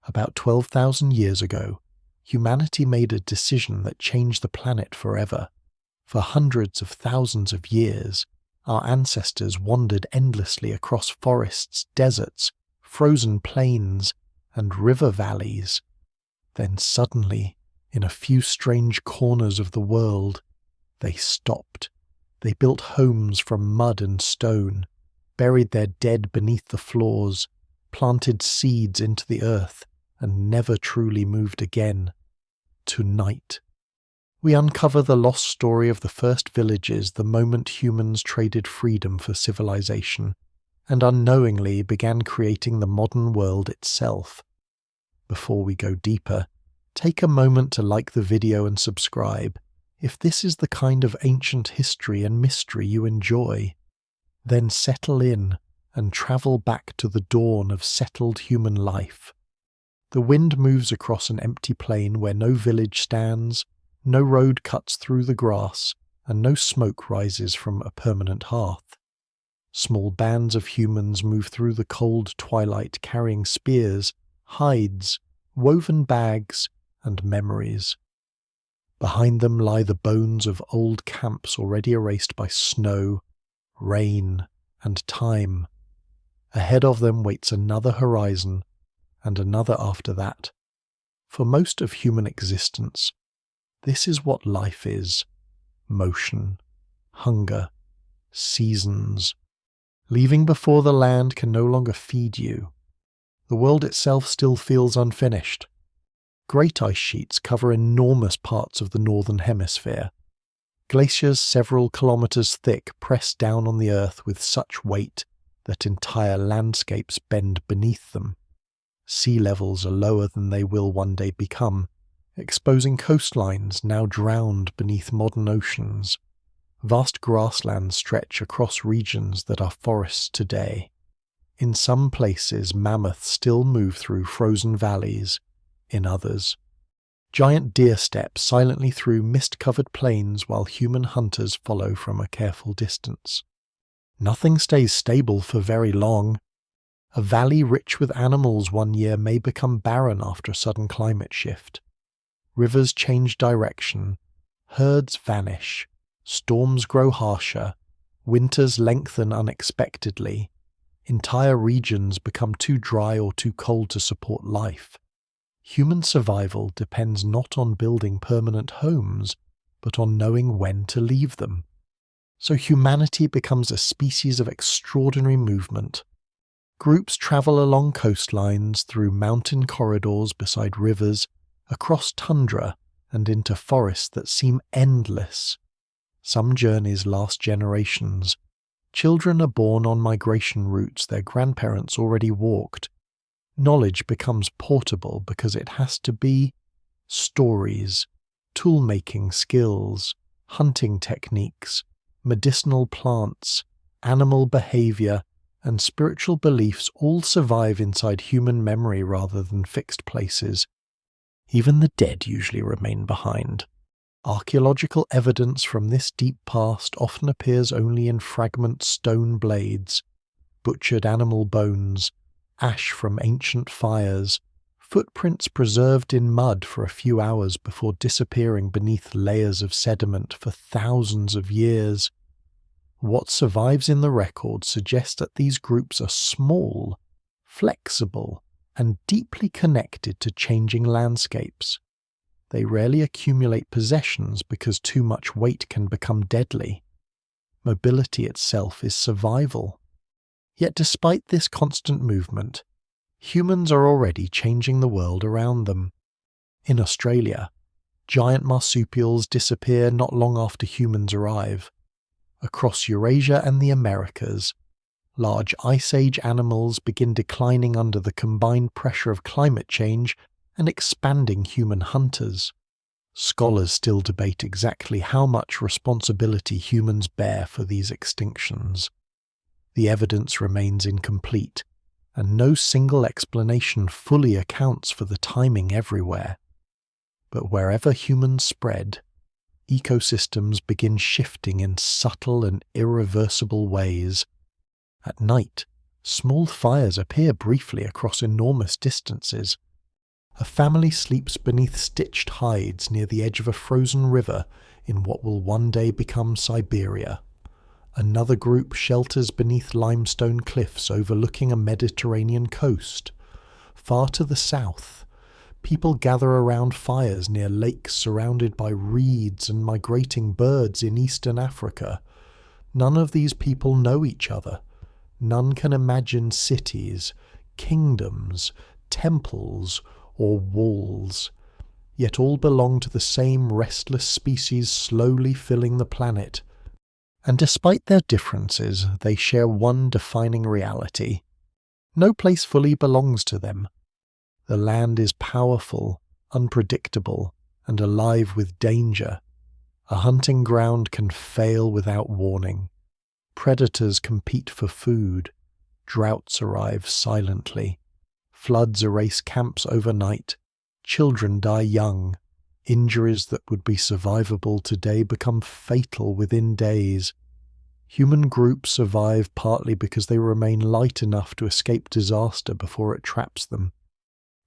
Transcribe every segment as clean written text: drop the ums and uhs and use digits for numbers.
About 12,000 years ago, humanity made a decision that changed the planet forever. For hundreds of thousands of years, our ancestors wandered endlessly across forests, deserts, frozen plains, and river valleys. Then suddenly, in a few strange corners of the world, they stopped. They built homes from mud and stone, buried their dead beneath the floors, planted seeds into the earth, and never truly moved again. Tonight, we uncover the lost story of the first villages the moment humans traded freedom for civilization, and unknowingly began creating the modern world itself. Before we go deeper, take a moment to like the video and subscribe if this is the kind of ancient history and mystery you enjoy. Then settle in and travel back to the dawn of settled human life. The wind moves across an empty plain where no village stands, no road cuts through the grass, and no smoke rises from a permanent hearth. Small bands of humans move through the cold twilight carrying spears, hides, woven bags, and memories. Behind them lie the bones of old camps already erased by snow, rain, and time. Ahead of them waits another horizon, and another after that. For most of human existence, this is what life is: motion, hunger, seasons. Leaving before the land can no longer feed you. The world itself still feels unfinished. Great ice sheets cover enormous parts of the northern hemisphere. Glaciers several kilometers thick press down on the earth with such weight that entire landscapes bend beneath them. Sea levels are lower than they will one day become, exposing coastlines now drowned beneath modern oceans. Vast grasslands stretch across regions that are forests today. In some places, mammoths still move through frozen valleys. In others, giant deer step silently through mist-covered plains while human hunters follow from a careful distance. Nothing stays stable for very long. A valley rich with animals one year may become barren after a sudden climate shift. Rivers change direction, herds vanish, storms grow harsher, winters lengthen unexpectedly, entire regions become too dry or too cold to support life. Human survival depends not on building permanent homes, but on knowing when to leave them. So humanity becomes a species of extraordinary movement. Groups travel along coastlines, through mountain corridors beside rivers, across tundra, and into forests that seem endless. Some journeys last generations. Children are born on migration routes their grandparents already walked. Knowledge becomes portable because it has to be: stories, tool-making skills, hunting techniques, medicinal plants, animal behavior, and spiritual beliefs all survive inside human memory rather than fixed places. Even the dead usually remain behind. Archaeological evidence from this deep past often appears only in fragment stone blades, butchered animal bones, ash from ancient fires, footprints preserved in mud for a few hours before disappearing beneath layers of sediment for thousands of years. What survives in the record suggests that these groups are small, flexible, and deeply connected to changing landscapes. They rarely accumulate possessions because too much weight can become deadly. Mobility itself is survival. Yet despite this constant movement, humans are already changing the world around them. In Australia, giant marsupials disappear not long after humans arrive. Across Eurasia and the Americas, large Ice Age animals begin declining under the combined pressure of climate change and expanding human hunters. Scholars still debate exactly how much responsibility humans bear for these extinctions. The evidence remains incomplete, and no single explanation fully accounts for the timing everywhere. But wherever humans spread, ecosystems begin shifting in subtle and irreversible ways. At night, small fires appear briefly across enormous distances, A family sleeps beneath stitched hides near the edge of a frozen river in what will one day become Siberia. Another group shelters beneath limestone cliffs overlooking a Mediterranean coast. Far to the south, people gather around fires near lakes surrounded by reeds and migrating birds in eastern Africa. None of these people know each other. None can imagine cities, kingdoms, temples, or walls. Yet all belong to the same restless species slowly filling the planet. And despite their differences, they share one defining reality. No place fully belongs to them. The land is powerful, unpredictable, and alive with danger. A hunting ground can fail without warning. Predators compete for food. Droughts arrive silently. Floods erase camps overnight. Children die young. Injuries that would be survivable today become fatal within days. Human groups survive partly because they remain light enough to escape disaster before it traps them.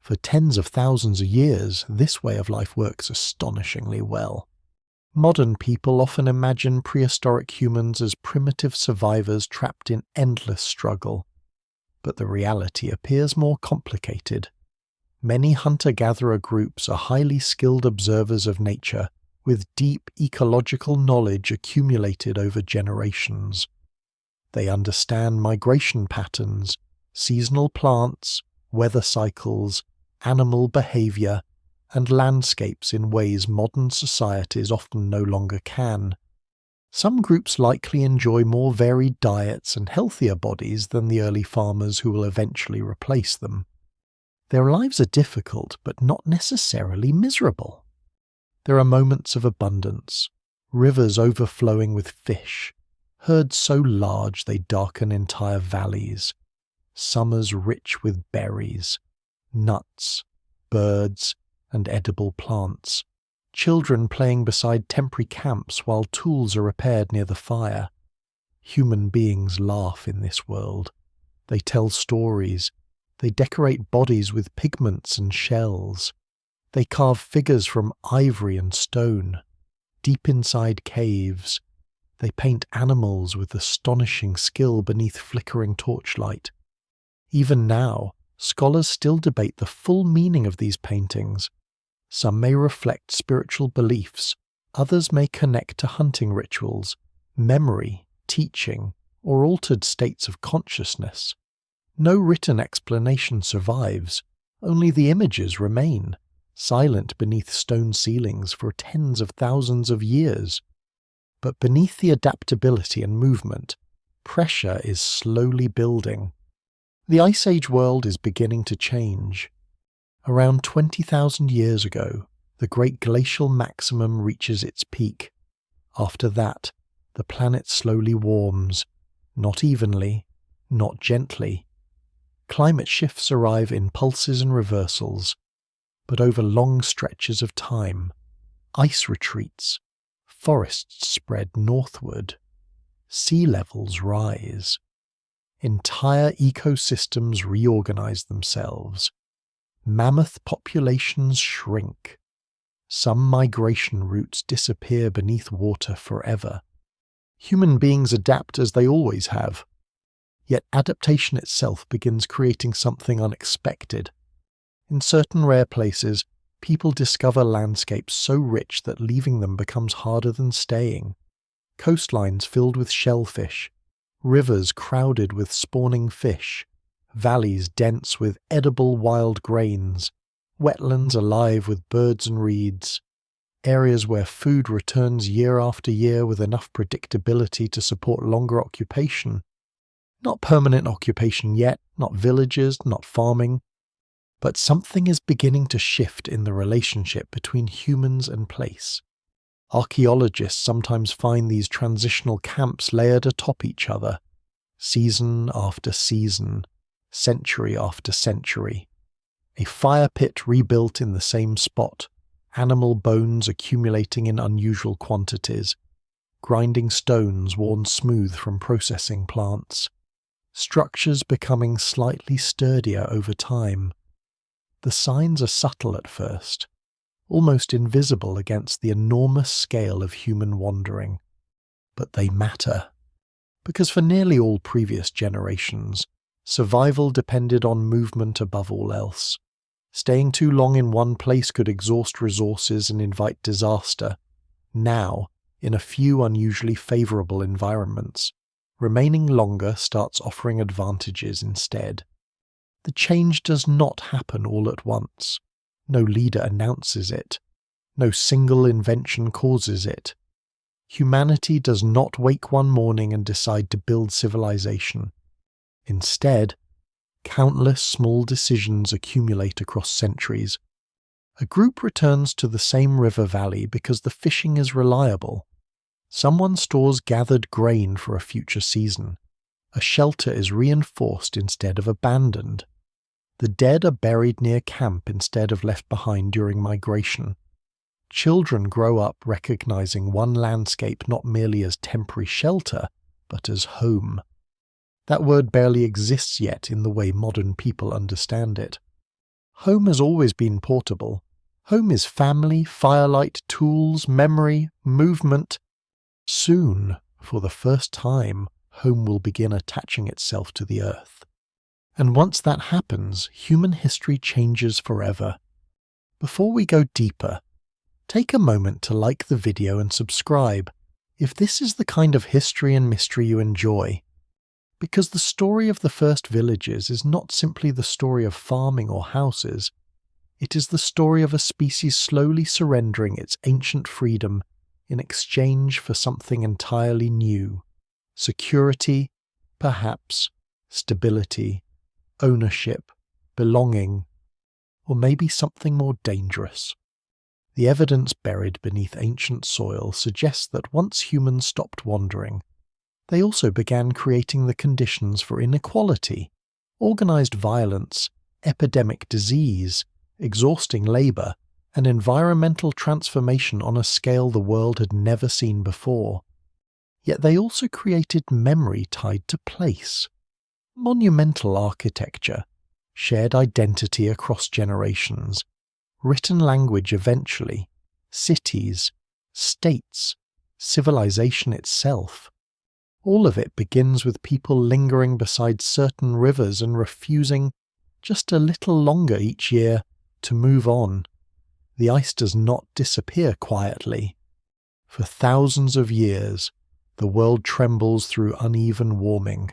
For tens of thousands of years, this way of life works astonishingly well. Modern people often imagine prehistoric humans as primitive survivors trapped in endless struggle. But the reality appears more complicated. Many hunter-gatherer groups are highly skilled observers of nature, with deep ecological knowledge accumulated over generations. They understand migration patterns, seasonal plants, weather cycles, animal behavior, and landscapes in ways modern societies often no longer can. Some groups likely enjoy more varied diets and healthier bodies than the early farmers who will eventually replace them. Their lives are difficult, but not necessarily miserable. There are moments of abundance, rivers overflowing with fish, herds so large they darken entire valleys, summers rich with berries, nuts, birds, and edible plants, children playing beside temporary camps while tools are repaired near the fire. Human beings laugh in this world. They tell stories. They decorate bodies with pigments and shells. They carve figures from ivory and stone. Deep inside caves, they paint animals with astonishing skill beneath flickering torchlight. Even now, scholars still debate the full meaning of these paintings. Some may reflect spiritual beliefs, others may connect to hunting rituals, memory, teaching, or altered states of consciousness. No written explanation survives, only the images remain, silent beneath stone ceilings for tens of thousands of years. But beneath the adaptability and movement, pressure is slowly building. The Ice Age world is beginning to change. Around 20,000 years ago, the Great Glacial Maximum reaches its peak. After that, the planet slowly warms, not evenly, not gently. Climate shifts arrive in pulses and reversals, but over long stretches of time. Ice retreats, forests spread northward, sea levels rise. Entire ecosystems reorganize themselves. Mammoth populations shrink. Some migration routes disappear beneath water forever. Human beings adapt as they always have. Yet adaptation itself begins creating something unexpected. In certain rare places, people discover landscapes so rich that leaving them becomes harder than staying. Coastlines filled with shellfish, rivers crowded with spawning fish, valleys dense with edible wild grains, wetlands alive with birds and reeds, areas where food returns year after year with enough predictability to support longer occupation. Not permanent occupation yet, not villages, not farming, but something is beginning to shift in the relationship between humans and place. Archaeologists sometimes find these transitional camps layered atop each other, season after season, century after century. A fire pit rebuilt in the same spot, animal bones accumulating in unusual quantities, grinding stones worn smooth from processing plants. Structures becoming slightly sturdier over time. The signs are subtle at first, almost invisible against the enormous scale of human wandering. But they matter, because for nearly all previous generations, survival depended on movement above all else. Staying too long in one place could exhaust resources and invite disaster. Now, in a few unusually favourable environments, remaining longer starts offering advantages instead. The change does not happen all at once. No leader announces it. No single invention causes it. Humanity does not wake one morning and decide to build civilization. Instead, countless small decisions accumulate across centuries. A group returns to the same river valley because the fishing is reliable. Someone stores gathered grain for a future season. A shelter is reinforced instead of abandoned. The dead are buried near camp instead of left behind during migration. Children grow up recognizing one landscape not merely as temporary shelter, but as home. That word barely exists yet in the way modern people understand it. Home has always been portable. Home is family, firelight, tools, memory, movement. Soon, for the first time, home will begin attaching itself to the earth. And once that happens, human history changes forever. Before we go deeper, take a moment to like the video and subscribe if this is the kind of history and mystery you enjoy. Because the story of the first villages is not simply the story of farming or houses. It is the story of a species slowly surrendering its ancient freedom in exchange for something entirely new. Security, perhaps, stability, ownership, belonging, or maybe something more dangerous. The evidence buried beneath ancient soil suggests that once humans stopped wandering, they also began creating the conditions for inequality, organized violence, epidemic disease, exhausting labor, and environmental transformation on a scale the world had never seen before. Yet they also created memory tied to place, monumental architecture, shared identity across generations, written language eventually, cities, states, civilization itself. All of it begins with people lingering beside certain rivers and refusing, just a little longer each year, to move on. The ice does not disappear quietly. For thousands of years, the world trembles through uneven warming.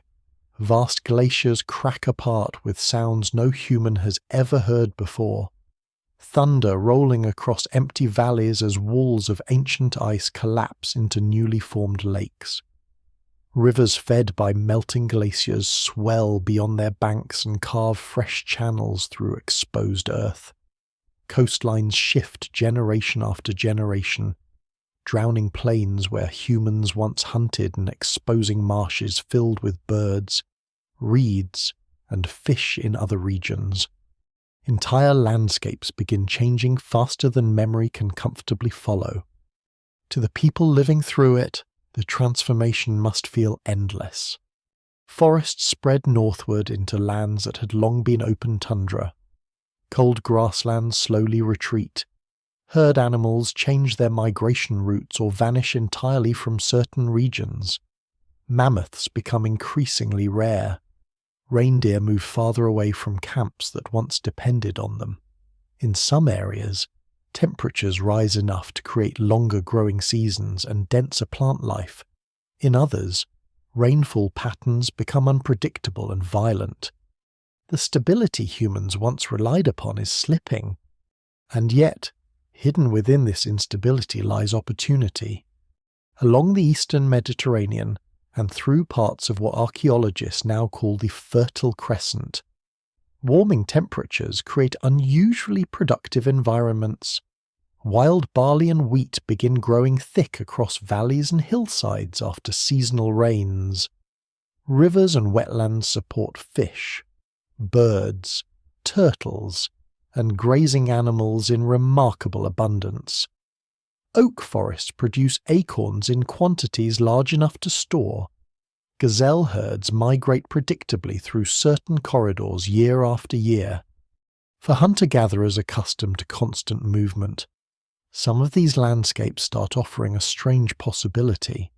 Vast glaciers crack apart with sounds no human has ever heard before. Thunder rolling across empty valleys as walls of ancient ice collapse into newly formed lakes. Rivers fed by melting glaciers swell beyond their banks and carve fresh channels through exposed earth. Coastlines shift generation after generation, drowning plains where humans once hunted and exposing marshes filled with birds, reeds, and fish in other regions. Entire landscapes begin changing faster than memory can comfortably follow. To the people living through it, the transformation must feel endless. Forests spread northward into lands that had long been open tundra. Cold grasslands slowly retreat. Herd animals change their migration routes or vanish entirely from certain regions. Mammoths become increasingly rare. Reindeer move farther away from camps that once depended on them. In some areas, temperatures rise enough to create longer growing seasons and denser plant life. In others, rainfall patterns become unpredictable and violent. The stability humans once relied upon is slipping. And yet, hidden within this instability lies opportunity. Along the eastern Mediterranean, and through parts of what archaeologists now call the Fertile Crescent, warming temperatures create unusually productive environments. Wild barley and wheat begin growing thick across valleys and hillsides after seasonal rains. Rivers and wetlands support fish, birds, turtles, and grazing animals in remarkable abundance. Oak forests produce acorns in quantities large enough to store. Gazelle herds migrate predictably through certain corridors year after year. For hunter-gatherers accustomed to constant movement, some of these landscapes start offering a strange possibility.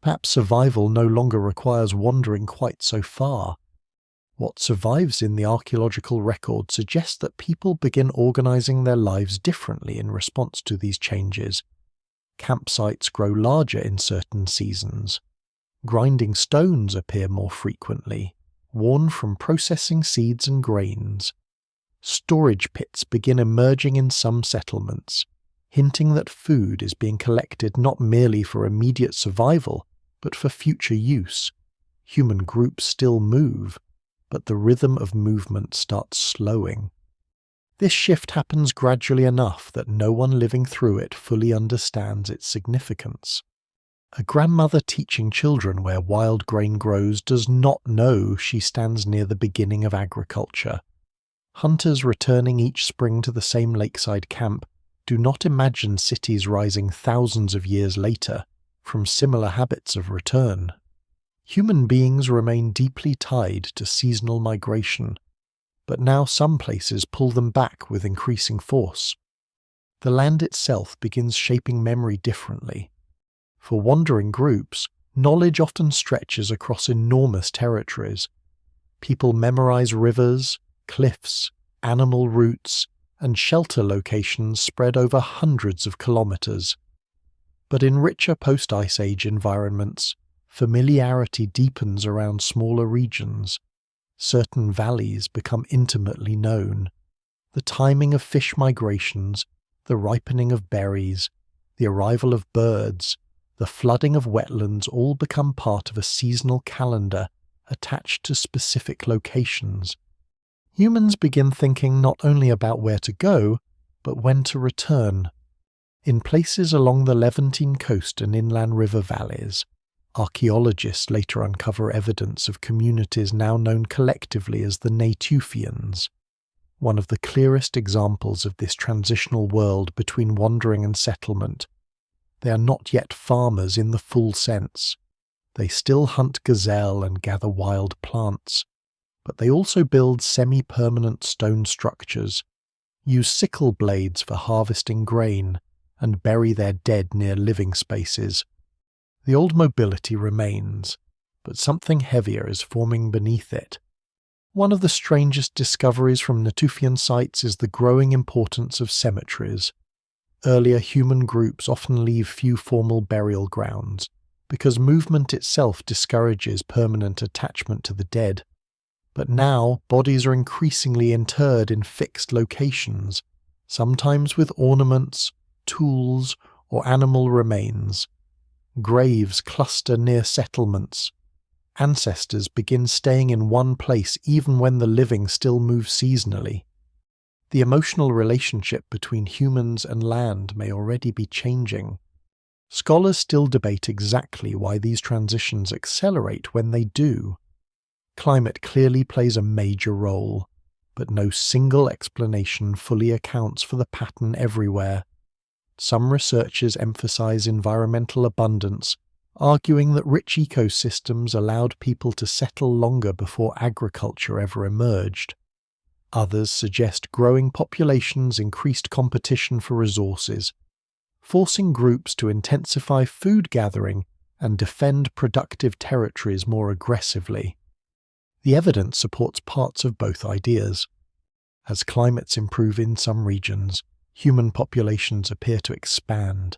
Perhaps survival no longer requires wandering quite so far. What survives in the archaeological record suggests that people begin organizing their lives differently in response to these changes. Campsites grow larger in certain seasons. Grinding stones appear more frequently, worn from processing seeds and grains. Storage pits begin emerging in some settlements, hinting that food is being collected not merely for immediate survival, but for future use. Human groups still move, but the rhythm of movement starts slowing. This shift happens gradually enough that no one living through it fully understands its significance. A grandmother teaching children where wild grain grows does not know she stands near the beginning of agriculture. Hunters returning each spring to the same lakeside camp do not imagine cities rising thousands of years later from similar habits of return. Human beings remain deeply tied to seasonal migration, but now some places pull them back with increasing force. The land itself begins shaping memory differently. For wandering groups, knowledge often stretches across enormous territories. People memorize rivers, cliffs, animal routes, and shelter locations spread over hundreds of kilometers. But in richer post-Ice Age environments, familiarity deepens around smaller regions. Certain valleys become intimately known. The timing of fish migrations, the ripening of berries, the arrival of birds, the flooding of wetlands all become part of a seasonal calendar attached to specific locations. Humans begin thinking not only about where to go, but when to return. In places along the Levantine coast and inland river valleys, archaeologists later uncover evidence of communities now known collectively as the Natufians. One of the clearest examples of this transitional world between wandering and settlement. They are not yet farmers in the full sense. They still hunt gazelle and gather wild plants, but they also build semi-permanent stone structures, use sickle blades for harvesting grain, and bury their dead near living spaces. The old mobility remains, but something heavier is forming beneath it. One of the strangest discoveries from Natufian sites is the growing importance of cemeteries. Earlier human groups often leave few formal burial grounds, because movement itself discourages permanent attachment to the dead. But now bodies are increasingly interred in fixed locations, sometimes with ornaments, tools, or animal remains. Graves cluster near settlements. Ancestors begin staying in one place even when the living still move seasonally. The emotional relationship between humans and land may already be changing. Scholars still debate exactly why these transitions accelerate when they do. Climate clearly plays a major role, but no single explanation fully accounts for the pattern everywhere. Some researchers emphasize environmental abundance, arguing that rich ecosystems allowed people to settle longer before agriculture ever emerged. Others suggest growing populations increased competition for resources, forcing groups to intensify food gathering and defend productive territories more aggressively. The evidence supports parts of both ideas. As climates improve in some regions, human populations appear to expand.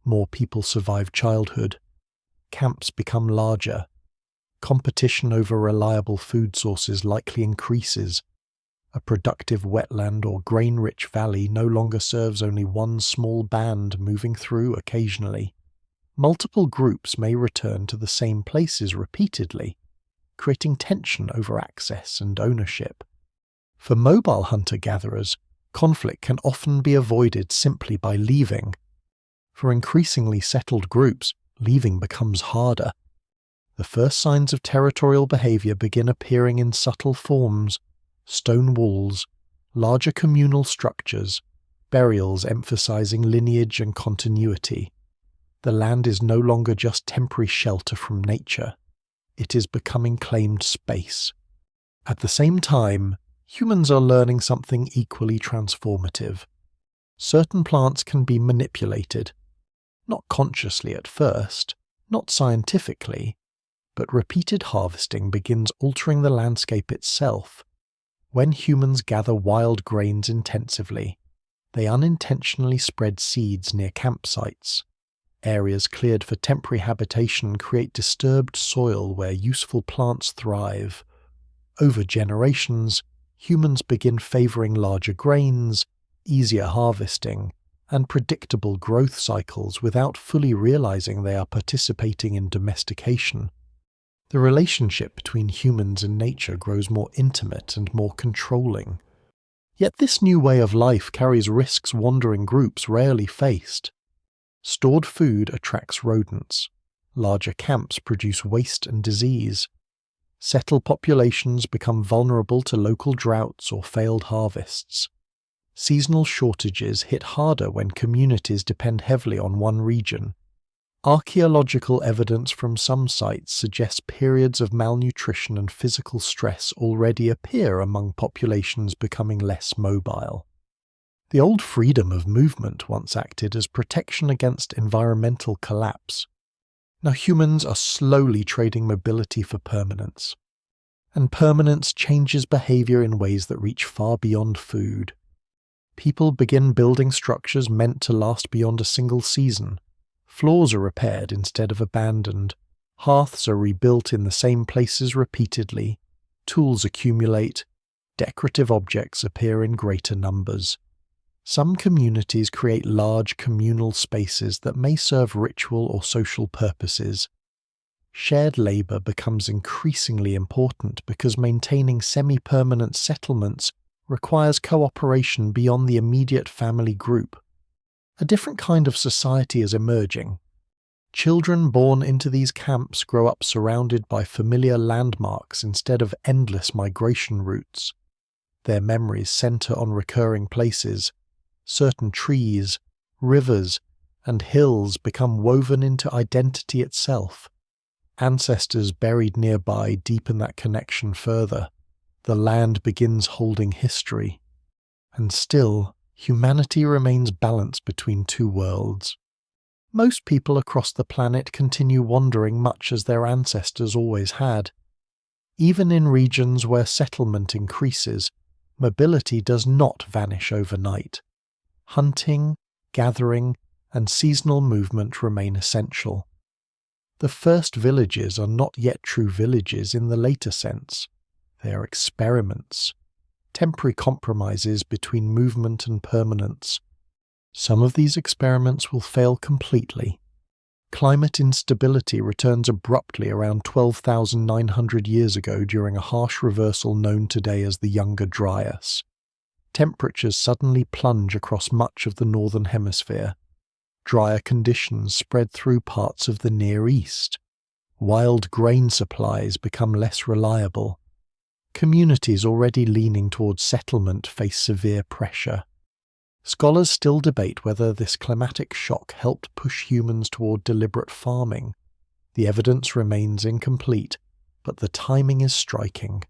More people survive childhood. Camps become larger. Competition over reliable food sources likely increases. A productive wetland or grain-rich valley no longer serves only one small band moving through occasionally. Multiple groups may return to the same places repeatedly, creating tension over access and ownership. For mobile hunter-gatherers, conflict can often be avoided simply by leaving. For increasingly settled groups, leaving becomes harder. The first signs of territorial behavior begin appearing in subtle forms: stone walls, larger communal structures, burials emphasizing lineage and continuity. The land is no longer just temporary shelter from nature. It is becoming claimed space. At the same time, humans are learning something equally transformative. Certain plants can be manipulated, not consciously at first, not scientifically, but repeated harvesting begins altering the landscape itself. When humans gather wild grains intensively, they unintentionally spread seeds near campsites. Areas cleared for temporary habitation create disturbed soil where useful plants thrive. Over generations, humans begin favoring larger grains, easier harvesting, and predictable growth cycles without fully realizing they are participating in domestication. The relationship between humans and nature grows more intimate and more controlling. Yet this new way of life carries risks wandering groups rarely faced. Stored food attracts rodents. Larger camps produce waste and disease. Settled populations become vulnerable to local droughts or failed harvests. Seasonal shortages hit harder when communities depend heavily on one region. Archaeological evidence from some sites suggests periods of malnutrition and physical stress already appear among populations becoming less mobile. The old freedom of movement once acted as protection against environmental collapse. Now humans are slowly trading mobility for permanence. And permanence changes behavior in ways that reach far beyond food. People begin building structures meant to last beyond a single season. Floors are repaired instead of abandoned. Hearths are rebuilt in the same places repeatedly. Tools accumulate. Decorative objects appear in greater numbers. Some communities create large communal spaces that may serve ritual or social purposes. Shared labor becomes increasingly important because maintaining semi-permanent settlements requires cooperation beyond the immediate family group. A different kind of society is emerging. Children born into these camps grow up surrounded by familiar landmarks instead of endless migration routes. Their memories center on recurring places. Certain trees, rivers, and hills become woven into identity itself. Ancestors buried nearby deepen that connection further. The land begins holding history. And still, humanity remains balanced between two worlds. Most people across the planet continue wandering much as their ancestors always had. Even in regions where settlement increases, mobility does not vanish overnight. Hunting, gathering, and seasonal movement remain essential. The first villages are not yet true villages in the later sense. They are experiments, temporary compromises between movement and permanence. Some of these experiments will fail completely. Climate instability returns abruptly around 12,900 years ago during a harsh reversal known today as the Younger Dryas. Temperatures suddenly plunge across much of the northern hemisphere. Drier conditions spread through parts of the Near East. Wild grain supplies become less reliable. Communities already leaning towards settlement face severe pressure. Scholars still debate whether this climatic shock helped push humans toward deliberate farming. The evidence remains incomplete, but the timing is striking.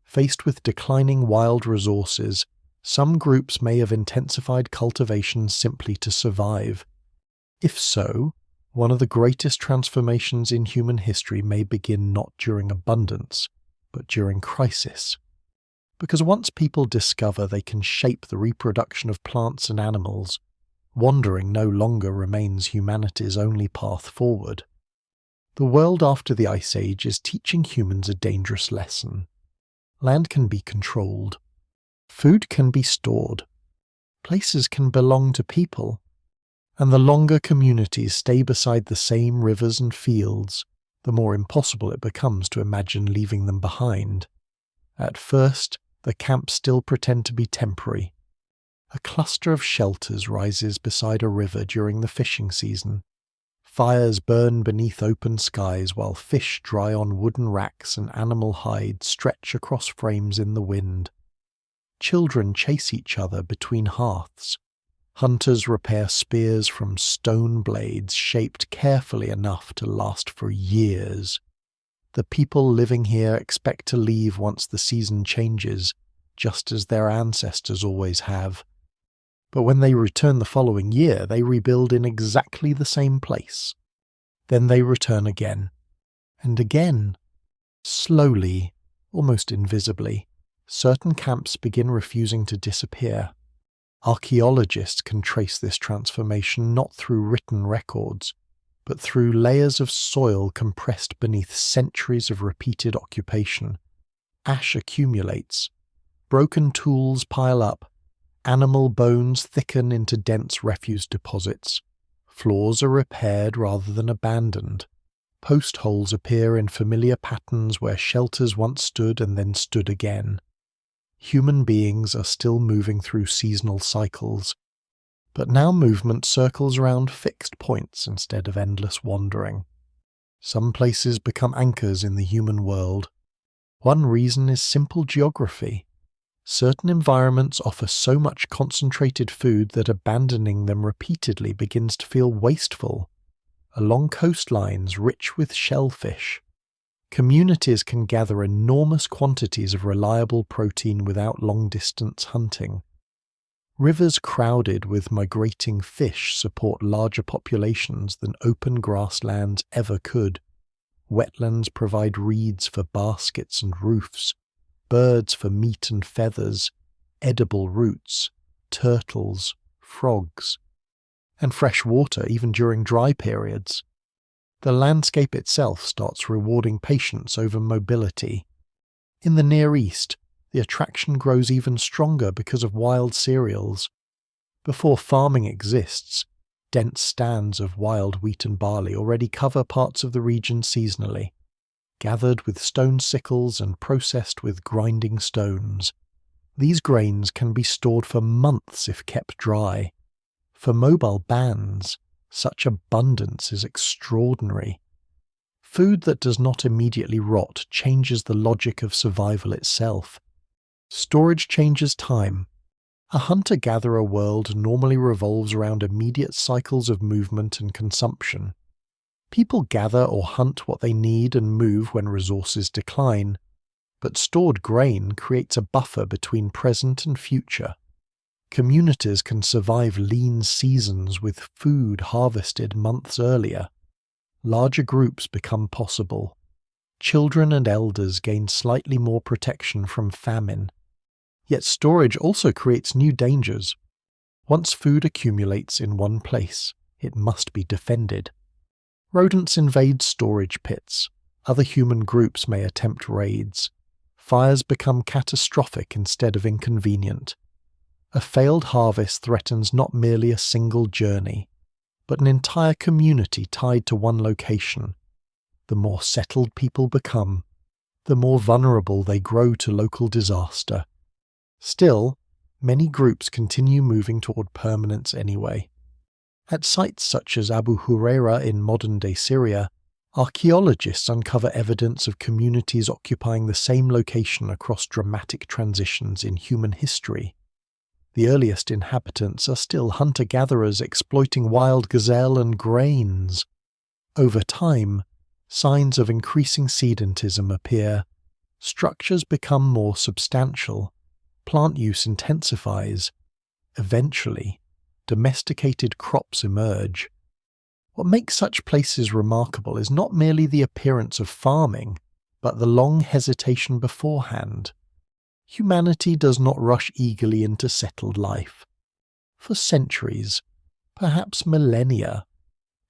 Faced with declining wild resources, some groups may have intensified cultivation simply to survive. If so, one of the greatest transformations in human history may begin not during abundance, but during crisis. Because once people discover they can shape the reproduction of plants and animals, wandering no longer remains humanity's only path forward. The world after the Ice Age is teaching humans a dangerous lesson. Land can be controlled. Food can be stored. Places can belong to people. And the longer communities stay beside the same rivers and fields, the more impossible it becomes to imagine leaving them behind. At first, the camps still pretend to be temporary. A cluster of shelters rises beside a river during the fishing season. Fires burn beneath open skies while fish dry on wooden racks and animal hides stretch across frames in the wind. Children chase each other between hearths. Hunters repair spears from stone blades shaped carefully enough to last for years. The people living here expect to leave once the season changes, just as their ancestors always have. But when they return the following year, they rebuild in exactly the same place. Then they return again, and again. Slowly, almost invisibly, certain camps begin refusing to disappear. Archaeologists can trace this transformation not through written records, but through layers of soil compressed beneath centuries of repeated occupation. Ash accumulates, broken tools pile up, animal bones thicken into dense refuse deposits, floors are repaired rather than abandoned, post holes appear in familiar patterns where shelters once stood and then stood again. Human beings are still moving through seasonal cycles, but now movement circles around fixed points instead of endless wandering. Some places become anchors in the human world. One reason is simple geography. Certain environments offer so much concentrated food that abandoning them repeatedly begins to feel wasteful. Along coastlines rich with shellfish, communities can gather enormous quantities of reliable protein without long-distance hunting. Rivers crowded with migrating fish support larger populations than open grasslands ever could. Wetlands provide reeds for baskets and roofs, birds for meat and feathers, edible roots, turtles, frogs, and fresh water even during dry periods. The landscape itself starts rewarding patience over mobility. In the Near East, the attraction grows even stronger because of wild cereals. Before farming exists, dense stands of wild wheat and barley already cover parts of the region seasonally, gathered with stone sickles and processed with grinding stones. These grains can be stored for months if kept dry. For mobile bands, such abundance is extraordinary. Food that does not immediately rot changes the logic of survival itself. Storage changes time. A hunter-gatherer world normally revolves around immediate cycles of movement and consumption. People gather or hunt what they need and move when resources decline, but stored grain creates a buffer between present and future. Communities can survive lean seasons with food harvested months earlier. Larger groups become possible. Children and elders gain slightly more protection from famine. Yet storage also creates new dangers. Once food accumulates in one place, it must be defended. Rodents invade storage pits. Other human groups may attempt raids. Fires become catastrophic instead of inconvenient. A failed harvest threatens not merely a single journey, but an entire community tied to one location. The more settled people become, the more vulnerable they grow to local disaster. Still, many groups continue moving toward permanence anyway. At sites such as Abu Huraira in modern-day Syria, archaeologists uncover evidence of communities occupying the same location across dramatic transitions in human history. The earliest inhabitants are still hunter-gatherers exploiting wild gazelle and grains. Over time, signs of increasing sedentism appear. Structures become more substantial. Plant use intensifies. Eventually, domesticated crops emerge. What makes such places remarkable is not merely the appearance of farming, but the long hesitation beforehand. Humanity does not rush eagerly into settled life. For centuries, perhaps millennia,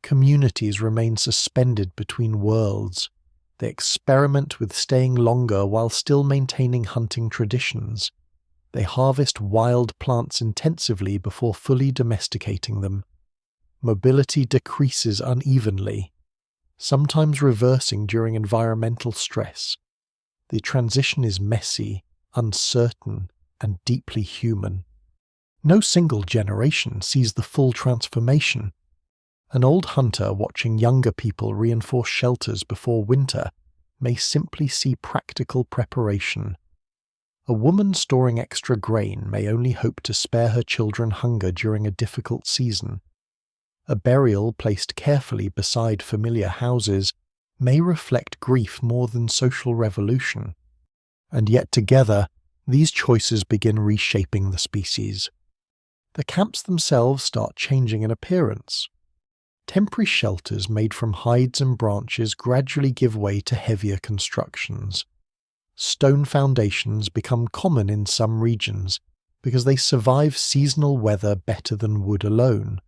communities remain suspended between worlds. They experiment with staying longer while still maintaining hunting traditions. They harvest wild plants intensively before fully domesticating them. Mobility decreases unevenly, sometimes reversing during environmental stress. The transition is messy, uncertain, and deeply human. No single generation sees the full transformation. An old hunter watching younger people reinforce shelters before winter may simply see practical preparation. A woman storing extra grain may only hope to spare her children hunger during a difficult season. A burial placed carefully beside familiar houses may reflect grief more than social revolution. And yet together, These choices begin reshaping the species. The camps themselves start changing in appearance. Temporary shelters made from hides and branches gradually give way to heavier constructions. Stone foundations become common in some regions because they survive seasonal weather better than wood alone.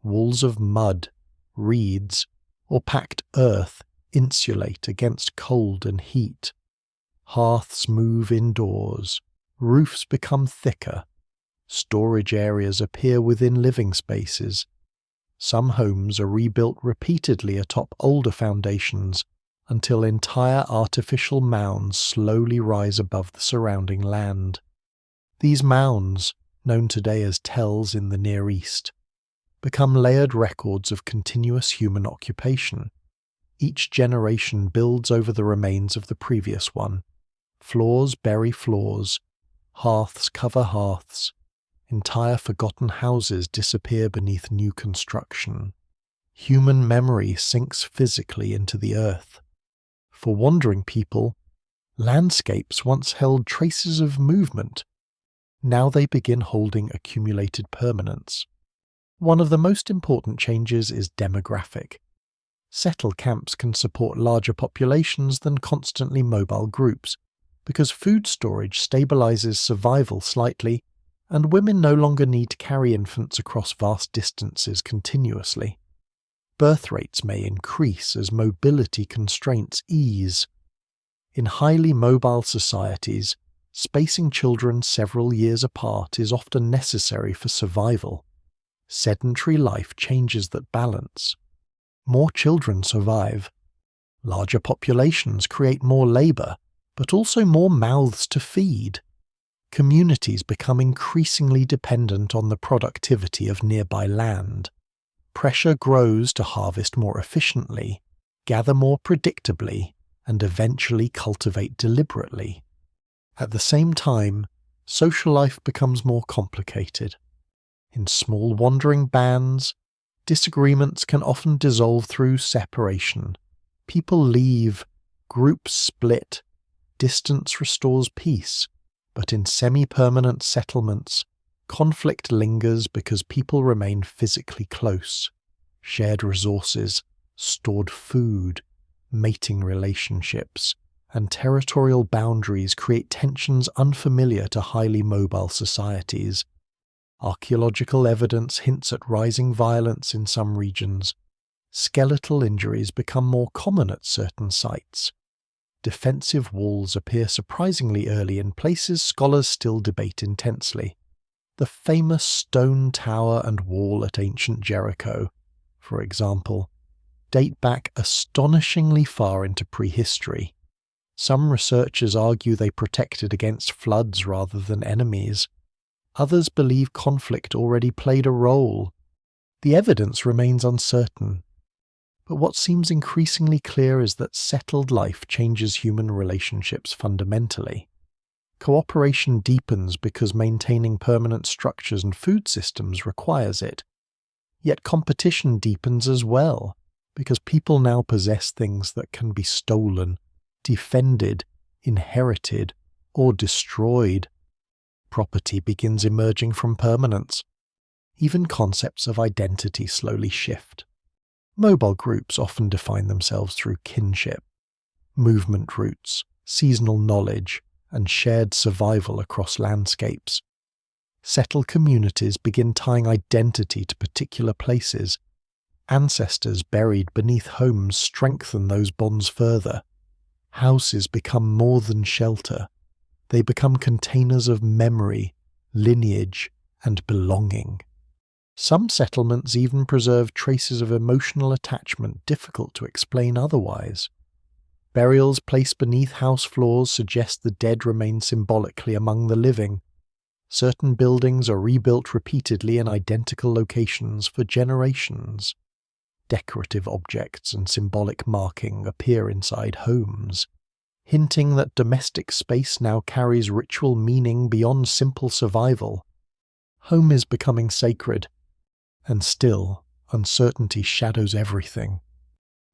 Walls of mud, reeds, or packed earth insulate against cold and heat. Hearths move indoors. Roofs become thicker. Storage areas appear within living spaces. Some homes are rebuilt repeatedly atop older foundations until entire artificial mounds slowly rise above the surrounding land. These mounds, known today as tells in the Near East, become layered records of continuous human occupation. Each generation builds over the remains of the previous one. Floors bury floors, hearths cover hearths, entire forgotten houses disappear beneath new construction. Human memory sinks physically into the earth. For wandering people, landscapes once held traces of movement. Now they begin holding accumulated permanence. One of the most important changes is demographic. Settled camps can support larger populations than constantly mobile groups, because food storage stabilizes survival slightly, and women no longer need to carry infants across vast distances continuously. Birth rates may increase as mobility constraints ease. In highly mobile societies, spacing children several years apart is often necessary for survival. Sedentary life changes that balance. More children survive. Larger populations create more labour, but also more mouths to feed. Communities become increasingly dependent on the productivity of nearby land. Pressure grows to harvest more efficiently, gather more predictably, and eventually cultivate deliberately. At the same time, social life becomes more complicated. In small wandering bands, disagreements can often dissolve through separation. People leave, groups split, distance restores peace, but in semi-permanent settlements, conflict lingers because people remain physically close. Shared resources, stored food, mating relationships, and territorial boundaries create tensions unfamiliar to highly mobile societies. Archaeological evidence hints at rising violence in some regions. Skeletal injuries become more common at certain sites. Defensive walls appear surprisingly early in places scholars still debate intensely. The famous stone tower and wall at ancient Jericho, for example, date back astonishingly far into prehistory. Some researchers argue they protected against floods rather than enemies. Others believe conflict already played a role. The evidence remains uncertain. But what seems increasingly clear is that settled life changes human relationships fundamentally. Cooperation deepens because maintaining permanent structures and food systems requires it. Yet competition deepens as well, because people now possess things that can be stolen, defended, inherited, or destroyed. Property begins emerging from permanence. Even concepts of identity slowly shift. Mobile groups often define themselves through kinship, movement routes, seasonal knowledge, and shared survival across landscapes. Settled communities begin tying identity to particular places. Ancestors buried beneath homes strengthen those bonds further. Houses become more than shelter. They become containers of memory, lineage, and belonging. Some settlements even preserve traces of emotional attachment difficult to explain otherwise. Burials placed beneath house floors suggest the dead remain symbolically among the living. Certain buildings are rebuilt repeatedly in identical locations for generations. Decorative objects and symbolic marking appear inside homes, hinting that domestic space now carries ritual meaning beyond simple survival. Home is becoming sacred, and still, uncertainty shadows everything.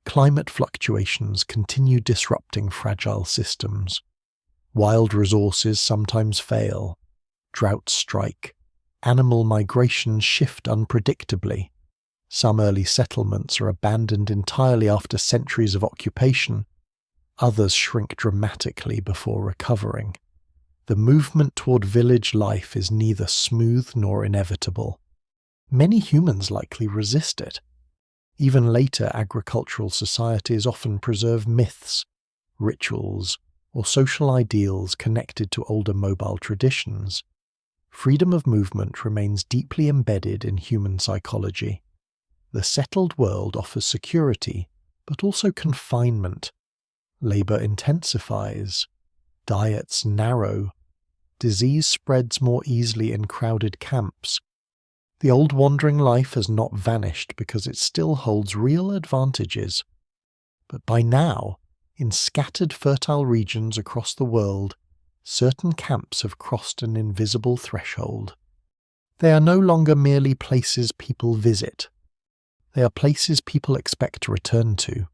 Climate fluctuations continue disrupting fragile systems. Wild resources sometimes fail, droughts strike, animal migrations shift unpredictably. Some early settlements are abandoned entirely after centuries of occupation. Others shrink dramatically before recovering. The movement toward village life is neither smooth nor inevitable. Many humans likely resist it. Even later agricultural societies often preserve myths, rituals, or social ideals connected to older mobile traditions. Freedom of movement remains deeply embedded in human psychology. The settled world offers security, but also confinement. Labor intensifies. Diets narrow. Disease spreads more easily in crowded camps. The old wandering life has not vanished because it still holds real advantages. But by now, in scattered fertile regions across the world, certain camps have crossed an invisible threshold. They are no longer merely places people visit. They are places people expect to return to.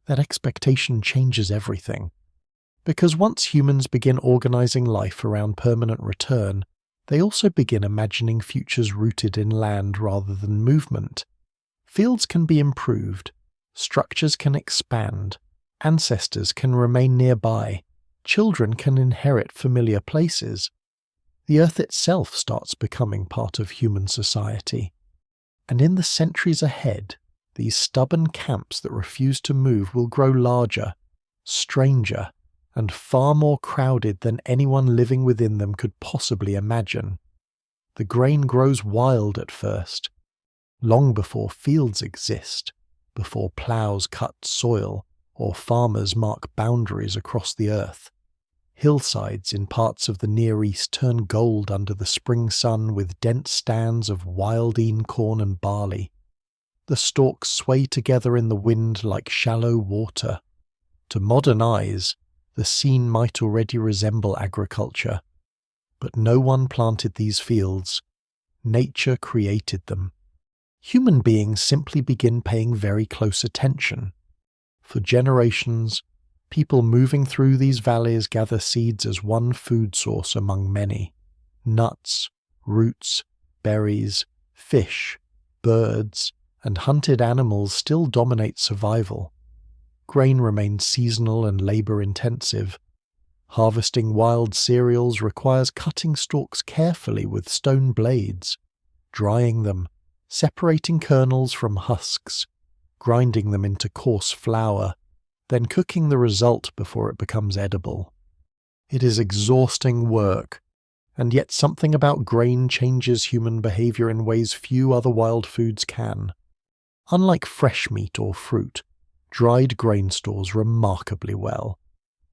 That expectation changes everything. Because once humans begin organizing life around permanent return, they also begin imagining futures rooted in land rather than movement. Fields can be improved, structures can expand, ancestors can remain nearby, children can inherit familiar places. The earth itself starts becoming part of human society. And in the centuries ahead, these stubborn camps that refuse to move will grow larger, stranger, and far more crowded than anyone living within them could possibly imagine. The grain grows wild at first, long before fields exist, before ploughs cut soil or farmers mark boundaries across the earth. Hillsides in parts of the Near East turn gold under the spring sun with dense stands of wild ean corn and barley. The stalks sway together in the wind like shallow water. To modern eyes, the scene might already resemble agriculture. But no one planted these fields. Nature created them. Human beings simply begin paying very close attention. For generations, people moving through these valleys gather seeds as one food source among many. Nuts, roots, berries, fish, birds, and hunted animals still dominate survival. Grain remains seasonal and labor-intensive. Harvesting wild cereals requires cutting stalks carefully with stone blades, drying them, separating kernels from husks, grinding them into coarse flour, then cooking the result before it becomes edible. It is exhausting work, and yet something about grain changes human behavior in ways few other wild foods can. Unlike fresh meat or fruit, dried grain stores remarkably well.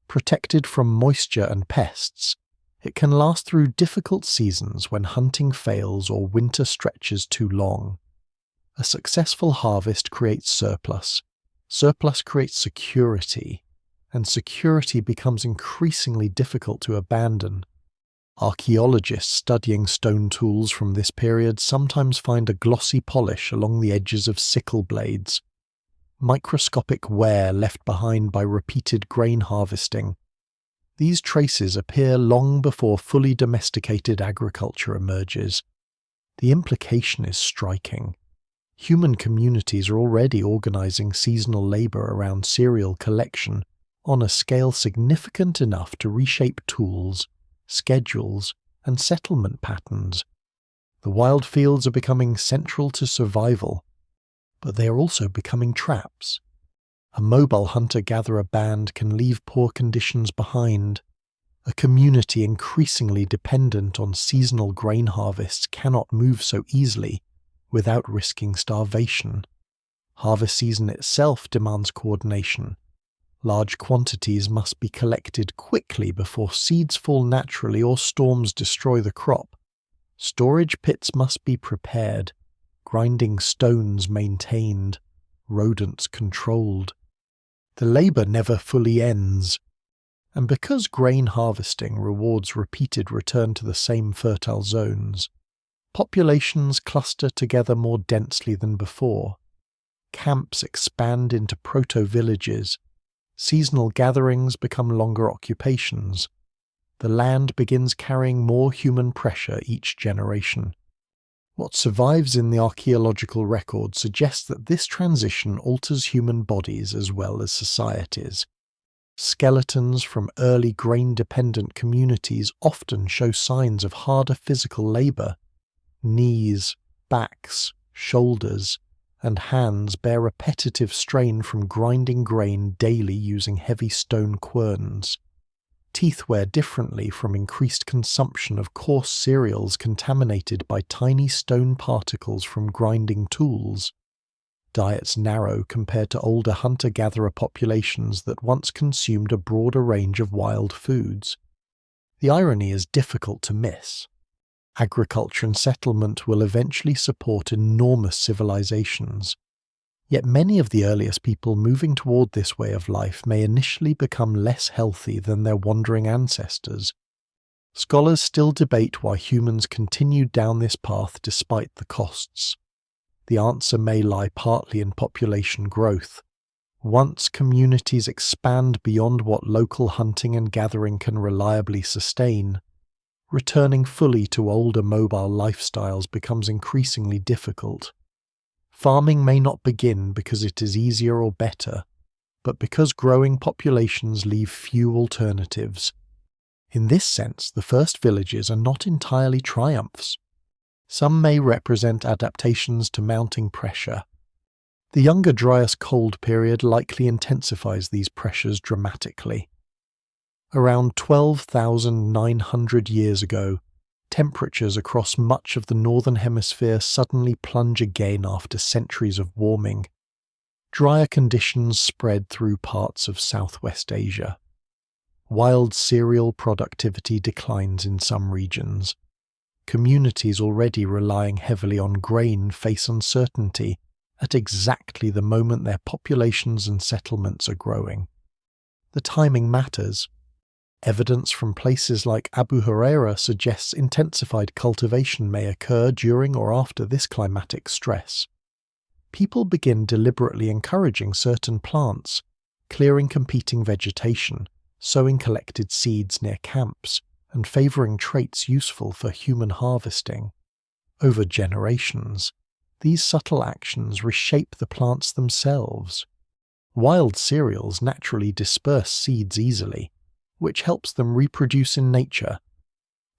Protected from moisture and pests, it can last through difficult seasons when hunting fails or winter stretches too long. A successful harvest creates surplus. Surplus creates security, and security becomes increasingly difficult to abandon. Archaeologists studying stone tools from this period sometimes find a glossy polish along the edges of sickle blades, microscopic wear left behind by repeated grain harvesting. These traces appear long before fully domesticated agriculture emerges. The implication is striking. Human communities are already organizing seasonal labor around cereal collection on a scale significant enough to reshape tools, schedules, and settlement patterns. The wild fields are becoming central to survival, but they are also becoming traps. A mobile hunter-gatherer band can leave poor conditions behind. A community increasingly dependent on seasonal grain harvests cannot move so easily without risking starvation. Harvest season itself demands coordination. Large quantities must be collected quickly before seeds fall naturally or storms destroy the crop. Storage pits must be prepared, grinding stones maintained, rodents controlled. The labor never fully ends. And because grain harvesting rewards repeated return to the same fertile zones, populations cluster together more densely than before. Camps expand into proto-villages. Seasonal gatherings become longer occupations, the land begins carrying more human pressure each generation. What survives in the archaeological record suggests that this transition alters human bodies as well as societies. Skeletons from early grain-dependent communities often show signs of harder physical labor. Knees, backs, shoulders, and hands bear repetitive strain from grinding grain daily using heavy stone querns. Teeth wear differently from increased consumption of coarse cereals contaminated by tiny stone particles from grinding tools. Diets narrow compared to older hunter-gatherer populations that once consumed a broader range of wild foods. The irony is difficult to miss. Agriculture and settlement will eventually support enormous civilizations. Yet many of the earliest people moving toward this way of life may initially become less healthy than their wandering ancestors. Scholars still debate why humans continued down this path despite the costs. The answer may lie partly in population growth. Once communities expand beyond what local hunting and gathering can reliably sustain, returning fully to older mobile lifestyles becomes increasingly difficult. Farming may not begin because it is easier or better, but because growing populations leave few alternatives. In this sense, the first villages are not entirely triumphs. Some may represent adaptations to mounting pressure. The Younger Dryas Cold period likely intensifies these pressures dramatically. Around 12,900 years ago, temperatures across much of the northern hemisphere suddenly plunge again after centuries of warming. Drier conditions spread through parts of Southwest Asia. Wild cereal productivity declines in some regions. Communities already relying heavily on grain face uncertainty at exactly the moment their populations and settlements are growing. The timing matters. Evidence from places like Abu Huraira suggests intensified cultivation may occur during or after this climatic stress. People begin deliberately encouraging certain plants, clearing competing vegetation, sowing collected seeds near camps, and favoring traits useful for human harvesting. Over generations, these subtle actions reshape the plants themselves. Wild cereals naturally disperse seeds easily, which helps them reproduce in nature.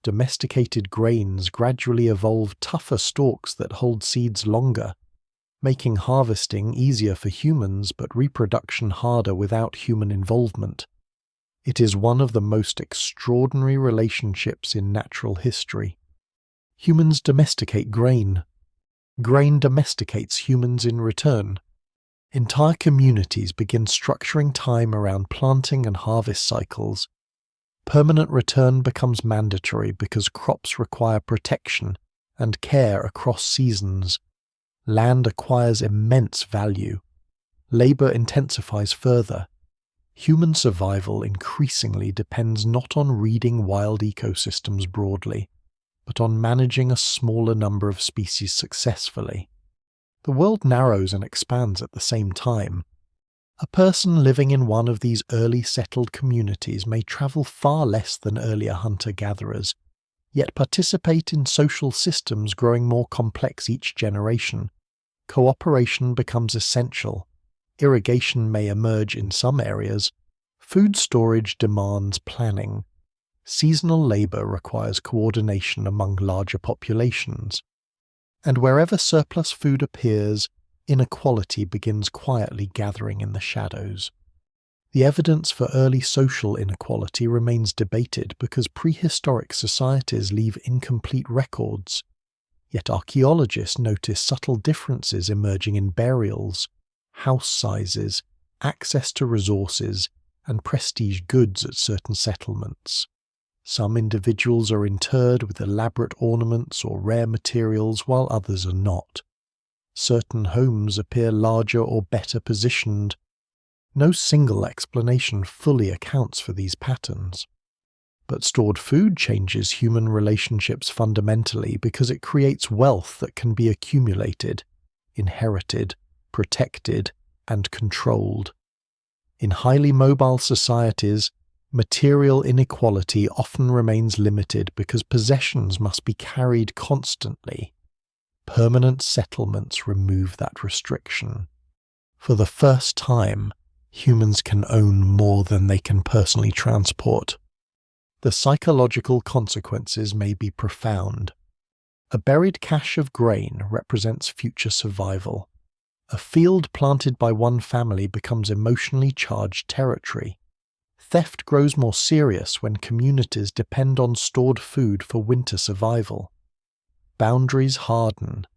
Domesticated grains gradually evolve tougher stalks that hold seeds longer, making harvesting easier for humans but reproduction harder without human involvement. It is one of the most extraordinary relationships in natural history. Humans domesticate grain. Grain domesticates humans in return. Entire communities begin structuring time around planting and harvest cycles. Permanent return becomes mandatory because crops require protection and care across seasons. Land acquires immense value. Labor intensifies further. Human survival increasingly depends not on reading wild ecosystems broadly, but on managing a smaller number of species successfully. The world narrows and expands at the same time. A person living in one of these early settled communities may travel far less than earlier hunter-gatherers, yet participate in social systems growing more complex each generation. Cooperation becomes essential. Irrigation may emerge in some areas. Food storage demands planning. Seasonal labor requires coordination among larger populations. And wherever surplus food appears, inequality begins quietly gathering in the shadows. The evidence for early social inequality remains debated because prehistoric societies leave incomplete records. Yet archaeologists notice subtle differences emerging in burials, house sizes, access to resources, and prestige goods at certain settlements. Some individuals are interred with elaborate ornaments or rare materials while others are not. Certain homes appear larger or better positioned. No single explanation fully accounts for these patterns. But stored food changes human relationships fundamentally because it creates wealth that can be accumulated, inherited, protected, and controlled. In highly mobile societies, Material inequality often remains limited because possessions must be carried constantly. Permanent settlements remove that restriction. For the first time, humans can own more than they can personally transport. The psychological consequences may be profound. A buried cache of grain represents future survival. A field planted by one family becomes emotionally charged territory. Theft grows more serious when communities depend on stored food for winter survival. Boundaries harden.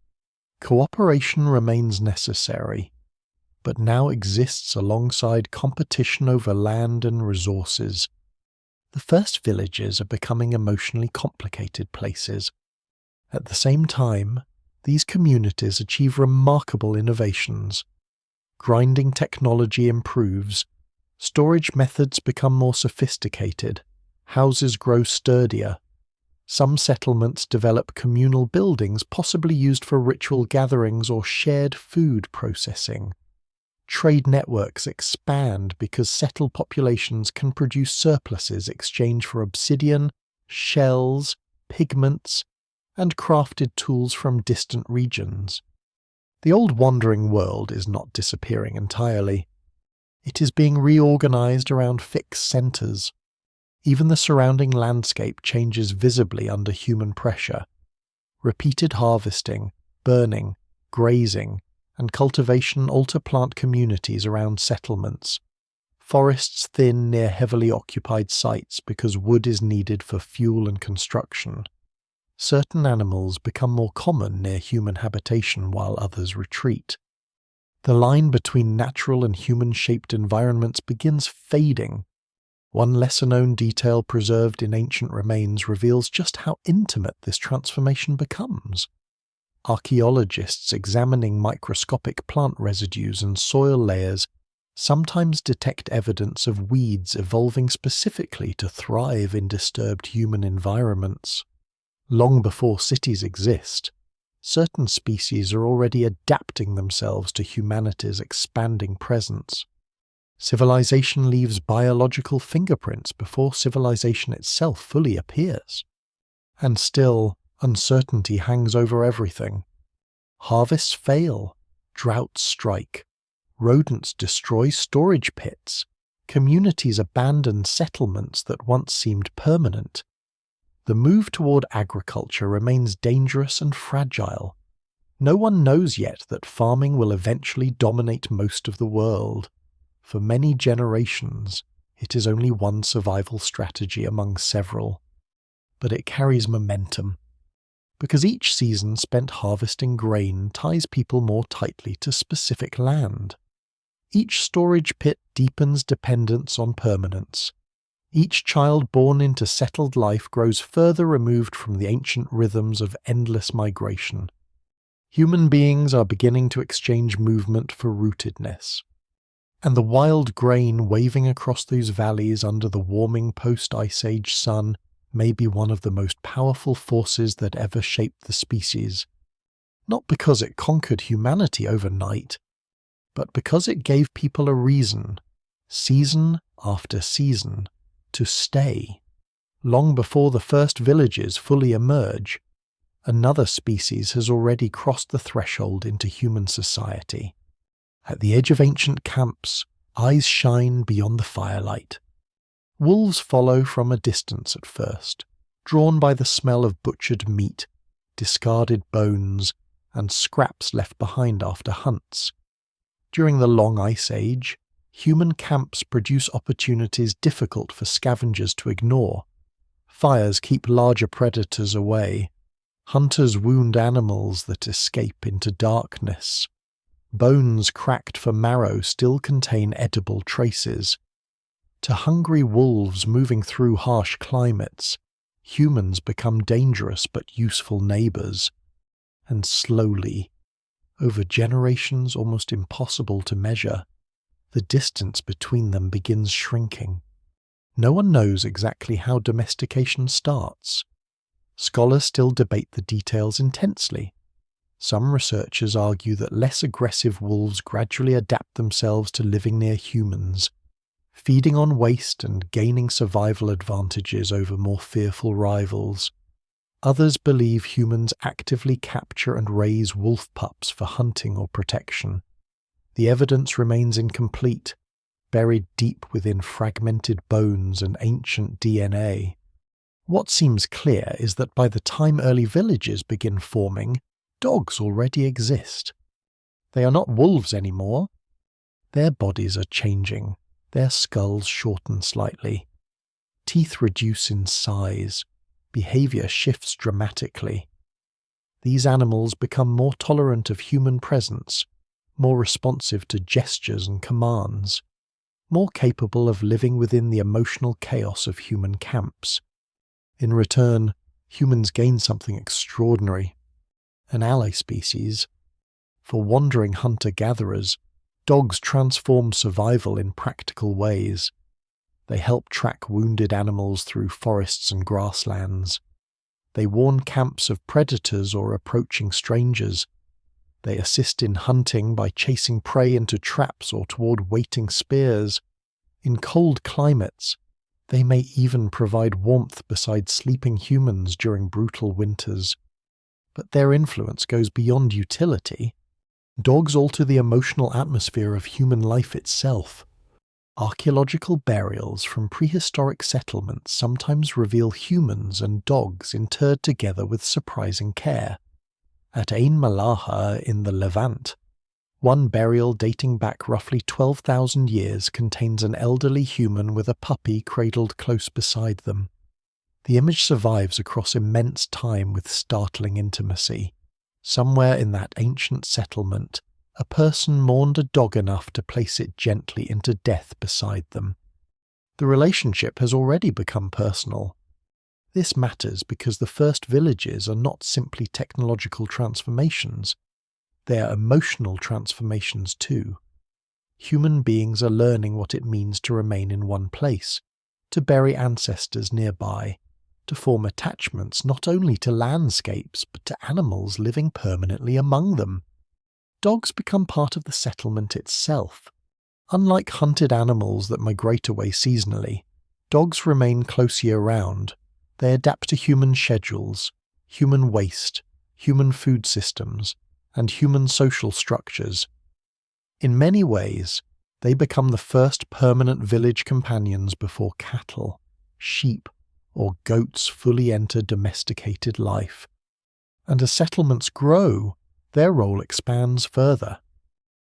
Cooperation remains necessary, but now exists alongside competition over land and resources. The first villages are becoming emotionally complicated places. At the same time, these communities achieve remarkable innovations. Grinding technology improves, storage methods become more sophisticated, houses grow sturdier. Some settlements develop communal buildings possibly used for ritual gatherings or shared food processing. Trade networks expand because settled populations can produce surpluses exchanged for obsidian, shells, pigments, and crafted tools from distant regions. The old wandering world is not disappearing entirely. It is being reorganized around fixed centers. Even the surrounding landscape changes visibly under human pressure. Repeated harvesting, burning, grazing, and cultivation alter plant communities around settlements. Forests thin near heavily occupied sites because wood is needed for fuel and construction. Certain animals become more common near human habitation while others retreat. The line between natural and human-shaped environments begins fading. One lesser-known detail preserved in ancient remains reveals just how intimate this transformation becomes. Archaeologists examining microscopic plant residues and soil layers sometimes detect evidence of weeds evolving specifically to thrive in disturbed human environments. Long before cities exist, certain species are already adapting themselves to humanity's expanding presence. Civilization leaves biological fingerprints before civilization itself fully appears. And still, uncertainty hangs over everything. Harvests fail, droughts strike, rodents destroy storage pits, communities abandon settlements that once seemed permanent. The move toward agriculture remains dangerous and fragile. No one knows yet that farming will eventually dominate most of the world. For many generations, it is only one survival strategy among several. But it carries momentum, because each season spent harvesting grain ties people more tightly to specific land. Each storage pit deepens dependence on permanence. Each child born into settled life grows further removed from the ancient rhythms of endless migration. Human beings are beginning to exchange movement for rootedness. And the wild grain waving across those valleys under the warming post-Ice Age sun may be one of the most powerful forces that ever shaped the species. Not because it conquered humanity overnight, but because it gave people a reason, season after season, to stay. Long before the first villages fully emerge, another species has already crossed the threshold into human society. At the edge of ancient camps, eyes shine beyond the firelight. Wolves follow from a distance at first, drawn by the smell of butchered meat, discarded bones, and scraps left behind after hunts. During the long Ice Age, human camps produce opportunities difficult for scavengers to ignore. Fires keep larger predators away. Hunters wound animals that escape into darkness. Bones cracked for marrow still contain edible traces. To hungry wolves moving through harsh climates, humans become dangerous but useful neighbors. And slowly, over generations almost impossible to measure, the distance between them begins shrinking. No one knows exactly how domestication starts. Scholars still debate the details intensely. Some researchers argue that less aggressive wolves gradually adapt themselves to living near humans, feeding on waste and gaining survival advantages over more fearful rivals. Others believe humans actively capture and raise wolf pups for hunting or protection. The evidence remains incomplete, buried deep within fragmented bones and ancient DNA. What seems clear is that by the time early villages begin forming, dogs already exist. They are not wolves anymore. Their bodies are changing, their skulls shorten slightly. Teeth reduce in size, behavior shifts dramatically. These animals become more tolerant of human presence, more responsive to gestures and commands, more capable of living within the emotional chaos of human camps. In return, humans gain something extraordinary: an ally species. For wandering hunter-gatherers, dogs transform survival in practical ways. They help track wounded animals through forests and grasslands. They warn camps of predators or approaching strangers. They assist in hunting by chasing prey into traps or toward waiting spears. In cold climates, they may even provide warmth beside sleeping humans during brutal winters. But their influence goes beyond utility. Dogs alter the emotional atmosphere of human life itself. Archaeological burials from prehistoric settlements sometimes reveal humans and dogs interred together with surprising care. At Ain Malaha in the Levant, one burial dating back roughly 12,000 years contains an elderly human with a puppy cradled close beside them. The image survives across immense time with startling intimacy. Somewhere in that ancient settlement, a person mourned a dog enough to place it gently into death beside them. The relationship has already become personal. This matters because the first villages are not simply technological transformations. They are emotional transformations too. Human beings are learning what it means to remain in one place, to bury ancestors nearby, to form attachments not only to landscapes but to animals living permanently among them. Dogs become part of the settlement itself. Unlike hunted animals that migrate away seasonally, dogs remain close year-round. They adapt to human schedules, human waste, human food systems, and human social structures. In many ways, they become the first permanent village companions before cattle, sheep, or goats fully enter domesticated life. And as settlements grow, their role expands further.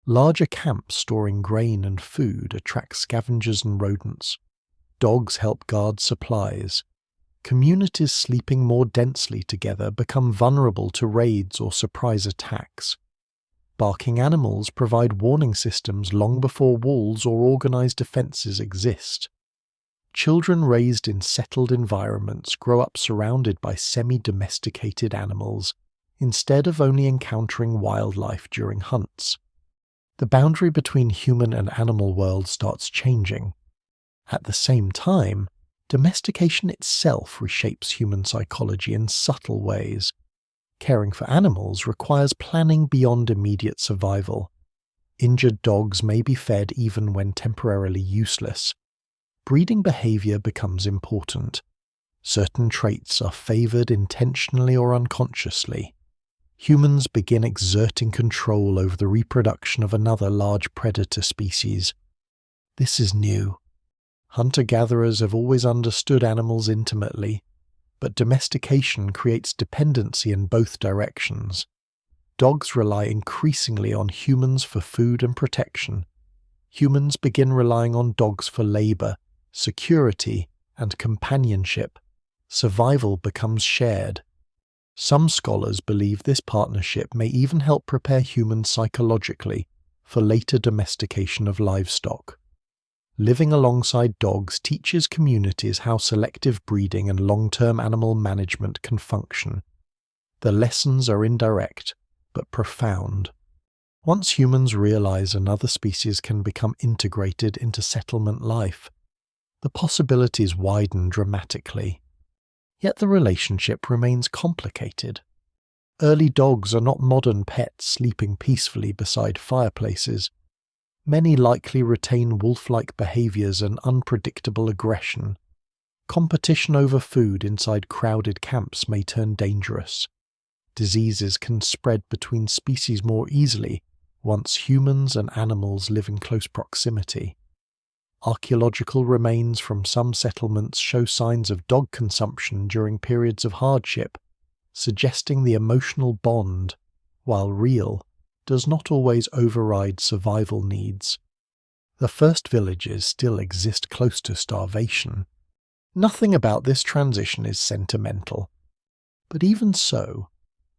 Larger camps storing grain and food attract scavengers and rodents. Dogs help guard supplies. Communities sleeping more densely together become vulnerable to raids or surprise attacks. Barking animals provide warning systems long before walls or organized defenses exist. Children raised in settled environments grow up surrounded by semi-domesticated animals, instead of only encountering wildlife during hunts. The boundary between human and animal world starts changing. At the same time, domestication itself reshapes human psychology in subtle ways. Caring for animals requires planning beyond immediate survival. Injured dogs may be fed even when temporarily useless. Breeding behavior becomes important. Certain traits are favored intentionally or unconsciously. Humans begin exerting control over the reproduction of another large predator species. This is new. Hunter-gatherers have always understood animals intimately, but domestication creates dependency in both directions. Dogs rely increasingly on humans for food and protection. Humans begin relying on dogs for labor, security, and companionship. Survival becomes shared. Some scholars believe this partnership may even help prepare humans psychologically for later domestication of livestock. Living alongside dogs teaches communities how selective breeding and long-term animal management can function. The lessons are indirect, but profound. Once humans realize another species can become integrated into settlement life, the possibilities widen dramatically. Yet the relationship remains complicated. Early dogs are not modern pets sleeping peacefully beside fireplaces. Many likely retain wolf-like behaviors and unpredictable aggression. Competition over food inside crowded camps may turn dangerous. Diseases can spread between species more easily once humans and animals live in close proximity. Archaeological remains from some settlements show signs of dog consumption during periods of hardship, suggesting the emotional bond, while real, does not always override survival needs. The first villages still exist close to starvation. Nothing about this transition is sentimental. But even so,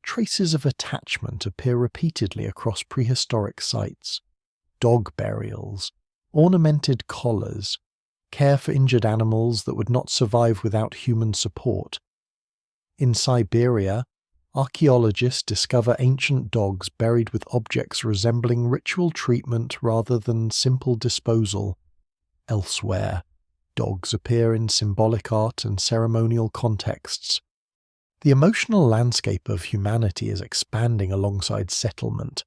traces of attachment appear repeatedly across prehistoric sites. Dog burials, ornamented collars, care for injured animals that would not survive without human support. In Siberia, archaeologists discover ancient dogs buried with objects resembling ritual treatment rather than simple disposal. Elsewhere, dogs appear in symbolic art and ceremonial contexts. The emotional landscape of humanity is expanding alongside settlement,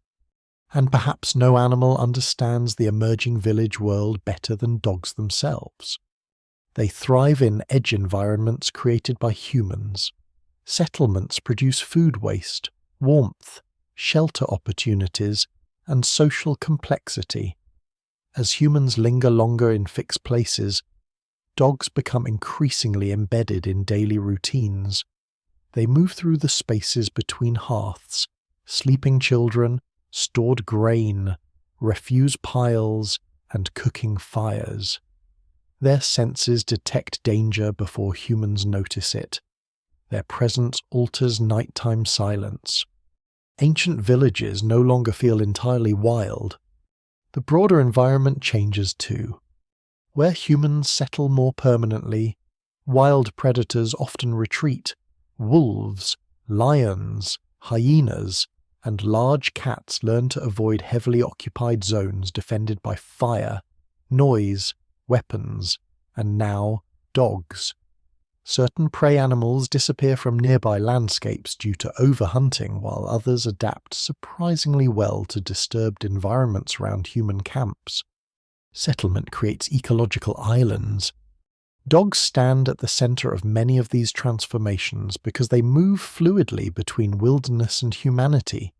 and perhaps no animal understands the emerging village world better than dogs themselves. They thrive in edge environments created by humans. Settlements produce food waste, warmth, shelter opportunities, and social complexity. As humans linger longer in fixed places, dogs become increasingly embedded in daily routines. They move through the spaces between hearths, sleeping children, stored grain, refuse piles, and cooking fires. Their senses detect danger before humans notice it. Their presence alters nighttime silence. Ancient villages no longer feel entirely wild. The broader environment changes too. Where humans settle more permanently, wild predators often retreat. Wolves, lions, hyenas, and large cats learn to avoid heavily occupied zones defended by fire, noise, weapons, and now dogs. Certain prey animals disappear from nearby landscapes due to overhunting, while others adapt surprisingly well to disturbed environments around human camps. Settlement creates ecological islands. Dogs stand at the center of many of these transformations because they move fluidly between wilderness and humanity.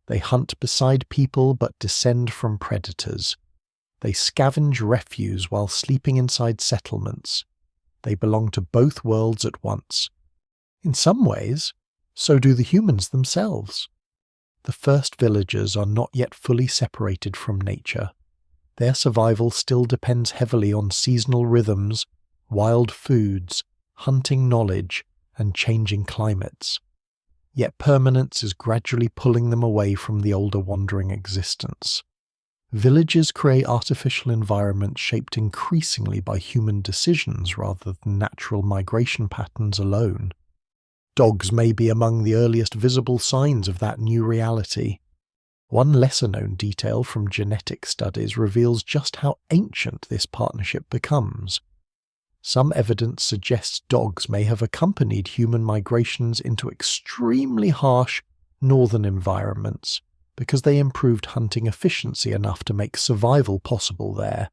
They hunt beside people but descend from predators. They scavenge refuse while sleeping inside settlements. They belong to both worlds at once. In some ways, so do the humans themselves. The first villagers are not yet fully separated from nature. Their survival still depends heavily on seasonal rhythms, wild foods, hunting knowledge, and changing climates. Yet permanence is gradually pulling them away from the older wandering existence. Villages create artificial environments shaped increasingly by human decisions rather than natural migration patterns alone. Dogs may be among the earliest visible signs of that new reality. One lesser-known detail from genetic studies reveals just how ancient this partnership becomes. Some evidence suggests dogs may have accompanied human migrations into extremely harsh northern environments because they improved hunting efficiency enough to make survival possible there.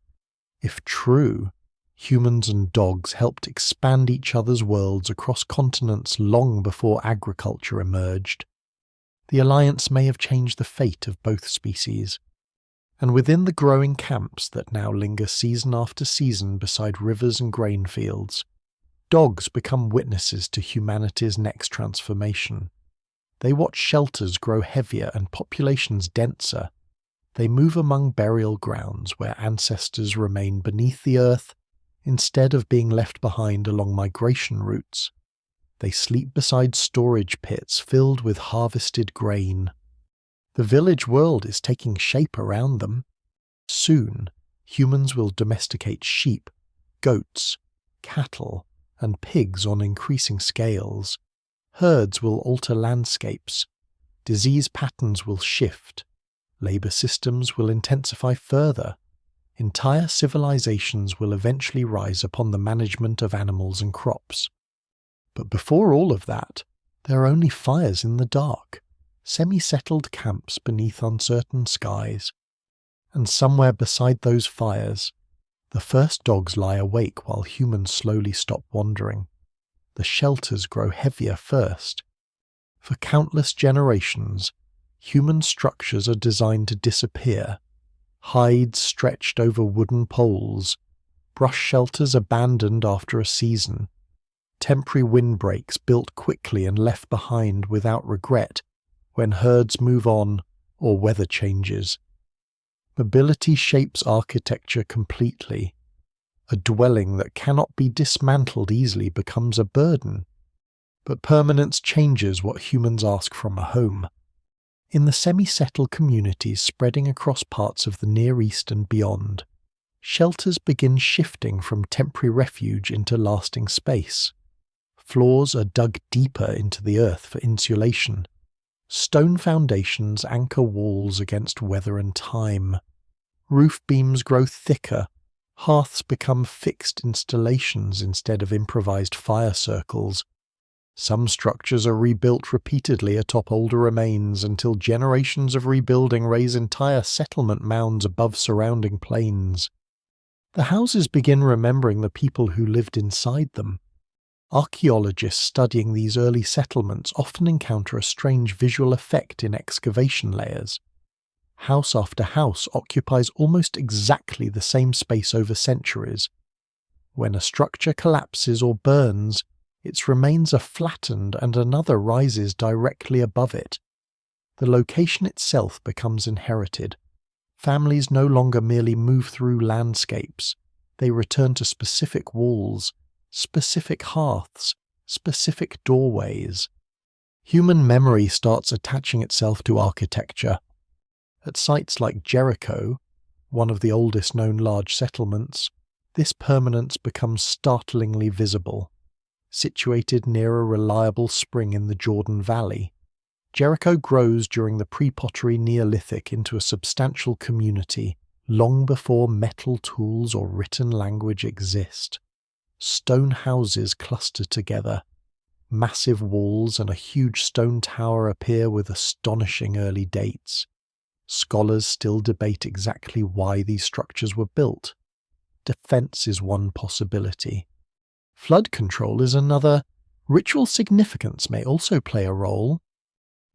If true, humans and dogs helped expand each other's worlds across continents long before agriculture emerged. The alliance may have changed the fate of both species. And within the growing camps that now linger season after season beside rivers and grain fields, dogs become witnesses to humanity's next transformation. They watch shelters grow heavier and populations denser. They move among burial grounds where ancestors remain beneath the earth instead of being left behind along migration routes. They sleep beside storage pits filled with harvested grain. The village world is taking shape around them. Soon, humans will domesticate sheep, goats, cattle, and pigs on increasing scales. Herds will alter landscapes. Disease patterns will shift. Labor systems will intensify further. Entire civilizations will eventually rise upon the management of animals and crops. But before all of that, there are only fires in the dark, semi-settled camps beneath uncertain skies. And somewhere beside those fires, the first dogs lie awake while humans slowly stop wandering. The shelters grow heavier first. For countless generations, human structures are designed to disappear. Hides stretched over wooden poles, brush shelters abandoned after a season, temporary windbreaks built quickly and left behind without regret when herds move on or weather changes. Mobility shapes architecture completely. A dwelling that cannot be dismantled easily becomes a burden. But permanence changes what humans ask from a home. In the semi-settled communities spreading across parts of the Near East and beyond, shelters begin shifting from temporary refuge into lasting space. Floors are dug deeper into the earth for insulation. Stone foundations anchor walls against weather and time. Roof beams grow thicker. Hearths become fixed installations instead of improvised fire circles. Some structures are rebuilt repeatedly atop older remains until generations of rebuilding raise entire settlement mounds above surrounding plains. The houses begin remembering the people who lived inside them. Archaeologists studying these early settlements often encounter a strange visual effect in excavation layers. House after house occupies almost exactly the same space over centuries. When a structure collapses or burns, its remains are flattened and another rises directly above it. The location itself becomes inherited. Families no longer merely move through landscapes. They return to specific walls, specific hearths, specific doorways. Human memory starts attaching itself to architecture. At sites like Jericho, one of the oldest known large settlements, this permanence becomes startlingly visible. Situated near a reliable spring in the Jordan Valley, Jericho grows during the pre-pottery Neolithic into a substantial community long before metal tools or written language exist. Stone houses cluster together. Massive walls and a huge stone tower appear with astonishing early dates. Scholars still debate exactly why these structures were built. Defense is one possibility. Flood control is another. Ritual significance may also play a role.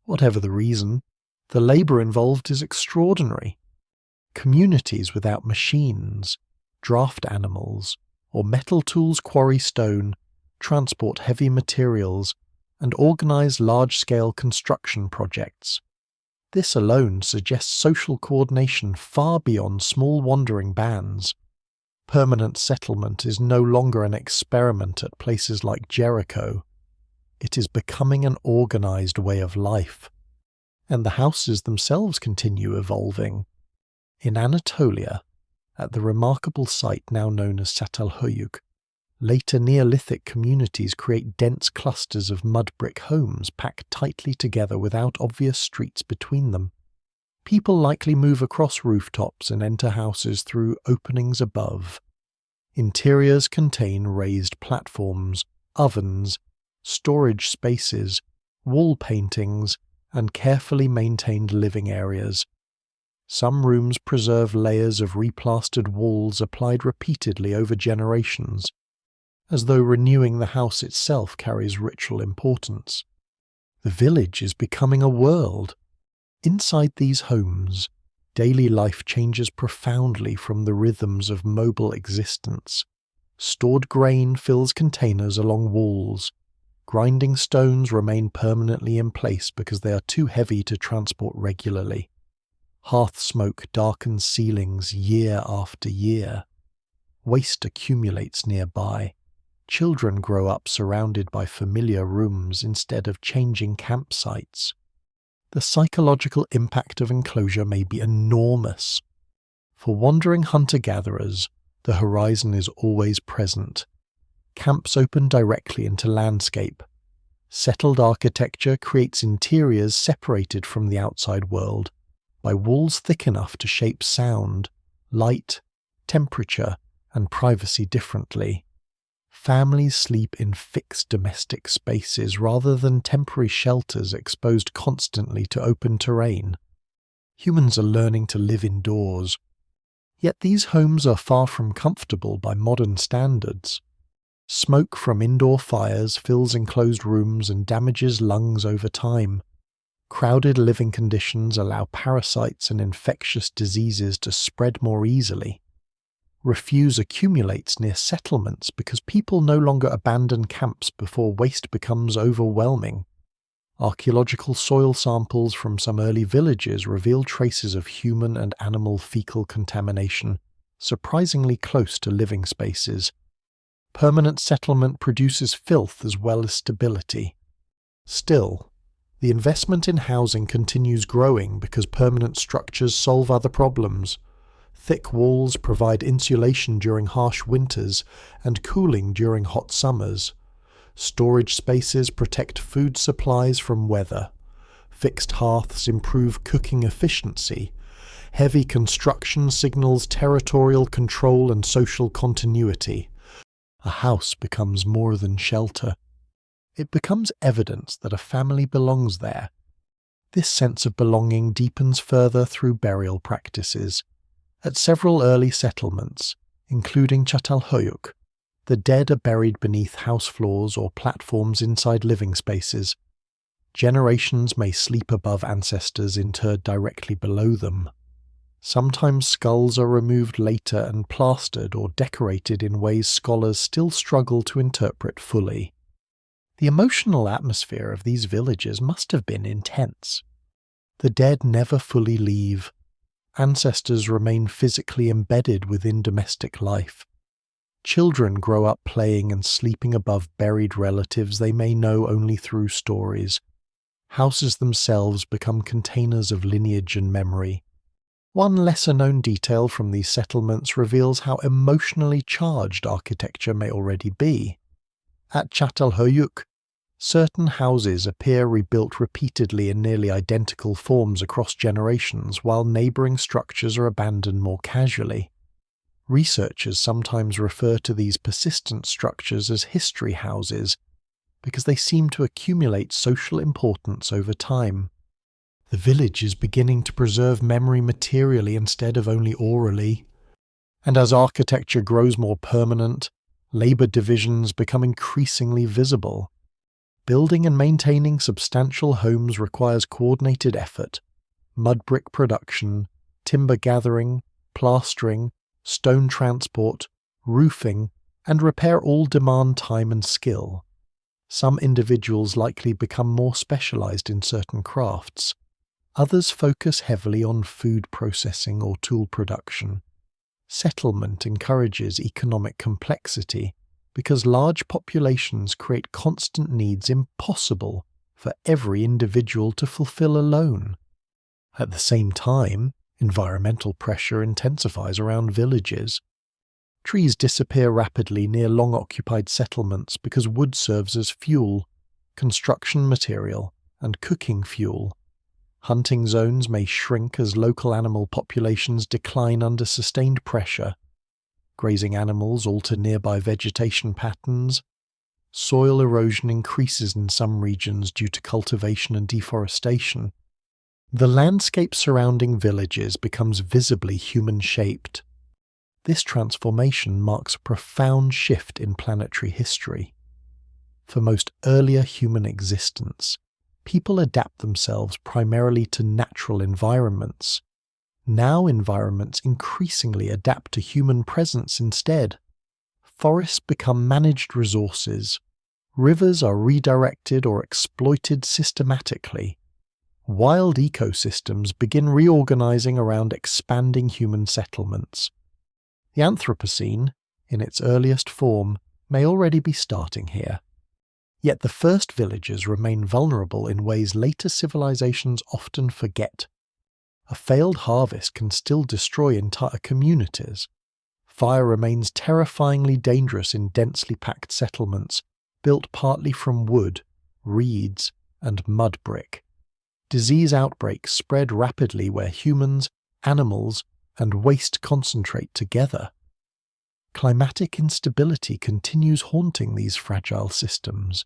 Whatever the reason, the labor involved is extraordinary. Communities without machines, draft animals, or metal tools quarry stone, transport heavy materials, and organize large-scale construction projects. This alone suggests social coordination far beyond small wandering bands. Permanent settlement is no longer an experiment at places like Jericho. It is becoming an organized way of life. And the houses themselves continue evolving. In Anatolia, at the remarkable site now known as Çatalhöyük, later Neolithic communities create dense clusters of mud brick homes packed tightly together without obvious streets between them. People likely move across rooftops and enter houses through openings above. Interiors contain raised platforms, ovens, storage spaces, wall paintings, and carefully maintained living areas. Some rooms preserve layers of replastered walls applied repeatedly over generations, as though renewing the house itself carries ritual importance. The village is becoming a world. Inside these homes, daily life changes profoundly from the rhythms of mobile existence. Stored grain fills containers along walls. Grinding stones remain permanently in place because they are too heavy to transport regularly. Hearth smoke darkens ceilings year after year. Waste accumulates nearby. Children grow up surrounded by familiar rooms instead of changing campsites. The psychological impact of enclosure may be enormous. For wandering hunter-gatherers, the horizon is always present. Camps open directly into landscape. Settled architecture creates interiors separated from the outside world by walls thick enough to shape sound, light, temperature, and privacy differently. Families sleep in fixed domestic spaces rather than temporary shelters exposed constantly to open terrain. Humans are learning to live indoors. Yet these homes are far from comfortable by modern standards. Smoke from indoor fires fills enclosed rooms and damages lungs over time. Crowded living conditions allow parasites and infectious diseases to spread more easily. Refuse accumulates near settlements because people no longer abandon camps before waste becomes overwhelming. Archaeological soil samples from some early villages reveal traces of human and animal fecal contamination, surprisingly close to living spaces. Permanent settlement produces filth as well as stability. Still, the investment in housing continues growing because permanent structures solve other problems. Thick walls provide insulation during harsh winters and cooling during hot summers. Storage spaces protect food supplies from weather. Fixed hearths improve cooking efficiency. Heavy construction signals territorial control and social continuity. A house becomes more than shelter. It becomes evidence that a family belongs there. This sense of belonging deepens further through burial practices. At several early settlements, including Çatalhöyük, the dead are buried beneath house floors or platforms inside living spaces. Generations may sleep above ancestors interred directly below them. Sometimes skulls are removed later and plastered or decorated in ways scholars still struggle to interpret fully. The emotional atmosphere of these villages must have been intense. The dead never fully leave. Ancestors remain physically embedded within domestic life. Children grow up playing and sleeping above buried relatives they may know only through stories. Houses themselves become containers of lineage and memory. One lesser-known detail from these settlements reveals how emotionally charged architecture may already be. At Çatalhöyük, certain houses appear rebuilt repeatedly in nearly identical forms across generations, while neighbouring structures are abandoned more casually. Researchers sometimes refer to these persistent structures as history houses, because they seem to accumulate social importance over time. The village is beginning to preserve memory materially instead of only orally. And as architecture grows more permanent, labour divisions become increasingly visible. Building and maintaining substantial homes requires coordinated effort. Mud brick production, timber gathering, plastering, stone transport, roofing, and repair all demand time and skill. Some individuals likely become more specialised in certain crafts. Others focus heavily on food processing or tool production. Settlement encourages economic complexity because large populations create constant needs impossible for every individual to fulfill alone. At the same time, environmental pressure intensifies around villages. Trees disappear rapidly near long-occupied settlements because wood serves as fuel, construction material, and cooking fuel. Hunting zones may shrink as local animal populations decline under sustained pressure. Grazing animals alter nearby vegetation patterns. Soil erosion increases in some regions due to cultivation and deforestation. The landscape surrounding villages becomes visibly human-shaped. This transformation marks a profound shift in planetary history. For most earlier human existence, people adapt themselves primarily to natural environments. Now environments increasingly adapt to human presence instead. Forests become managed resources. Rivers are redirected or exploited systematically. Wild ecosystems begin reorganizing around expanding human settlements. The Anthropocene, in its earliest form, may already be starting here. Yet the first villages remain vulnerable in ways later civilizations often forget. A failed harvest can still destroy entire communities. Fire remains terrifyingly dangerous in densely packed settlements, built partly from wood, reeds, and mud brick. Disease outbreaks spread rapidly where humans, animals, and waste concentrate together. Climatic instability continues haunting these fragile systems.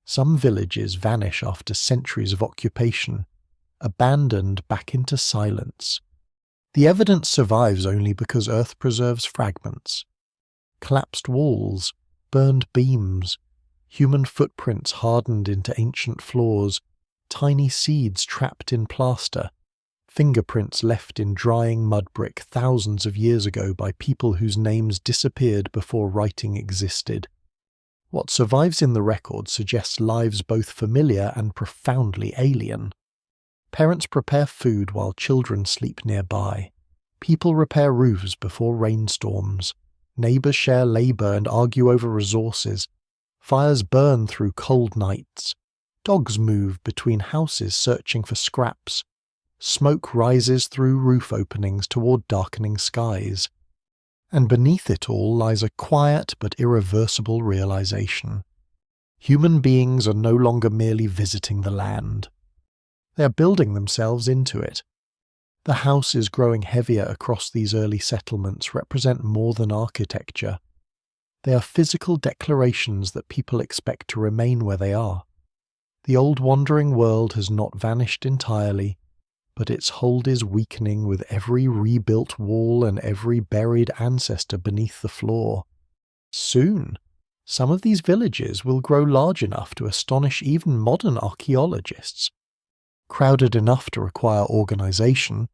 Some villages vanish after centuries of occupation. abandoned back into silence. The evidence survives only because Earth preserves fragments. Collapsed walls, burned beams, human footprints hardened into ancient floors, tiny seeds trapped in plaster, fingerprints left in drying mud brick thousands of years ago by people whose names disappeared before writing existed. What survives in the record suggests lives both familiar and profoundly alien. Parents prepare food while children sleep nearby. People repair roofs before rainstorms. Neighbors share labor and argue over resources. Fires burn through cold nights. Dogs move between houses searching for scraps. Smoke rises through roof openings toward darkening skies. And beneath it all lies a quiet but irreversible realization. Human beings are no longer merely visiting the land. They are building themselves into it. The houses growing heavier across these early settlements represent more than architecture. They are physical declarations that people expect to remain where they are. The old wandering world has not vanished entirely, but its hold is weakening with every rebuilt wall and every buried ancestor beneath the floor. Soon, some of these villages will grow large enough to astonish even modern archaeologists. Crowded enough to require organization,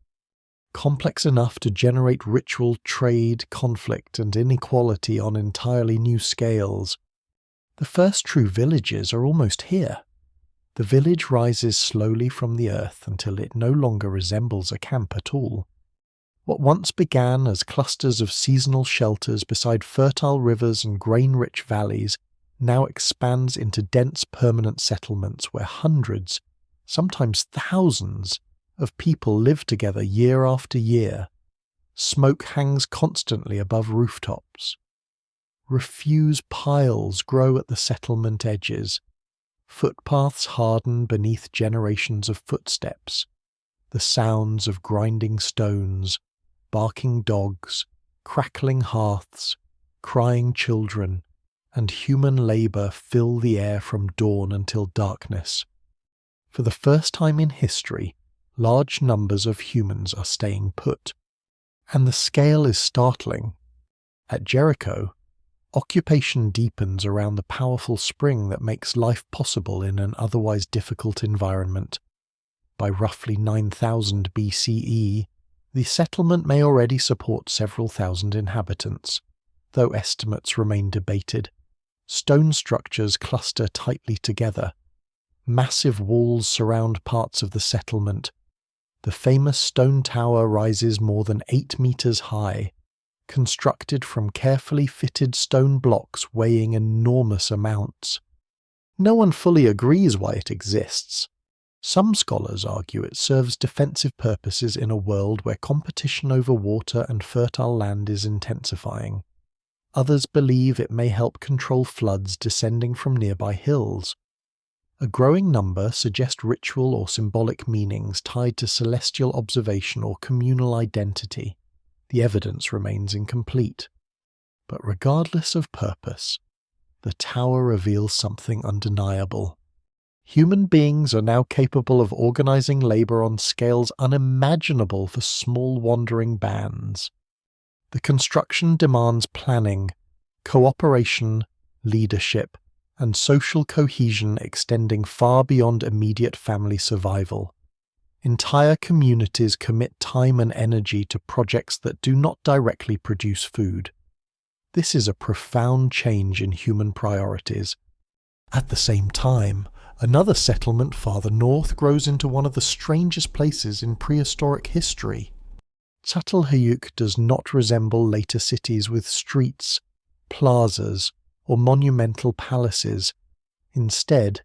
complex enough to generate ritual, trade, conflict, and inequality on entirely new scales. The first true villages are almost here. The village rises slowly from the earth until it no longer resembles a camp at all. What once began as clusters of seasonal shelters beside fertile rivers and grain-rich valleys now expands into dense permanent settlements where hundreds, sometimes thousands, of people live together year after year. Smoke hangs constantly above rooftops. Refuse piles grow at the settlement edges. Footpaths harden beneath generations of footsteps. The sounds of grinding stones, barking dogs, crackling hearths, crying children, and human labor fill the air from dawn until darkness. For the first time in history, large numbers of humans are staying put. And the scale is startling. At Jericho, occupation deepens around the powerful spring that makes life possible in an otherwise difficult environment. By roughly 9000 BCE, the settlement may already support several thousand inhabitants, though estimates remain debated. Stone structures cluster tightly together. Massive walls surround parts of the settlement. The famous stone tower rises more than 8 meters high, constructed from carefully fitted stone blocks weighing enormous amounts. No one fully agrees why it exists. Some scholars argue it serves defensive purposes in a world where competition over water and fertile land is intensifying. Others believe it may help control floods descending from nearby hills. A growing number suggest ritual or symbolic meanings tied to celestial observation or communal identity. The evidence remains incomplete. But regardless of purpose, the tower reveals something undeniable. Human beings are now capable of organizing labor on scales unimaginable for small wandering bands. The construction demands planning, cooperation, leadership, and social cohesion extending far beyond immediate family survival. Entire communities commit time and energy to projects that do not directly produce food. This is a profound change in human priorities. At the same time, another settlement farther north grows into one of the strangest places in prehistoric history. Çatalhöyük does not resemble later cities with streets, plazas, or monumental palaces. Instead,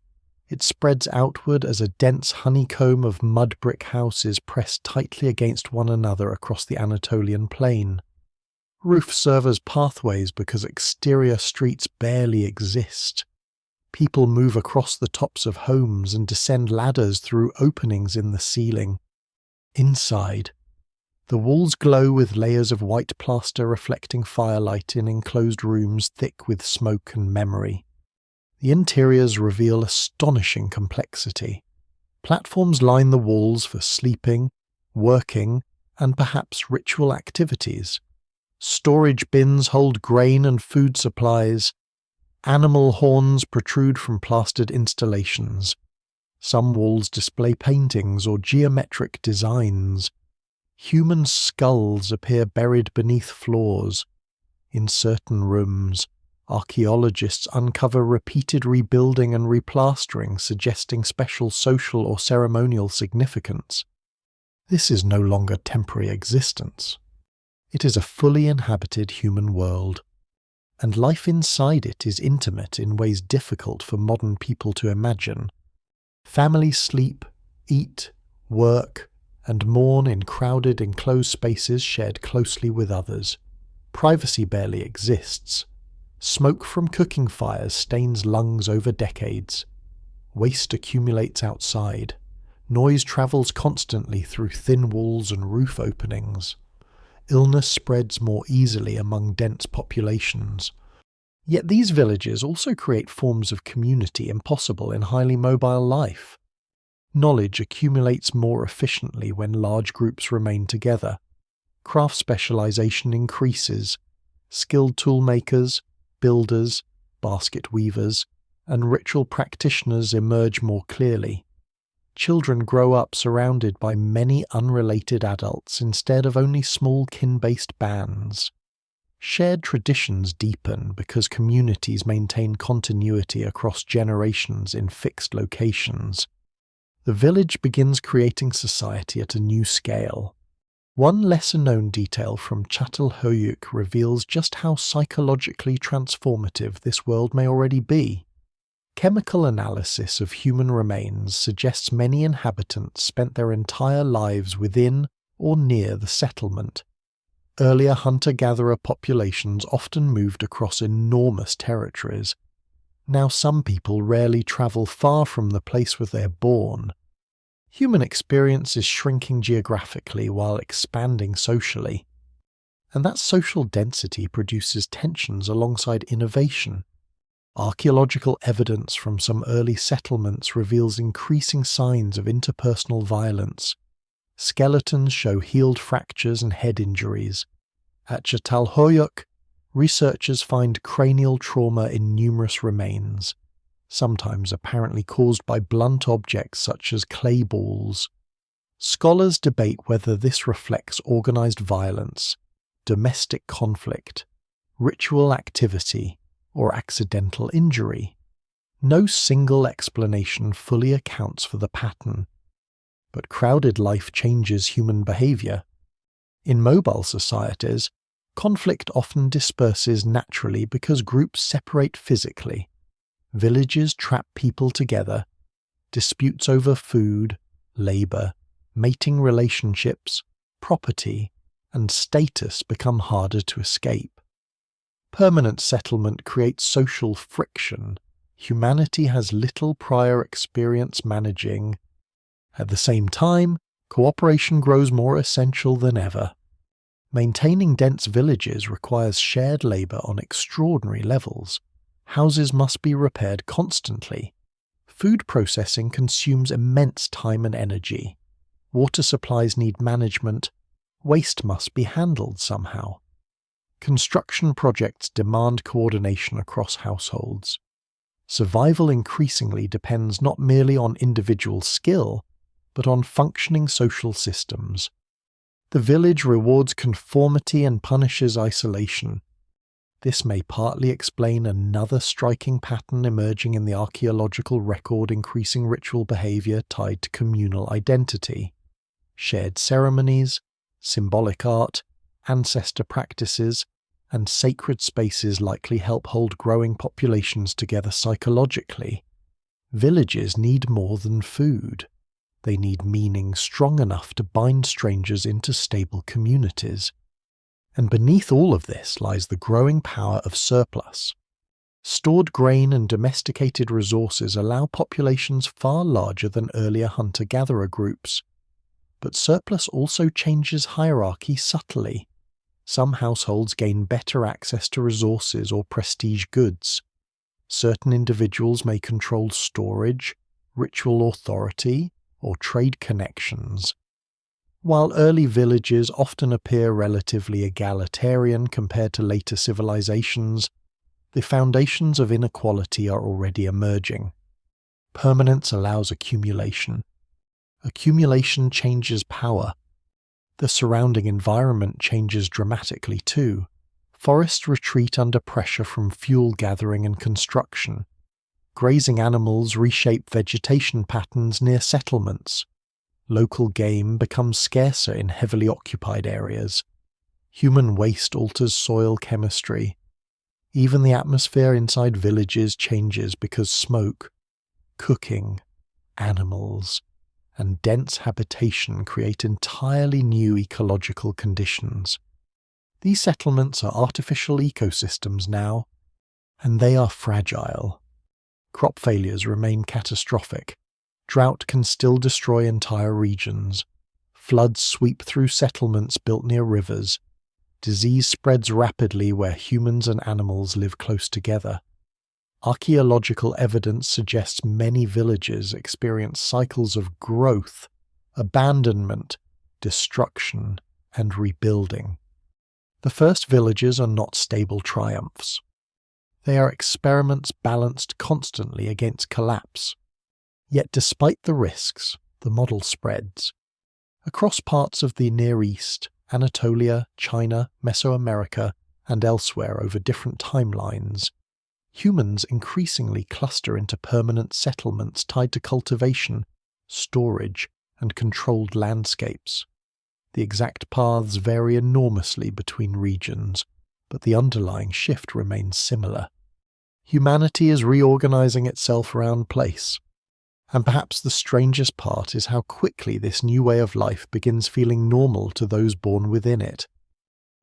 it spreads outward as a dense honeycomb of mud brick houses pressed tightly against one another across the Anatolian plain. Roofs serve as pathways because exterior streets barely exist. People move across the tops of homes and descend ladders through openings in the ceiling. Inside, the walls glow with layers of white plaster reflecting firelight in enclosed rooms thick with smoke and memory. The interiors reveal astonishing complexity. Platforms line the walls for sleeping, working, and perhaps ritual activities. Storage bins hold grain and food supplies. Animal horns protrude from plastered installations. Some walls display paintings or geometric designs. Human skulls appear buried beneath floors. In certain rooms, archaeologists uncover repeated rebuilding and replastering, suggesting special social or ceremonial significance. This is no longer temporary existence. It is a fully inhabited human world, and life inside it is intimate in ways difficult for modern people to imagine. Families sleep, eat, work, and mourn in crowded, enclosed spaces shared closely with others. Privacy barely exists. Smoke from cooking fires stains lungs over decades. Waste accumulates outside. Noise travels constantly through thin walls and roof openings. Illness spreads more easily among dense populations. Yet these villages also create forms of community impossible in highly mobile life. Knowledge accumulates more efficiently when large groups remain together. Craft specialization increases. Skilled toolmakers, builders, basket weavers, and ritual practitioners emerge more clearly. Children grow up surrounded by many unrelated adults instead of only small kin-based bands. Shared traditions deepen because communities maintain continuity across generations in fixed locations. The village begins creating society at a new scale. One lesser-known detail from Çatalhöyük reveals just how psychologically transformative this world may already be. Chemical analysis of human remains suggests many inhabitants spent their entire lives within or near the settlement. Earlier hunter-gatherer populations often moved across enormous territories. Now some people rarely travel far from the place where they're born. Human experience is shrinking geographically while expanding socially. And that social density produces tensions alongside innovation. Archaeological evidence from some early settlements reveals increasing signs of interpersonal violence. Skeletons show healed fractures and head injuries. At Çatalhöyük, researchers find cranial trauma in numerous remains, sometimes apparently caused by blunt objects such as clay balls. Scholars debate whether this reflects organized violence, domestic conflict, ritual activity, or accidental injury. No single explanation fully accounts for the pattern, but crowded life changes human behavior. In mobile societies, conflict often disperses naturally because groups separate physically. Villages trap people together. Disputes over food, labor, mating relationships, property, and status become harder to escape. Permanent settlement creates social friction. Humanity has little prior experience managing. At the same time, cooperation grows more essential than ever. Maintaining dense villages requires shared labor on extraordinary levels. Houses must be repaired constantly. Food processing consumes immense time and energy. Water supplies need management. Waste must be handled somehow. Construction projects demand coordination across households. Survival increasingly depends not merely on individual skill, but on functioning social systems. The village rewards conformity and punishes isolation. This may partly explain another striking pattern emerging in the archaeological record: increasing ritual behavior tied to communal identity. Shared ceremonies, symbolic art, ancestor practices, and sacred spaces likely help hold growing populations together psychologically. Villages need more than food. They need meaning strong enough to bind strangers into stable communities. And beneath all of this lies the growing power of surplus. Stored grain and domesticated resources allow populations far larger than earlier hunter-gatherer groups. But surplus also changes hierarchy subtly. Some households gain better access to resources or prestige goods. Certain individuals may control storage, ritual authority, or trade connections. While early villages often appear relatively egalitarian compared to later civilizations, the foundations of inequality are already emerging. Permanence allows accumulation. Accumulation changes power. The surrounding environment changes dramatically too. Forests retreat under pressure from fuel gathering and construction. Grazing animals reshape vegetation patterns near settlements. Local game becomes scarcer in heavily occupied areas. Human waste alters soil chemistry. Even the atmosphere inside villages changes because smoke, cooking, animals, and dense habitation create entirely new ecological conditions. These settlements are artificial ecosystems now, and they are fragile. Crop failures remain catastrophic. Drought can still destroy entire regions. Floods sweep through settlements built near rivers. Disease spreads rapidly where humans and animals live close together. Archaeological evidence suggests many villages experience cycles of growth, abandonment, destruction, and rebuilding. The first villages are not stable triumphs. They are experiments balanced constantly against collapse. Yet despite the risks, the model spreads. Across parts of the Near East, Anatolia, China, Mesoamerica, and elsewhere over different timelines, humans increasingly cluster into permanent settlements tied to cultivation, storage, and controlled landscapes. The exact paths vary enormously between regions, but the underlying shift remains similar. Humanity is reorganizing itself around place. And perhaps the strangest part is how quickly this new way of life begins feeling normal to those born within it.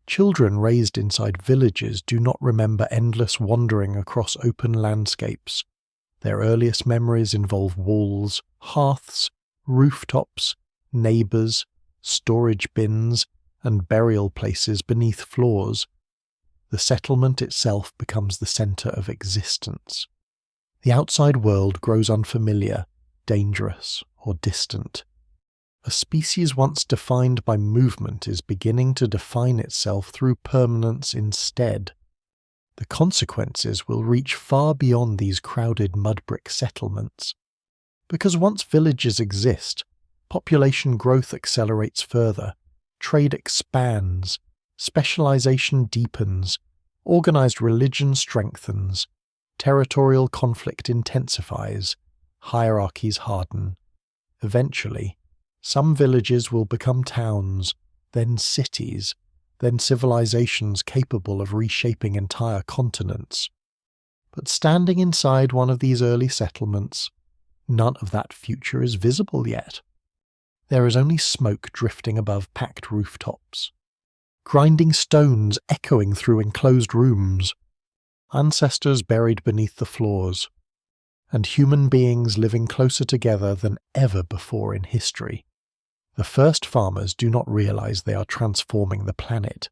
Children raised inside villages do not remember endless wandering across open landscapes. Their earliest memories involve walls, hearths, rooftops, neighbours, storage bins, and burial places beneath floors. The settlement itself becomes the centre of existence. The outside world grows unfamiliar, dangerous, or distant. A species once defined by movement is beginning to define itself through permanence instead. The consequences will reach far beyond these crowded mud-brick settlements. Because once villages exist, population growth accelerates further, trade expands, specialization deepens, organized religion strengthens, territorial conflict intensifies, hierarchies harden. Eventually, some villages will become towns, then cities, then civilizations capable of reshaping entire continents. But standing inside one of these early settlements, none of that future is visible yet. There is only smoke drifting above packed rooftops, grinding stones echoing through enclosed rooms, ancestors buried beneath the floors, and human beings living closer together than ever before in history. The first farmers do not realize they are transforming the planet.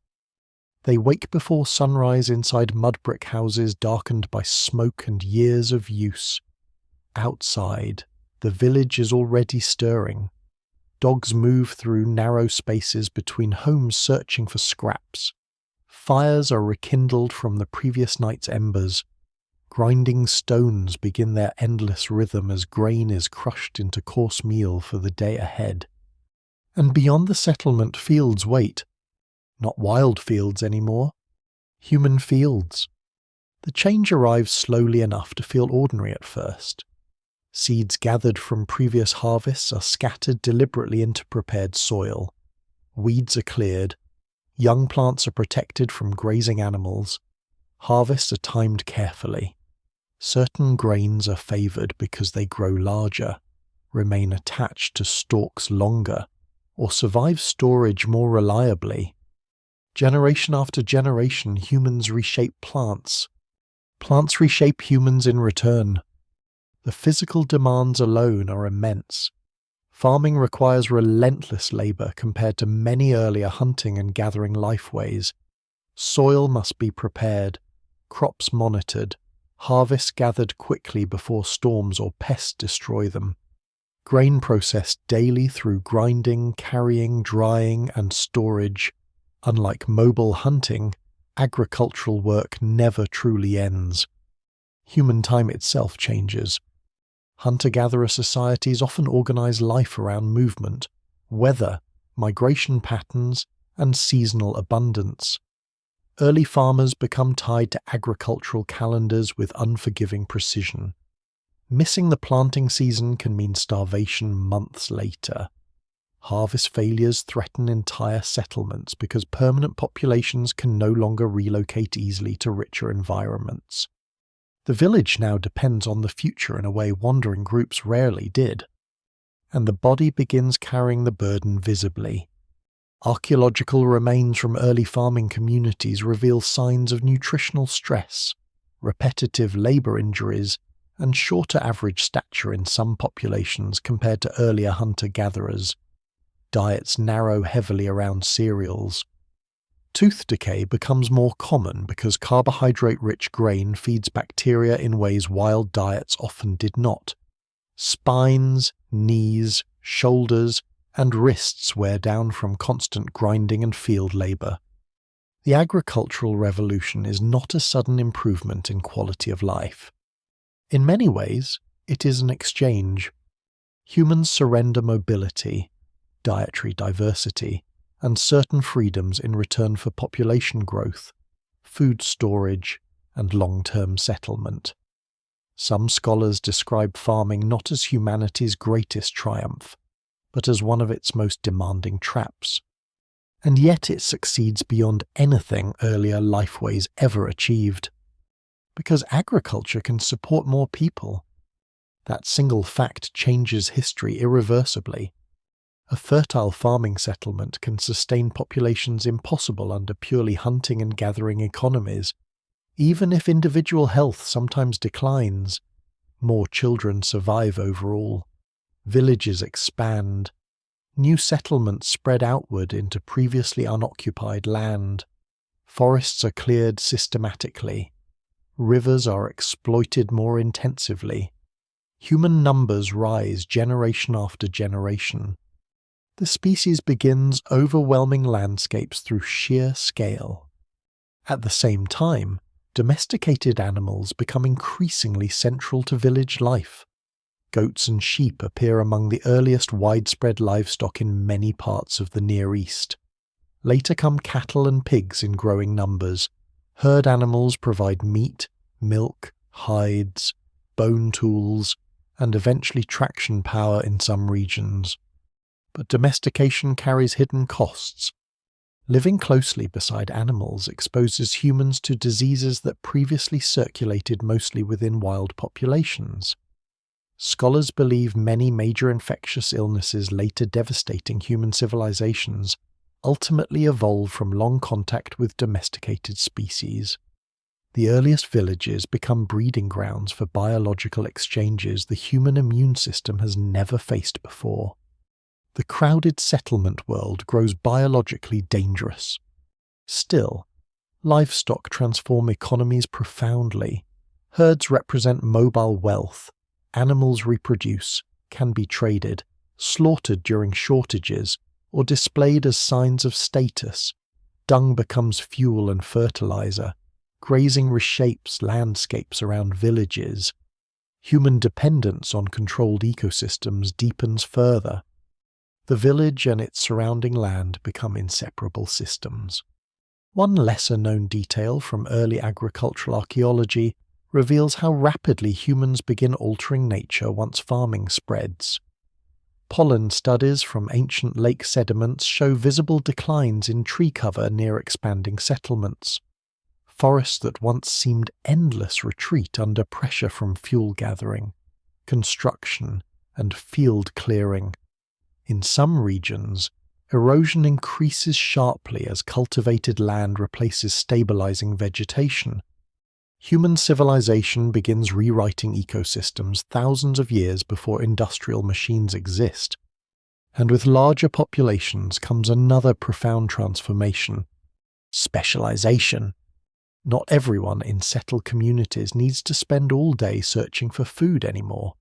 They wake before sunrise inside mud-brick houses darkened by smoke and years of use. Outside, the village is already stirring. Dogs move through narrow spaces between homes searching for scraps. Fires are rekindled from the previous night's embers. Grinding stones begin their endless rhythm as grain is crushed into coarse meal for the day ahead. And beyond the settlement, fields wait. Not wild fields anymore. Human fields. The change arrives slowly enough to feel ordinary at first. Seeds gathered from previous harvests are scattered deliberately into prepared soil. Weeds are cleared. Young plants are protected from grazing animals. Harvests are timed carefully. Certain grains are favoured because they grow larger, remain attached to stalks longer, or survive storage more reliably. Generation after generation, humans reshape plants. Plants reshape humans in return. The physical demands alone are immense. Farming requires relentless labour compared to many earlier hunting and gathering lifeways. Soil must be prepared, crops monitored, harvests gathered quickly before storms or pests destroy them. grain processed daily through grinding, carrying, drying, and storage. Unlike mobile hunting, agricultural work never truly ends. Human time itself changes. Hunter-gatherer societies often organize life around movement, weather, migration patterns, and seasonal abundance. Early farmers become tied to agricultural calendars with unforgiving precision. Missing the planting season can mean starvation months later. Harvest failures threaten entire settlements because permanent populations can no longer relocate easily to richer environments. The village now depends on the future in a way wandering groups rarely did, and the body begins carrying the burden visibly. Archaeological remains from early farming communities reveal signs of nutritional stress, repetitive labour injuries, and shorter average stature in some populations compared to earlier hunter-gatherers. Diets narrow heavily around cereals. Tooth decay becomes more common because carbohydrate-rich grain feeds bacteria in ways wild diets often did not. Spines, knees, shoulders, and wrists wear down from constant grinding and field labour. The agricultural revolution is not a sudden improvement in quality of life. In many ways, it is an exchange. Humans surrender mobility, dietary diversity, and certain freedoms in return for population growth, food storage, and long-term settlement. Some scholars describe farming not as humanity's greatest triumph, but as one of its most demanding traps. And yet it succeeds beyond anything earlier lifeways ever achieved. Because agriculture can support more people. That single fact changes history irreversibly. A fertile farming settlement can sustain populations impossible under purely hunting and gathering economies. Even if individual health sometimes declines, more children survive overall. Villages expand. New settlements spread outward into previously unoccupied land. Forests are cleared systematically. Rivers are exploited more intensively. Human numbers rise generation after generation. The species begins overwhelming landscapes through sheer scale. At the same time, domesticated animals become increasingly central to village life. Goats and sheep appear among the earliest widespread livestock in many parts of the Near East. Later come cattle and pigs in growing numbers. Herd animals provide meat, milk, hides, bone tools, and eventually traction power in some regions. But domestication carries hidden costs. Living closely beside animals exposes humans to diseases that previously circulated mostly within wild populations. Scholars believe many major infectious illnesses later devastating human civilizations ultimately evolved from long contact with domesticated species. The earliest villages become breeding grounds for biological exchanges the human immune system has never faced before. The crowded settlement world grows biologically dangerous. Still, livestock transform economies profoundly. Herds represent mobile wealth. Animals reproduce, can be traded, slaughtered during shortages, or displayed as signs of status. Dung becomes fuel and fertilizer. Grazing reshapes landscapes around villages. Human dependence on controlled ecosystems deepens further. The village and its surrounding land become inseparable systems. One lesser-known detail from early agricultural archaeology reveals how rapidly humans begin altering nature once farming spreads. Pollen studies from ancient lake sediments show visible declines in tree cover near expanding settlements. Forests that once seemed endless retreat under pressure from fuel gathering, construction, and field clearing. In some regions, erosion increases sharply as cultivated land replaces stabilizing vegetation. Human civilization begins rewriting ecosystems thousands of years before industrial machines exist. And with larger populations comes another profound transformation: specialization. Not everyone in settled communities needs to spend all day searching for food anymore.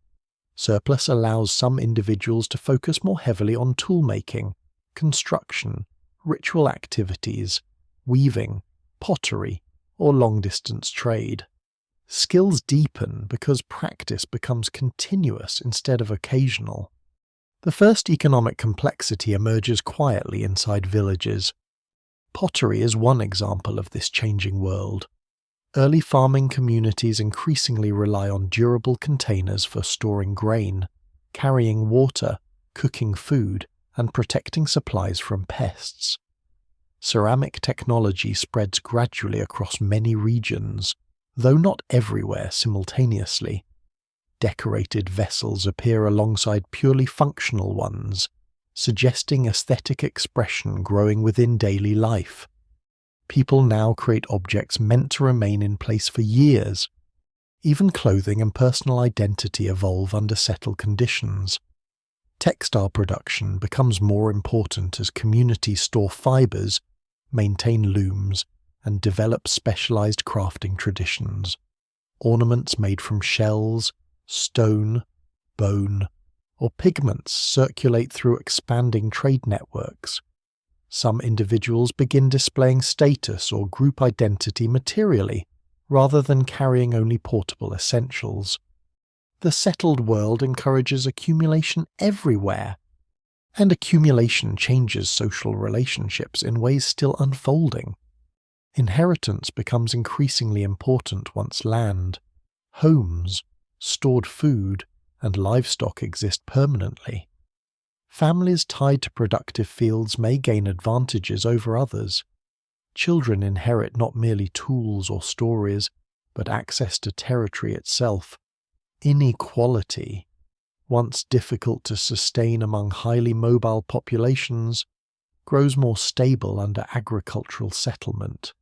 Surplus allows some individuals to focus more heavily on toolmaking, construction, ritual activities, weaving, pottery, or long-distance trade. Skills deepen because practice becomes continuous instead of occasional. The first economic complexity emerges quietly inside villages. Pottery is one example of this changing world. Early farming communities increasingly rely on durable containers for storing grain, carrying water, cooking food, and protecting supplies from pests. Ceramic technology spreads gradually across many regions, though not everywhere simultaneously. Decorated vessels appear alongside purely functional ones, suggesting aesthetic expression growing within daily life. People now create objects meant to remain in place for years. Even clothing and personal identity evolve under settled conditions. Textile production becomes more important as communities store fibers, maintain looms, and develop specialized crafting traditions. Ornaments made from shells, stone, bone, or pigments circulate through expanding trade networks. Some individuals begin displaying status or group identity materially, rather than carrying only portable essentials. The settled world encourages accumulation everywhere, and accumulation changes social relationships in ways still unfolding. Inheritance becomes increasingly important once land, homes, stored food, and livestock exist permanently. Families tied to productive fields may gain advantages over others. Children inherit not merely tools or stories, but access to territory itself. Inequality, once difficult to sustain among highly mobile populations, grows more stable under agricultural settlement.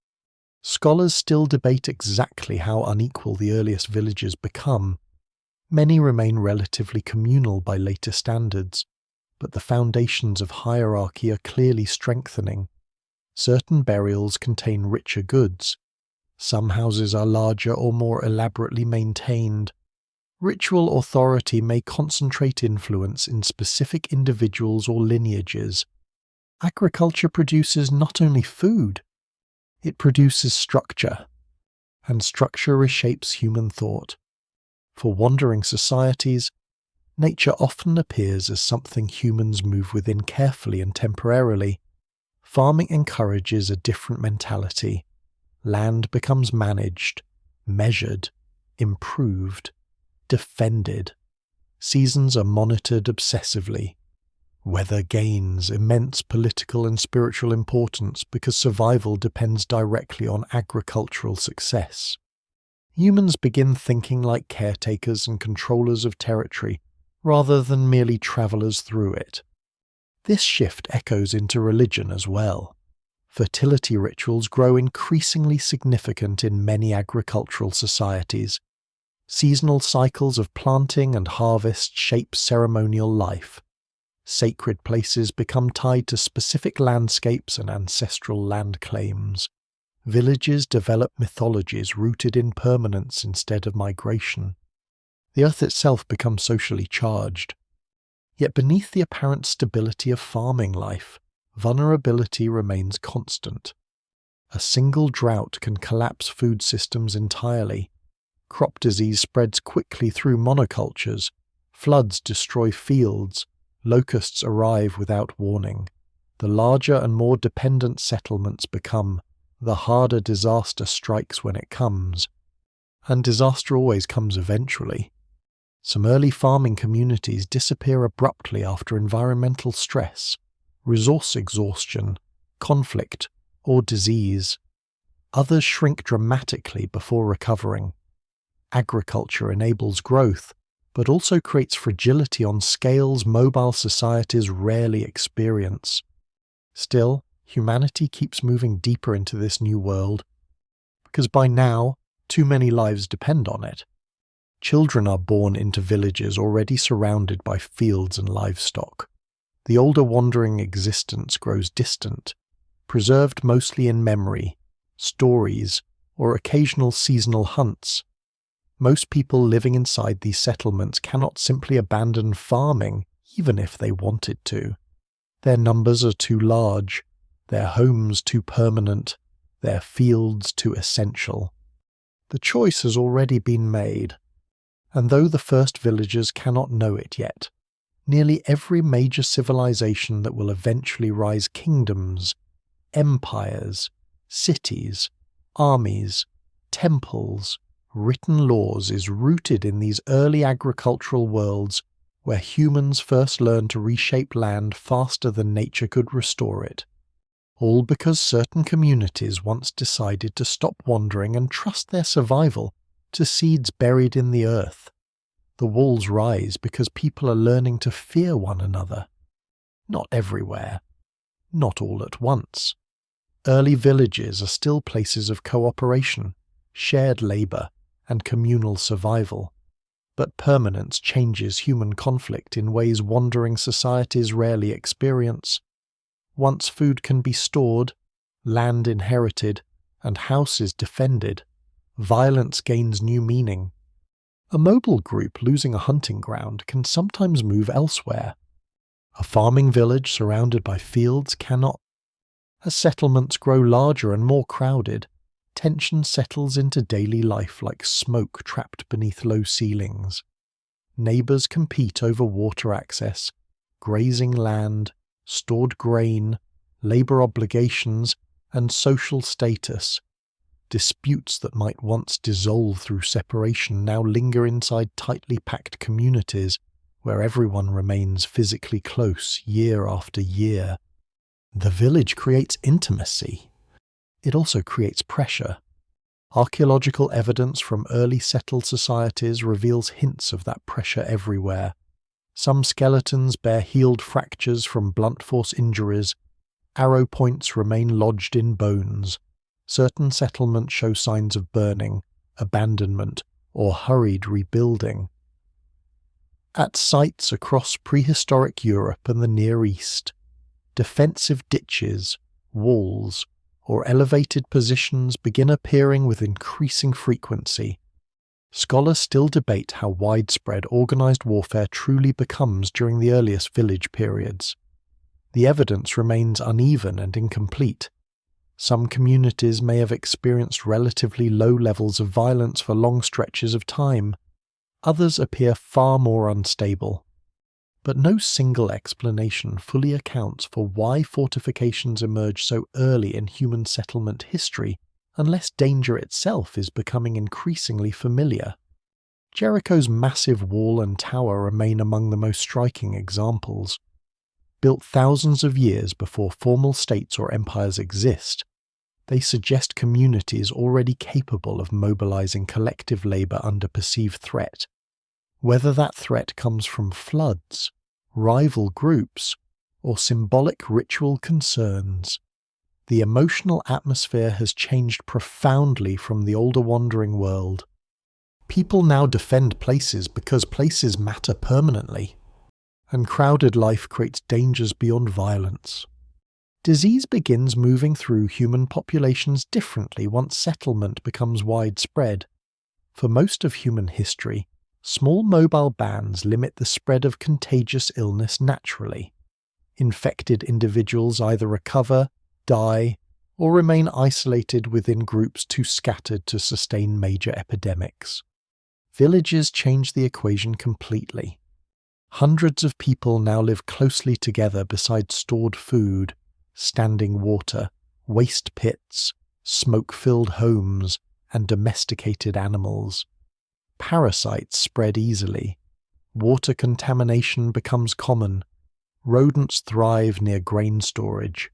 Scholars still debate exactly how unequal the earliest villages become. Many remain relatively communal by later standards, but the foundations of hierarchy are clearly strengthening. Certain burials contain richer goods. Some houses are larger or more elaborately maintained. Ritual authority may concentrate influence in specific individuals or lineages. Agriculture produces not only food, it produces structure, and structure reshapes human thought. For wandering societies, nature often appears as something humans move within carefully and temporarily. Farming encourages a different mentality. Land becomes managed, measured, improved, defended. Seasons are monitored obsessively. Weather gains immense political and spiritual importance because survival depends directly on agricultural success. Humans begin thinking like caretakers and controllers of territory, rather than merely travelers through it. This shift echoes into religion as well. Fertility rituals grow increasingly significant in many agricultural societies. Seasonal cycles of planting and harvest shape ceremonial life. Sacred places become tied to specific landscapes and ancestral land claims. Villages develop mythologies rooted in permanence instead of migration. The earth itself becomes socially charged. Yet beneath the apparent stability of farming life, vulnerability remains constant. A single drought can collapse food systems entirely. Crop disease spreads quickly through monocultures. Floods destroy fields. Locusts arrive without warning. The larger and more dependent settlements become, the harder disaster strikes when it comes. And disaster always comes eventually. Some early farming communities disappear abruptly after environmental stress, resource exhaustion, conflict, or disease. Others shrink dramatically before recovering. Agriculture enables growth, but also creates fragility on scales mobile societies rarely experience. Still, humanity keeps moving deeper into this new world, because by now, too many lives depend on it. Children are born into villages already surrounded by fields and livestock. The older wandering existence grows distant, preserved mostly in memory, stories, or occasional seasonal hunts. Most people living inside these settlements cannot simply abandon farming, even if they wanted to. Their numbers are too large, their homes too permanent, their fields too essential. The choice has already been made, and though the first villagers cannot know it yet, nearly every major civilization that will eventually rise kingdoms, empires, cities, armies, temples, written laws is rooted in these early agricultural worlds where humans first learned to reshape land faster than nature could restore it. All because certain communities once decided to stop wandering and trust their survival to seeds buried in the earth. The walls rise because people are learning to fear one another. Not everywhere. Not all at once. Early villages are still places of cooperation, shared labour, and communal survival. But permanence changes human conflict in ways wandering societies rarely experience. Once food can be stored, land inherited, and houses defended, violence gains new meaning. A mobile group losing a hunting ground can sometimes move elsewhere. A farming village surrounded by fields cannot. As settlements grow larger and more crowded, tension settles into daily life like smoke trapped beneath low ceilings. Neighbours compete over water access, grazing land, stored grain, labour obligations, and social status. Disputes that might once dissolve through separation now linger inside tightly packed communities where everyone remains physically close year after year. The village creates intimacy. It also creates pressure. Archaeological evidence from early settled societies reveals hints of that pressure everywhere. Some skeletons bear healed fractures from blunt force injuries. Arrow points remain lodged in bones. Certain settlements show signs of burning, abandonment, or hurried rebuilding. At sites across prehistoric Europe and the Near East, defensive ditches, walls, or elevated positions begin appearing with increasing frequency. Scholars still debate how widespread organized warfare truly becomes during the earliest village periods. The evidence remains uneven and incomplete. Some communities may have experienced relatively low levels of violence for long stretches of time. Others appear far more unstable. But no single explanation fully accounts for why fortifications emerge so early in human settlement history, unless danger itself is becoming increasingly familiar. Jericho's massive wall and tower remain among the most striking examples. Built thousands of years before formal states or empires exist, they suggest communities already capable of mobilizing collective labor under perceived threat. Whether that threat comes from floods, rival groups, or symbolic ritual concerns, the emotional atmosphere has changed profoundly from the older wandering world. People now defend places because places matter permanently, and crowded life creates dangers beyond violence. Disease begins moving through human populations differently once settlement becomes widespread. For most of human history, small mobile bands limit the spread of contagious illness naturally. Infected individuals either recover, die, or remain isolated within groups too scattered to sustain major epidemics. Villages change the equation completely. Hundreds of people now live closely together beside stored food, standing water, waste pits, smoke-filled homes, and domesticated animals. Parasites spread easily. Water contamination becomes common. Rodents thrive near grain storage.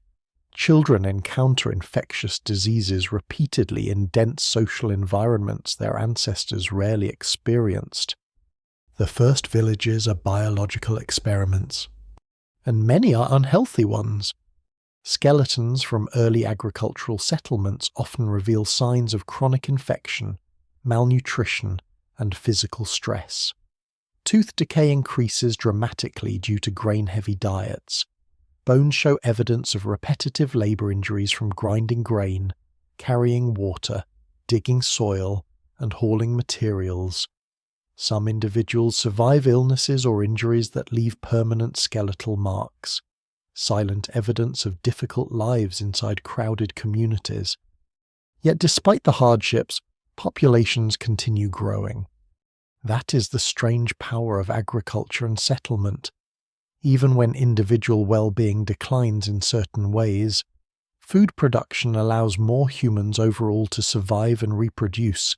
Children encounter infectious diseases repeatedly in dense social environments their ancestors rarely experienced. The first villages are biological experiments, and many are unhealthy ones. Skeletons from early agricultural settlements often reveal signs of chronic infection, malnutrition, and physical stress. Tooth decay increases dramatically due to grain-heavy diets. Bones show evidence of repetitive labor injuries from grinding grain, carrying water, digging soil, and hauling materials. Some individuals survive illnesses or injuries that leave permanent skeletal marks, silent evidence of difficult lives inside crowded communities. Yet despite the hardships, populations continue growing. That is the strange power of agriculture and settlement. Even when individual well-being declines in certain ways, food production allows more humans overall to survive and reproduce.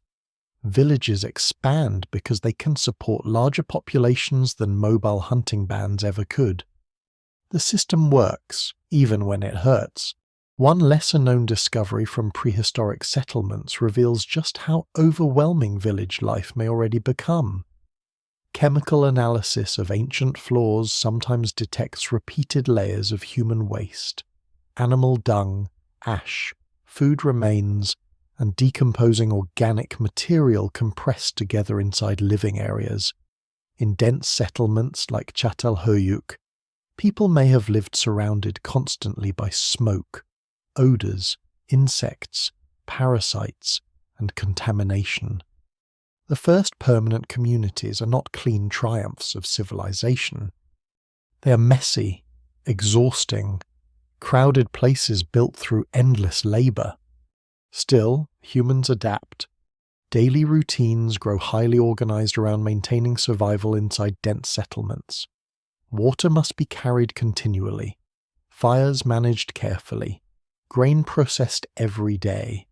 Villages expand because they can support larger populations than mobile hunting bands ever could. The system works, even when it hurts. One lesser-known discovery from prehistoric settlements reveals just how overwhelming village life may already become. Chemical analysis of ancient floors sometimes detects repeated layers of human waste, animal dung, ash, food remains, and decomposing organic material compressed together inside living areas. In dense settlements like Çatalhöyük, people may have lived surrounded constantly by smoke, odors, insects, parasites, and contamination. The first permanent communities are not clean triumphs of civilization. They are messy, exhausting, crowded places built through endless labor. Still, humans adapt. Daily routines grow highly organized around maintaining survival inside dense settlements. Water must be carried continually, fires managed carefully, grain processed every day,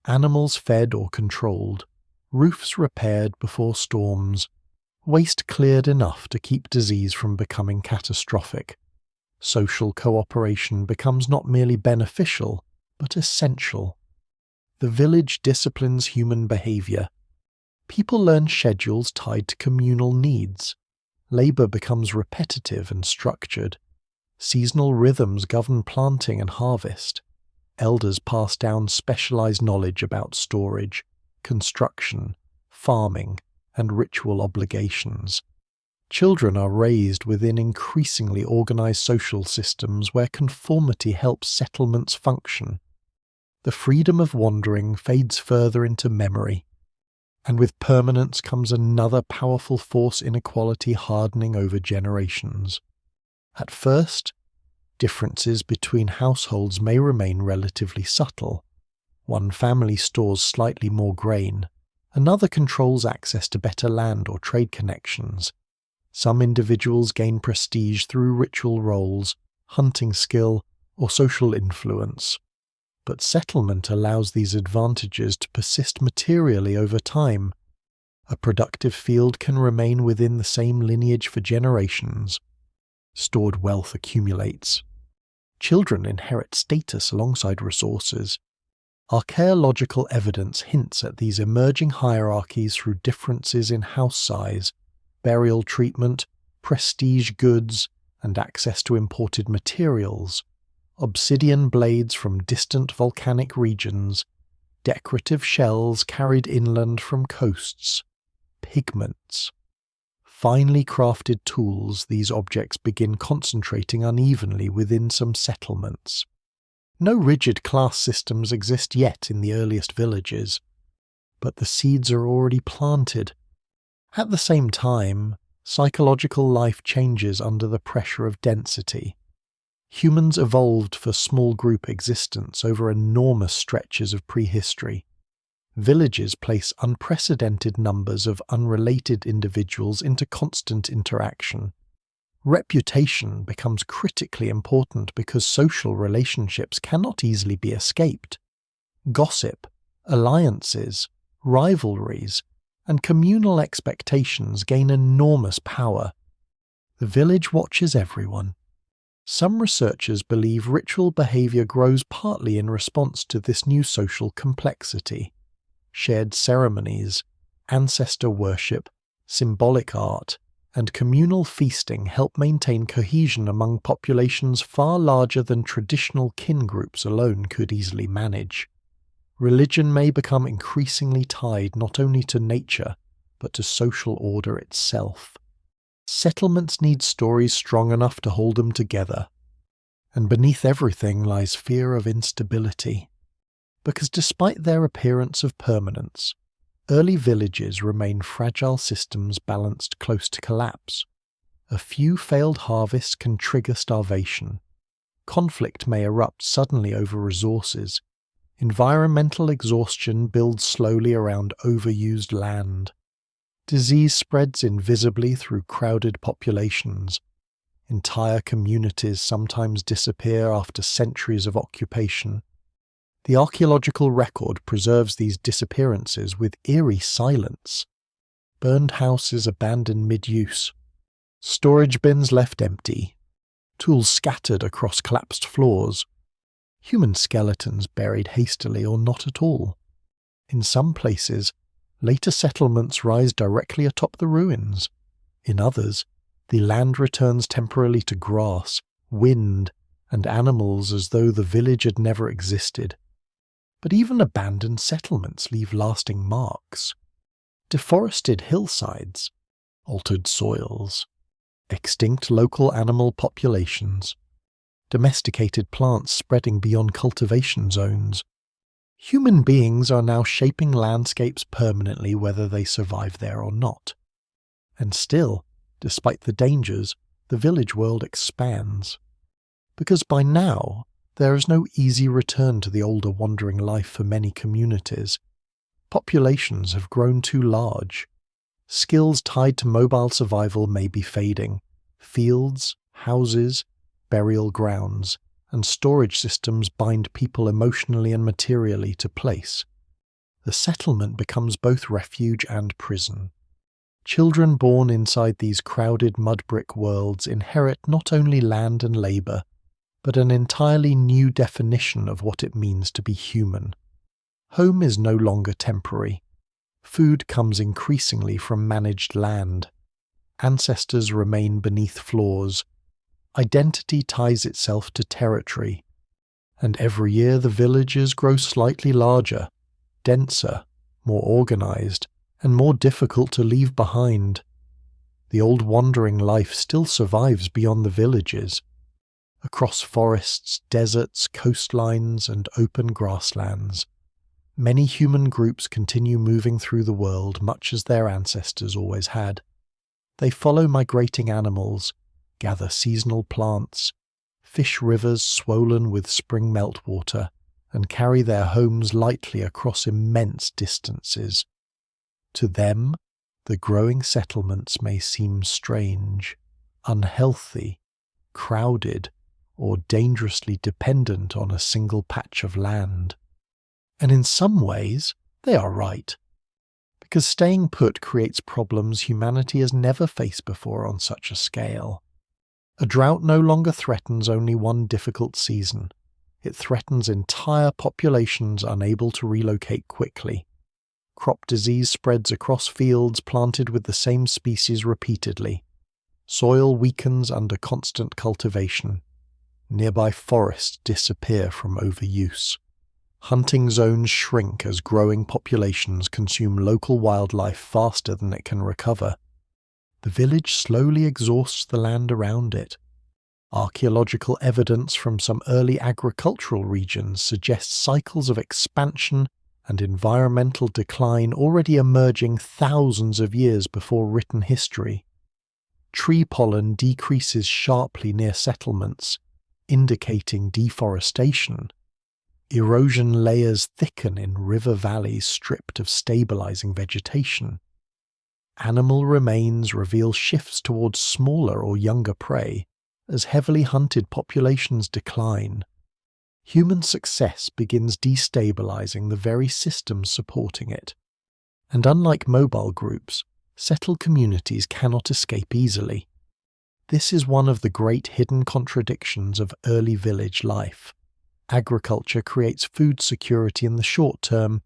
animals fed or controlled, roofs repaired before storms, waste cleared enough to keep disease from becoming catastrophic. Social cooperation becomes not merely beneficial, but essential. The village disciplines human behavior. People learn schedules tied to communal needs. Labor becomes repetitive and structured. Seasonal rhythms govern planting and harvest. Elders pass down specialized knowledge about storage, construction, farming, and ritual obligations. Children are raised within increasingly organized social systems where conformity helps settlements function. The freedom of wandering fades further into memory, and with permanence comes another powerful force: inequality hardening over generations. At first, differences between households may remain relatively subtle. One family stores slightly more grain, another controls access to better land or trade connections. Some individuals gain prestige through ritual roles, hunting skill, or social influence. But settlement allows these advantages to persist materially over time. A productive field can remain within the same lineage for generations. Stored wealth accumulates. Children inherit status alongside resources. Archaeological evidence hints at these emerging hierarchies through differences in house size, burial treatment, prestige goods, and access to imported materials. Obsidian blades from distant volcanic regions, decorative shells carried inland from coasts, pigments. Finely crafted tools, these objects begin concentrating unevenly within some settlements. No rigid class systems exist yet in the earliest villages, but the seeds are already planted. At the same time, psychological life changes under the pressure of density. Humans evolved for small group existence over enormous stretches of prehistory. Villages place unprecedented numbers of unrelated individuals into constant interaction. Reputation becomes critically important because social relationships cannot easily be escaped. Gossip, alliances, rivalries, and communal expectations gain enormous power. The village watches everyone. Some researchers believe ritual behavior grows partly in response to this new social complexity. Shared ceremonies, ancestor worship, symbolic art, and communal feasting help maintain cohesion among populations far larger than traditional kin groups alone could easily manage. Religion may become increasingly tied not only to nature, but to social order itself. Settlements need stories strong enough to hold them together. And beneath everything lies fear of instability. Because despite their appearance of permanence, early villages remain fragile systems balanced close to collapse. A few failed harvests can trigger starvation. Conflict may erupt suddenly over resources. Environmental exhaustion builds slowly around overused land. Disease spreads invisibly through crowded populations. Entire communities sometimes disappear after centuries of occupation. The archaeological record preserves these disappearances with eerie silence. Burned houses abandoned mid-use. Storage bins left empty. Tools scattered across collapsed floors. Human skeletons buried hastily or not at all. In some places, later settlements rise directly atop the ruins. In others, the land returns temporarily to grass, wind, and animals as though the village had never existed. But even abandoned settlements leave lasting marks. Deforested hillsides, altered soils, extinct local animal populations, domesticated plants spreading beyond cultivation zones. Human beings are now shaping landscapes permanently whether they survive there or not. And still, despite the dangers, the village world expands. Because by now, there is no easy return to the older wandering life for many communities. Populations have grown too large. Skills tied to mobile survival may be fading. Fields, houses, burial grounds, and storage systems bind people emotionally and materially to place. The settlement becomes both refuge and prison. Children born inside these crowded mud brick worlds inherit not only land and labour, but an entirely new definition of what it means to be human. Home is no longer temporary. Food comes increasingly from managed land. Ancestors remain beneath floors. Identity ties itself to territory. And every year the villages grow slightly larger, denser, more organised, and more difficult to leave behind. The old wandering life still survives beyond the villages. Across forests, deserts, coastlines, and open grasslands, many human groups continue moving through the world much as their ancestors always had. They follow migrating animals, gather seasonal plants, fish rivers swollen with spring meltwater, and carry their homes lightly across immense distances. To them, the growing settlements may seem strange, unhealthy, crowded, or dangerously dependent on a single patch of land. And in some ways, they are right. Because staying put creates problems humanity has never faced before on such a scale. A drought no longer threatens only one difficult season. It threatens entire populations unable to relocate quickly. Crop disease spreads across fields planted with the same species repeatedly. Soil weakens under constant cultivation. Nearby forests disappear from overuse. Hunting zones shrink as growing populations consume local wildlife faster than it can recover. The village slowly exhausts the land around it. Archaeological evidence from some early agricultural regions suggests cycles of expansion and environmental decline already emerging thousands of years before written history. Tree pollen decreases sharply near settlements, indicating deforestation. Erosion layers thicken in river valleys stripped of stabilizing vegetation. Animal remains reveal shifts towards smaller or younger prey as heavily hunted populations decline. Human success begins destabilizing the very systems supporting it. And unlike mobile groups, settled communities cannot escape easily. This is one of the great hidden contradictions of early village life. Agriculture creates food security in the short term,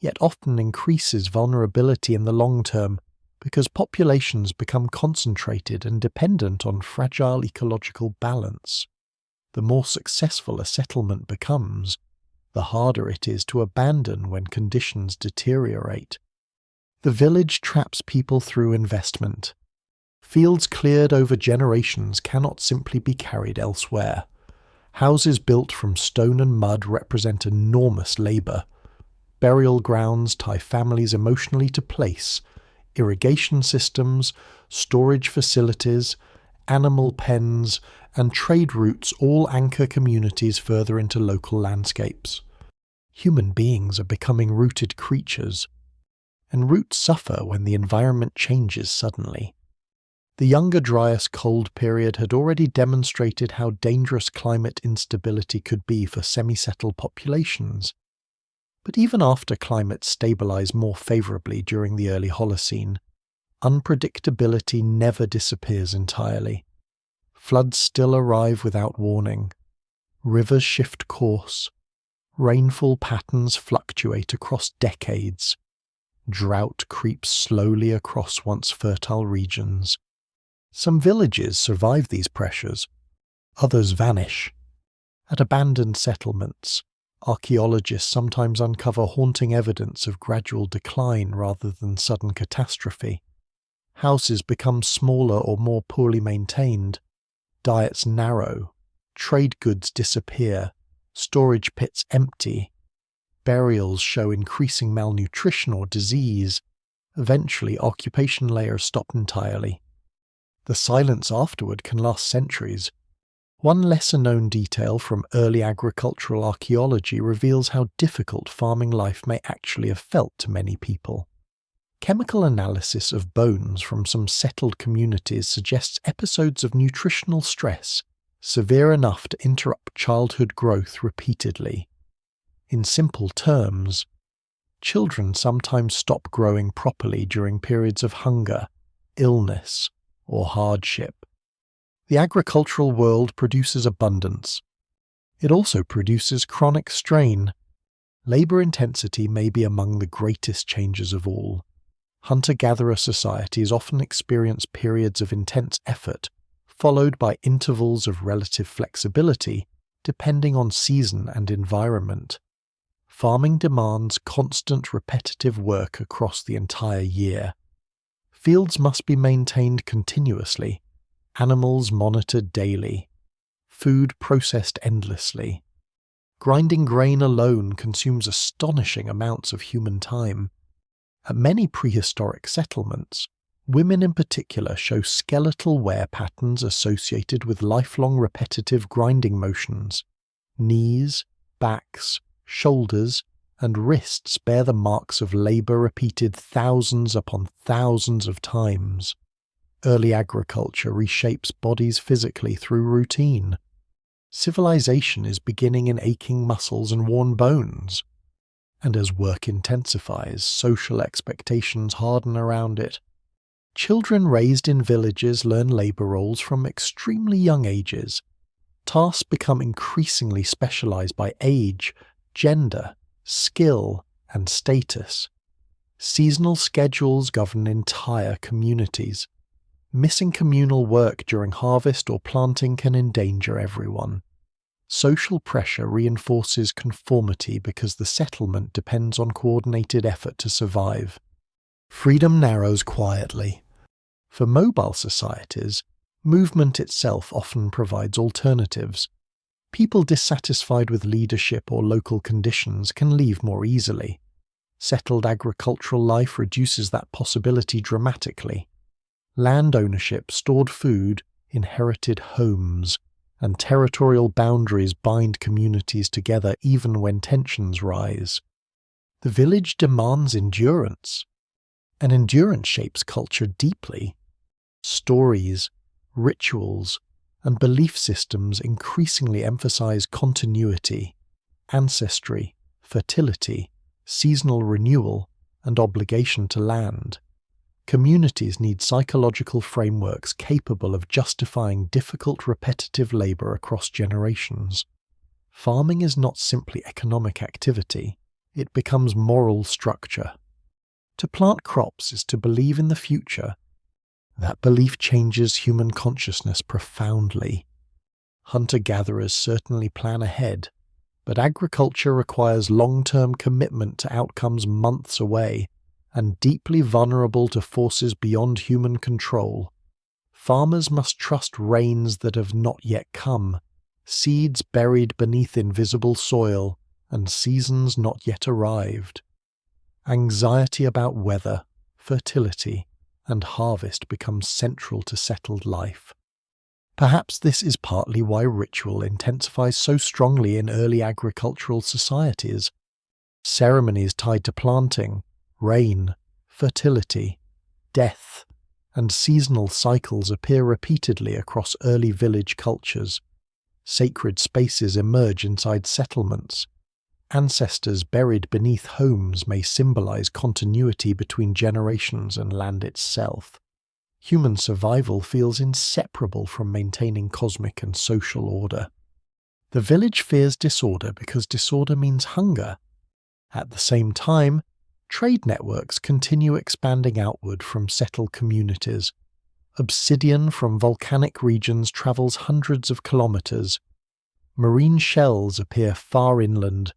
yet often increases vulnerability in the long term because populations become concentrated and dependent on fragile ecological balance. The more successful a settlement becomes, the harder it is to abandon when conditions deteriorate. The village traps people through investment. Fields cleared over generations cannot simply be carried elsewhere. Houses built from stone and mud represent enormous labour. Burial grounds tie families emotionally to place. Irrigation systems, storage facilities, animal pens, and trade routes all anchor communities further into local landscapes. Human beings are becoming rooted creatures, and roots suffer when the environment changes suddenly. The Younger Dryas cold period had already demonstrated how dangerous climate instability could be for semi-settled populations. But even after climates stabilize more favorably during the early Holocene, unpredictability never disappears entirely. Floods still arrive without warning. Rivers shift course. Rainfall patterns fluctuate across decades. Drought creeps slowly across once fertile regions. Some villages survive these pressures. Others vanish. At abandoned settlements, archaeologists sometimes uncover haunting evidence of gradual decline rather than sudden catastrophe. Houses become smaller or more poorly maintained. Diets narrow. Trade goods disappear. Storage pits empty. Burials show increasing malnutrition or disease. Eventually, occupation layers stop entirely. The silence afterward can last centuries. One lesser-known detail from early agricultural archaeology reveals how difficult farming life may actually have felt to many people. Chemical analysis of bones from some settled communities suggests episodes of nutritional stress, severe enough to interrupt childhood growth repeatedly. In simple terms, children sometimes stop growing properly during periods of hunger, illness, or hardship. The agricultural world produces abundance. It also produces chronic strain. Labor intensity may be among the greatest changes of all. Hunter-gatherer societies often experience periods of intense effort, followed by intervals of relative flexibility, depending on season and environment. Farming demands constant repetitive work across the entire year. Fields must be maintained continuously, animals monitored daily, food processed endlessly. Grinding grain alone consumes astonishing amounts of human time. At many prehistoric settlements, women in particular show skeletal wear patterns associated with lifelong repetitive grinding motions. Knees, backs, shoulders, and wrists bear the marks of labor repeated thousands upon thousands of times. Early agriculture reshapes bodies physically through routine. Civilization is beginning in aching muscles and worn bones. And as work intensifies, social expectations harden around it. Children raised in villages learn labor roles from extremely young ages. Tasks become increasingly specialized by age, gender, skill, and status. Seasonal schedules govern entire communities. Missing communal work during harvest or planting can endanger everyone. Social pressure reinforces conformity because the settlement depends on coordinated effort to survive. Freedom narrows quietly. For mobile societies, movement itself often provides alternatives. People dissatisfied with leadership or local conditions can leave more easily. Settled agricultural life reduces that possibility dramatically. Land ownership, stored food, inherited homes, and territorial boundaries bind communities together even when tensions rise. The village demands endurance, and endurance shapes culture deeply. Stories, rituals, and belief systems increasingly emphasize continuity, ancestry, fertility, seasonal renewal, and obligation to land. Communities need psychological frameworks capable of justifying difficult repetitive labor across generations. Farming is not simply economic activity, it becomes moral structure. To plant crops is to believe in the future. That belief changes human consciousness profoundly. Hunter-gatherers certainly plan ahead, but agriculture requires long-term commitment to outcomes months away, and deeply vulnerable to forces beyond human control. Farmers must trust rains that have not yet come, seeds buried beneath invisible soil, and seasons not yet arrived. Anxiety about weather, fertility, and harvest becomes central to settled life. Perhaps this is partly why ritual intensifies so strongly in early agricultural societies. Ceremonies tied to planting, rain, fertility, death, and seasonal cycles appear repeatedly across early village cultures. Sacred spaces emerge inside settlements. Ancestors buried beneath homes may symbolize continuity between generations and land itself. Human survival feels inseparable from maintaining cosmic and social order. The village fears disorder because disorder means hunger. At the same time, trade networks continue expanding outward from settled communities. Obsidian from volcanic regions travels hundreds of kilometers. Marine shells appear far inland.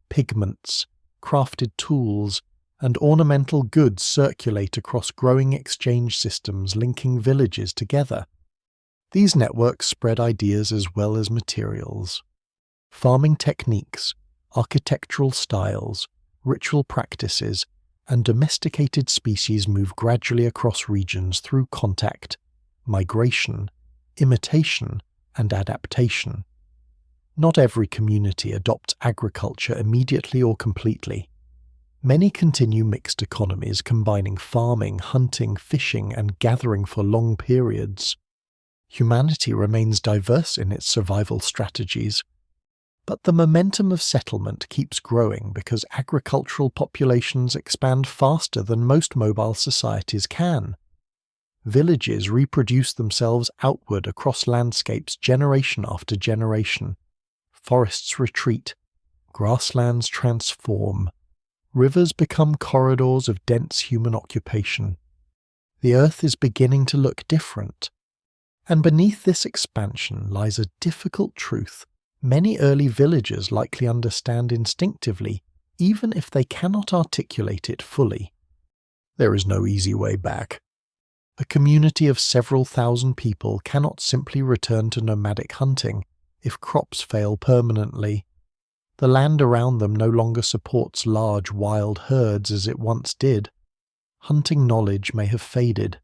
Pigments, crafted tools, and ornamental goods circulate across growing exchange systems linking villages together. These networks spread ideas as well as materials. Farming techniques, architectural styles, ritual practices, and domesticated species move gradually across regions through contact, migration, imitation, and adaptation. Not every community adopts agriculture immediately or completely. Many continue mixed economies combining farming, hunting, fishing, and gathering for long periods. Humanity remains diverse in its survival strategies, but the momentum of settlement keeps growing because agricultural populations expand faster than most mobile societies can. Villages reproduce themselves outward across landscapes generation after generation. Forests retreat, grasslands transform, rivers become corridors of dense human occupation. The earth is beginning to look different. And beneath this expansion lies a difficult truth many early villagers likely understand instinctively, even if they cannot articulate it fully. There is no easy way back. A community of several thousand people cannot simply return to nomadic hunting if crops fail permanently. The land around them no longer supports large wild herds as it once did. Hunting knowledge may have faded.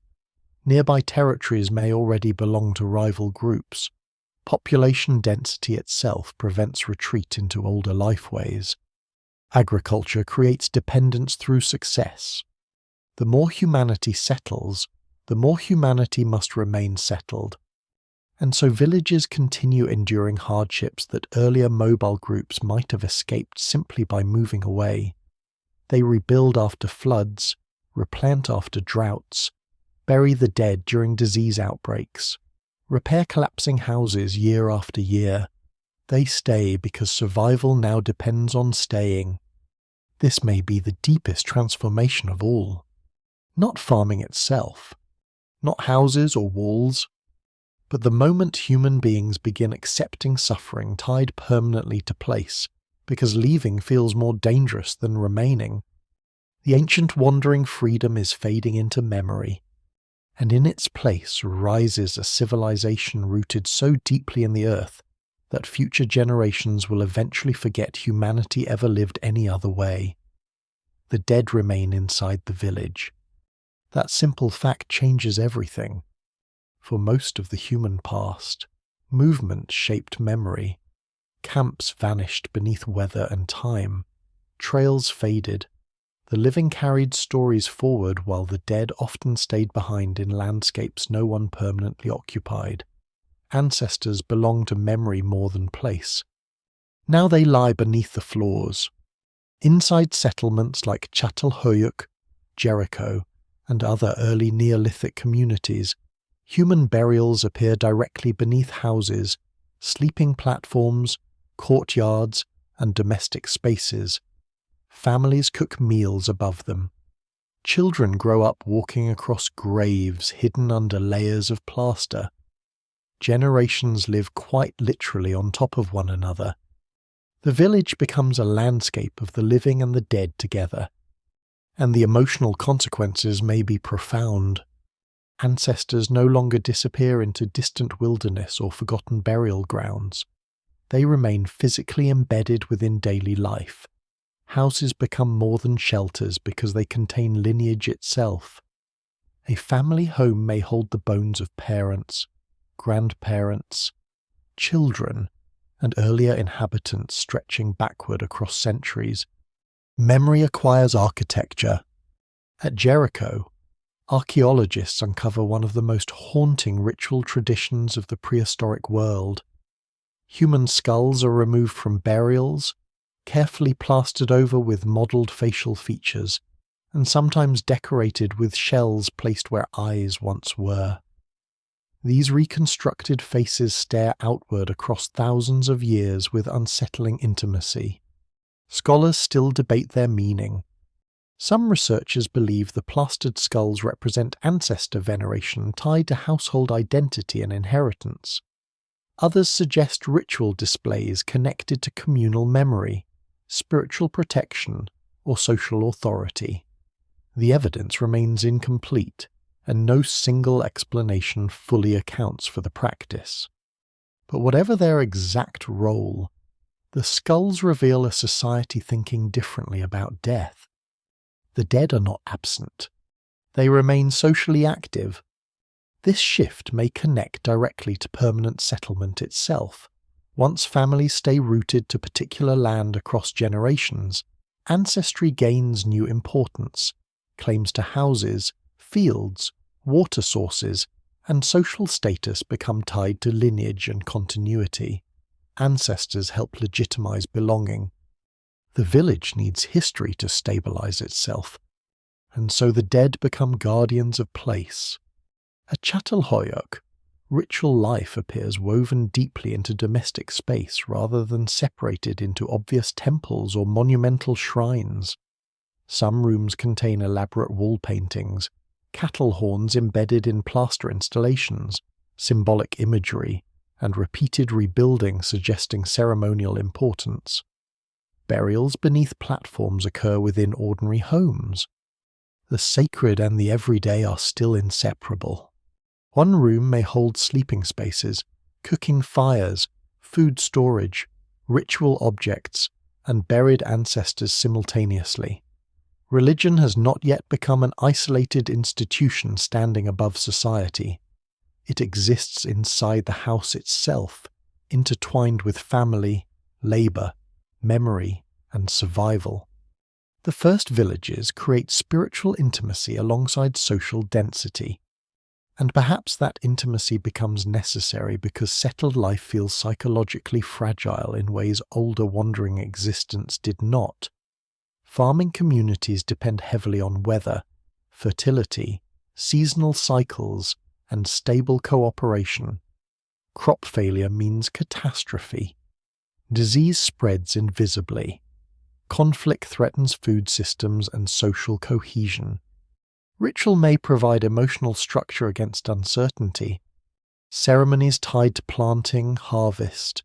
Nearby territories may already belong to rival groups. Population density itself prevents retreat into older lifeways. Agriculture creates dependence through success. The more humanity settles, the more humanity must remain settled. And so villages continue enduring hardships that earlier mobile groups might have escaped simply by moving away. They rebuild after floods, replant after droughts, bury the dead during disease outbreaks, repair collapsing houses year after year. They stay because survival now depends on staying. This may be the deepest transformation of all. Not farming itself, not houses or walls, but the moment human beings begin accepting suffering tied permanently to place, because leaving feels more dangerous than remaining. The ancient wandering freedom is fading into memory, and in its place rises a civilization rooted so deeply in the earth that future generations will eventually forget humanity ever lived any other way. The dead remain inside the village. That simple fact changes everything. For most of the human past, movement shaped memory. Camps vanished beneath weather and time. Trails faded. The living carried stories forward while the dead often stayed behind in landscapes no one permanently occupied. Ancestors belong to memory more than place. Now they lie beneath the floors. Inside settlements like Çatalhöyük, Jericho, and other early Neolithic communities, human burials appear directly beneath houses, sleeping platforms, courtyards, and domestic spaces. Families cook meals above them. Children grow up walking across graves hidden under layers of plaster. Generations live quite literally on top of one another. The village becomes a landscape of the living and the dead together, and the emotional consequences may be profound. Ancestors no longer disappear into distant wilderness or forgotten burial grounds. They remain physically embedded within daily life, houses become more than shelters because they contain lineage itself. A family home may hold the bones of parents, grandparents, children, and earlier inhabitants stretching backward across centuries. Memory acquires architecture. At Jericho, archaeologists uncover one of the most haunting ritual traditions of the prehistoric world. Human skulls are removed from burials, carefully plastered over with modelled facial features, and sometimes decorated with shells placed where eyes once were. These reconstructed faces stare outward across thousands of years with unsettling intimacy. Scholars still debate their meaning. Some researchers believe the plastered skulls represent ancestor veneration tied to household identity and inheritance. Others suggest ritual displays connected to communal memory, spiritual protection, or social authority. The evidence remains incomplete, and no single explanation fully accounts for the practice. But whatever their exact role, the skulls reveal a society thinking differently about death. The dead are not absent. They remain socially active. This shift may connect directly to permanent settlement itself. Once families stay rooted to particular land across generations, ancestry gains new importance. Claims to houses, fields, water sources, and social status become tied to lineage and continuity. Ancestors help legitimize belonging. The village needs history to stabilize itself, and so the dead become guardians of place. At Çatalhöyük, ritual life appears woven deeply into domestic space rather than separated into obvious temples or monumental shrines. Some rooms contain elaborate wall paintings, cattle horns embedded in plaster installations, symbolic imagery, and repeated rebuilding suggesting ceremonial importance. Burials beneath platforms occur within ordinary homes. The sacred and the everyday are still inseparable. One room may hold sleeping spaces, cooking fires, food storage, ritual objects, and buried ancestors simultaneously. Religion has not yet become an isolated institution standing above society. It exists inside the house itself, intertwined with family, labor, memory, and survival. The first villages create spiritual intimacy alongside social density. And perhaps that intimacy becomes necessary because settled life feels psychologically fragile in ways older wandering existence did not. Farming communities depend heavily on weather, fertility, seasonal cycles, and stable cooperation. Crop failure means catastrophe. Disease spreads invisibly. Conflict threatens food systems and social cohesion. Ritual may provide emotional structure against uncertainty. Ceremonies tied to planting, harvest,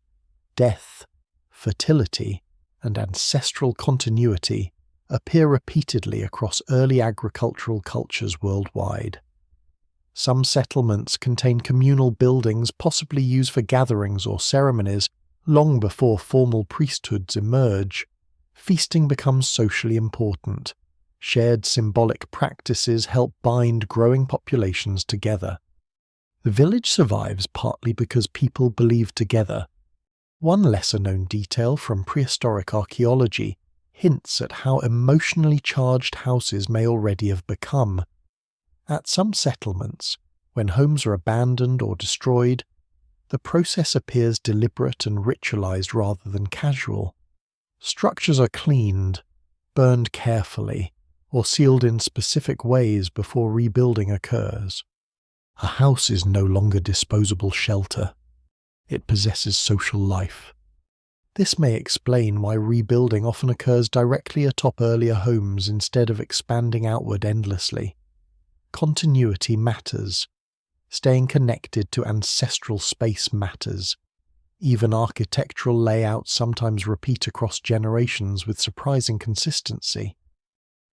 death, fertility, and ancestral continuity appear repeatedly across early agricultural cultures worldwide. Some settlements contain communal buildings possibly used for gatherings or ceremonies long before formal priesthoods emerge. Feasting becomes socially important. Shared symbolic practices help bind growing populations together. The village survives partly because people believe together. One lesser-known detail from prehistoric archaeology hints at how emotionally charged houses may already have become. At some settlements, when homes are abandoned or destroyed, the process appears deliberate and ritualized rather than casual. Structures are cleaned, burned carefully, or sealed in specific ways before rebuilding occurs. A house is no longer disposable shelter. It possesses social life. This may explain why rebuilding often occurs directly atop earlier homes instead of expanding outward endlessly. Continuity matters. Staying connected to ancestral space matters. Even architectural layouts sometimes repeat across generations with surprising consistency.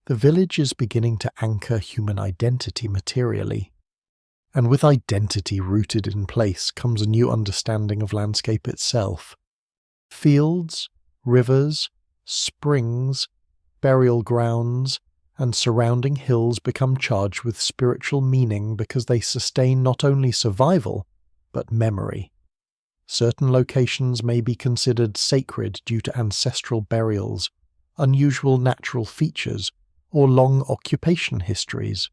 The village is beginning to anchor human identity materially. And with identity rooted in place comes a new understanding of landscape itself. Fields, rivers, springs, burial grounds, and surrounding hills become charged with spiritual meaning because they sustain not only survival, but memory. Certain locations may be considered sacred due to ancestral burials, unusual natural features, or long occupation histories.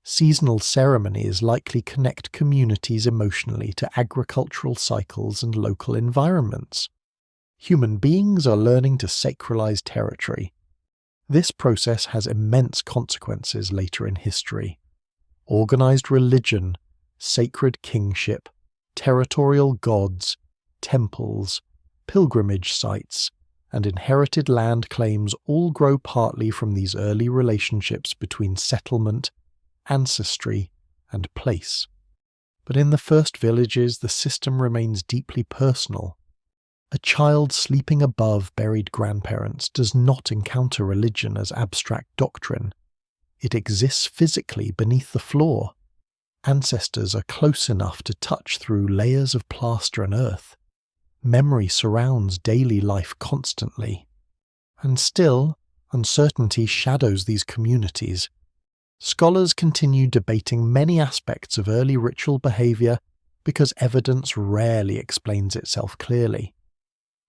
Seasonal ceremonies likely connect communities emotionally to agricultural cycles and local environments. Human beings are learning to sacralize territory. This process has immense consequences later in history. Organized religion, sacred kingship, territorial gods, temples, pilgrimage sites, and inherited land claims all grow partly from these early relationships between settlement, ancestry, and place. But in the first villages, the system remains deeply personal. A child sleeping above buried grandparents does not encounter religion as abstract doctrine. It exists physically beneath the floor. Ancestors are close enough to touch through layers of plaster and earth. Memory surrounds daily life constantly. And still, uncertainty shadows these communities. Scholars continue debating many aspects of early ritual behavior because evidence rarely explains itself clearly.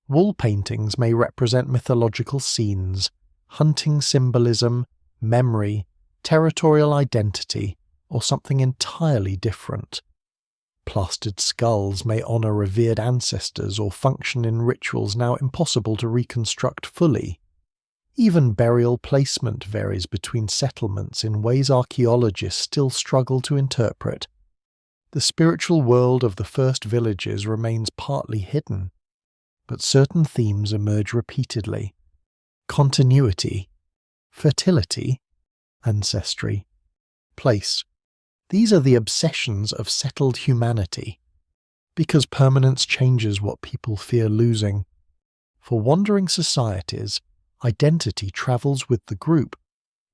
Wall paintings may represent mythological scenes, hunting symbolism, memory, territorial identity, or something entirely different. Plastered skulls may honor revered ancestors or function in rituals now impossible to reconstruct fully. Even burial placement varies between settlements in ways archaeologists still struggle to interpret. The spiritual world of the first villages remains partly hidden, but certain themes emerge repeatedly: continuity, fertility, ancestry, place. These are the obsessions of settled humanity, because permanence changes what people fear losing. For wandering societies, identity travels with the group.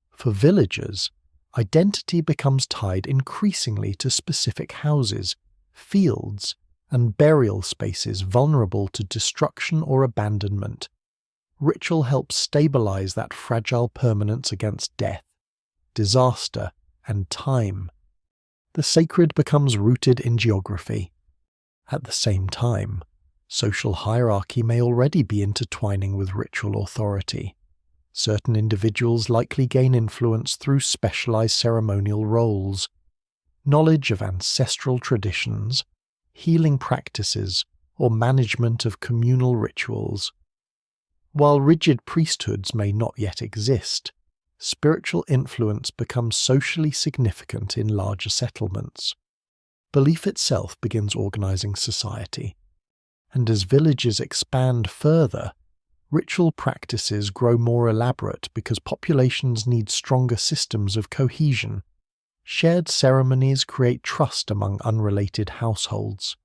For villagers, identity becomes tied increasingly to specific houses, fields, and burial spaces vulnerable to destruction or abandonment. Ritual helps stabilize that fragile permanence against death, disaster, and time. The sacred becomes rooted in geography. At the same time, social hierarchy may already be intertwining with ritual authority. Certain individuals likely gain influence through specialized ceremonial roles. Knowledge of ancestral traditions, healing practices, or management of communal rituals. While rigid priesthoods may not yet exist, spiritual influence becomes socially significant in larger settlements. Belief itself begins organizing society, and as villages expand further, ritual practices grow more elaborate because populations need stronger systems of cohesion. Shared ceremonies create trust among unrelated households.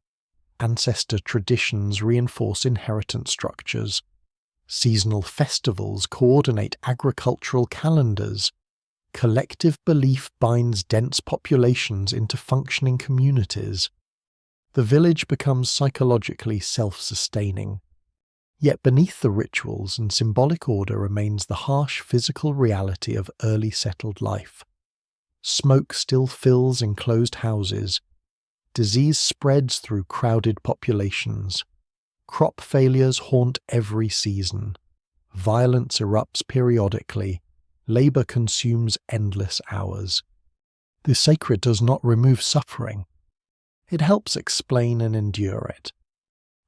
Ancestor traditions reinforce inheritance structures. Seasonal festivals coordinate agricultural calendars. Collective belief binds dense populations into functioning communities. The village becomes psychologically self-sustaining. Yet beneath the rituals and symbolic order remains the harsh physical reality of early settled life. Smoke still fills enclosed houses. Disease spreads through crowded populations. Crop failures haunt every season. Violence erupts periodically. Labor consumes endless hours. The sacred does not remove suffering. It helps explain and endure it.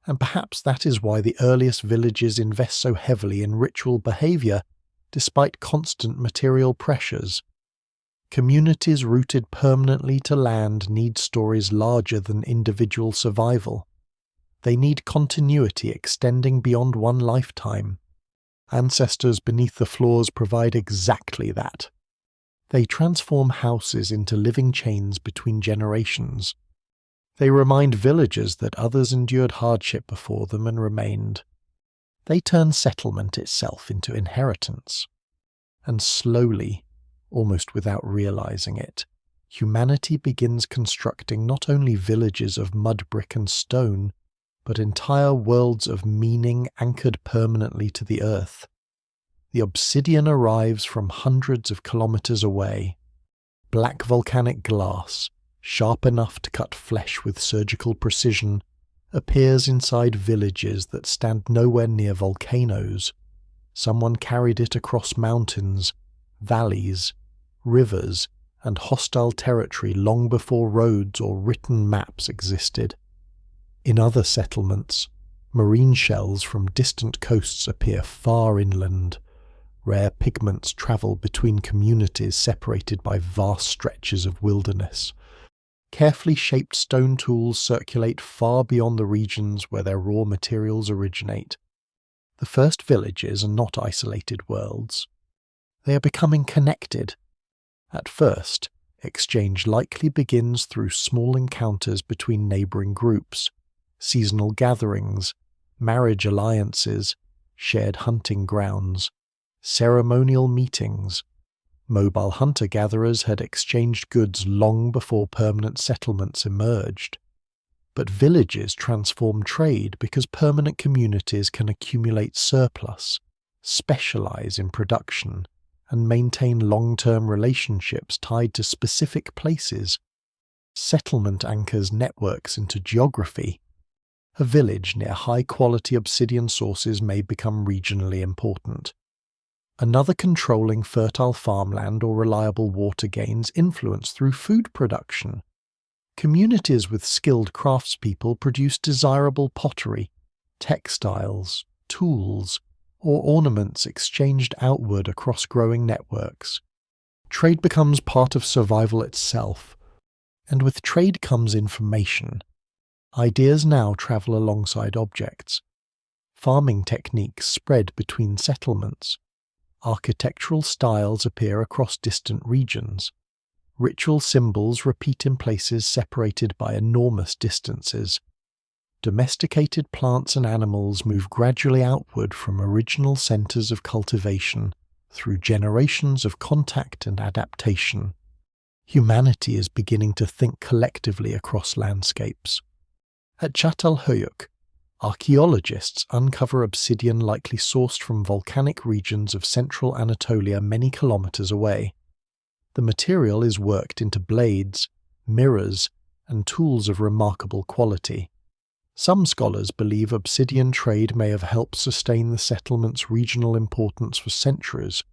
And perhaps that is why the earliest villages invest so heavily in ritual behavior despite constant material pressures. Communities rooted permanently to land need stories larger than individual survival. They need continuity extending beyond one lifetime. Ancestors beneath the floors provide exactly that. They transform houses into living chains between generations. They remind villagers that others endured hardship before them and remained. They turn settlement itself into inheritance. And slowly, almost without realizing it, humanity begins constructing not only villages of mud, brick, and stone, but entire worlds of meaning anchored permanently to the earth. the obsidian arrives from hundreds of kilometers away. Black volcanic glass, sharp enough to cut flesh with surgical precision, appears inside villages that stand nowhere near volcanoes. Someone carried it across mountains, valleys, rivers, and hostile territory long before roads or written maps existed. In other settlements, marine shells from distant coasts appear far inland. Rare pigments travel between communities separated by vast stretches of wilderness. Carefully shaped stone tools circulate far beyond the regions where their raw materials originate. The first villages are not isolated worlds. They are becoming connected. At first, exchange likely begins through small encounters between neighboring groups, seasonal gatherings, marriage alliances, shared hunting grounds, ceremonial meetings. Mobile hunter-gatherers had exchanged goods long before permanent settlements emerged. But villages transform trade because permanent communities can accumulate surplus, specialize in production, and maintain long-term relationships tied to specific places. Settlement anchors networks into geography. A village near high-quality obsidian sources may become regionally important. Another controlling fertile farmland or reliable water gains influence through food production. Communities with skilled craftspeople produce desirable pottery, textiles, tools, or ornaments exchanged outward across growing networks. Trade becomes part of survival itself, and with trade comes information. Ideas now travel alongside objects. Farming techniques spread between settlements. Architectural styles appear across distant regions. Ritual symbols repeat in places separated by enormous distances. Domesticated plants and animals move gradually outward from original centers of cultivation through generations of contact and adaptation. Humanity is beginning to think collectively across landscapes. At Çatalhöyük, archaeologists uncover obsidian likely sourced from volcanic regions of central Anatolia many kilometers away. The material is worked into blades, mirrors, and tools of remarkable quality. Some scholars believe obsidian trade may have helped sustain the settlement's regional importance for centuries.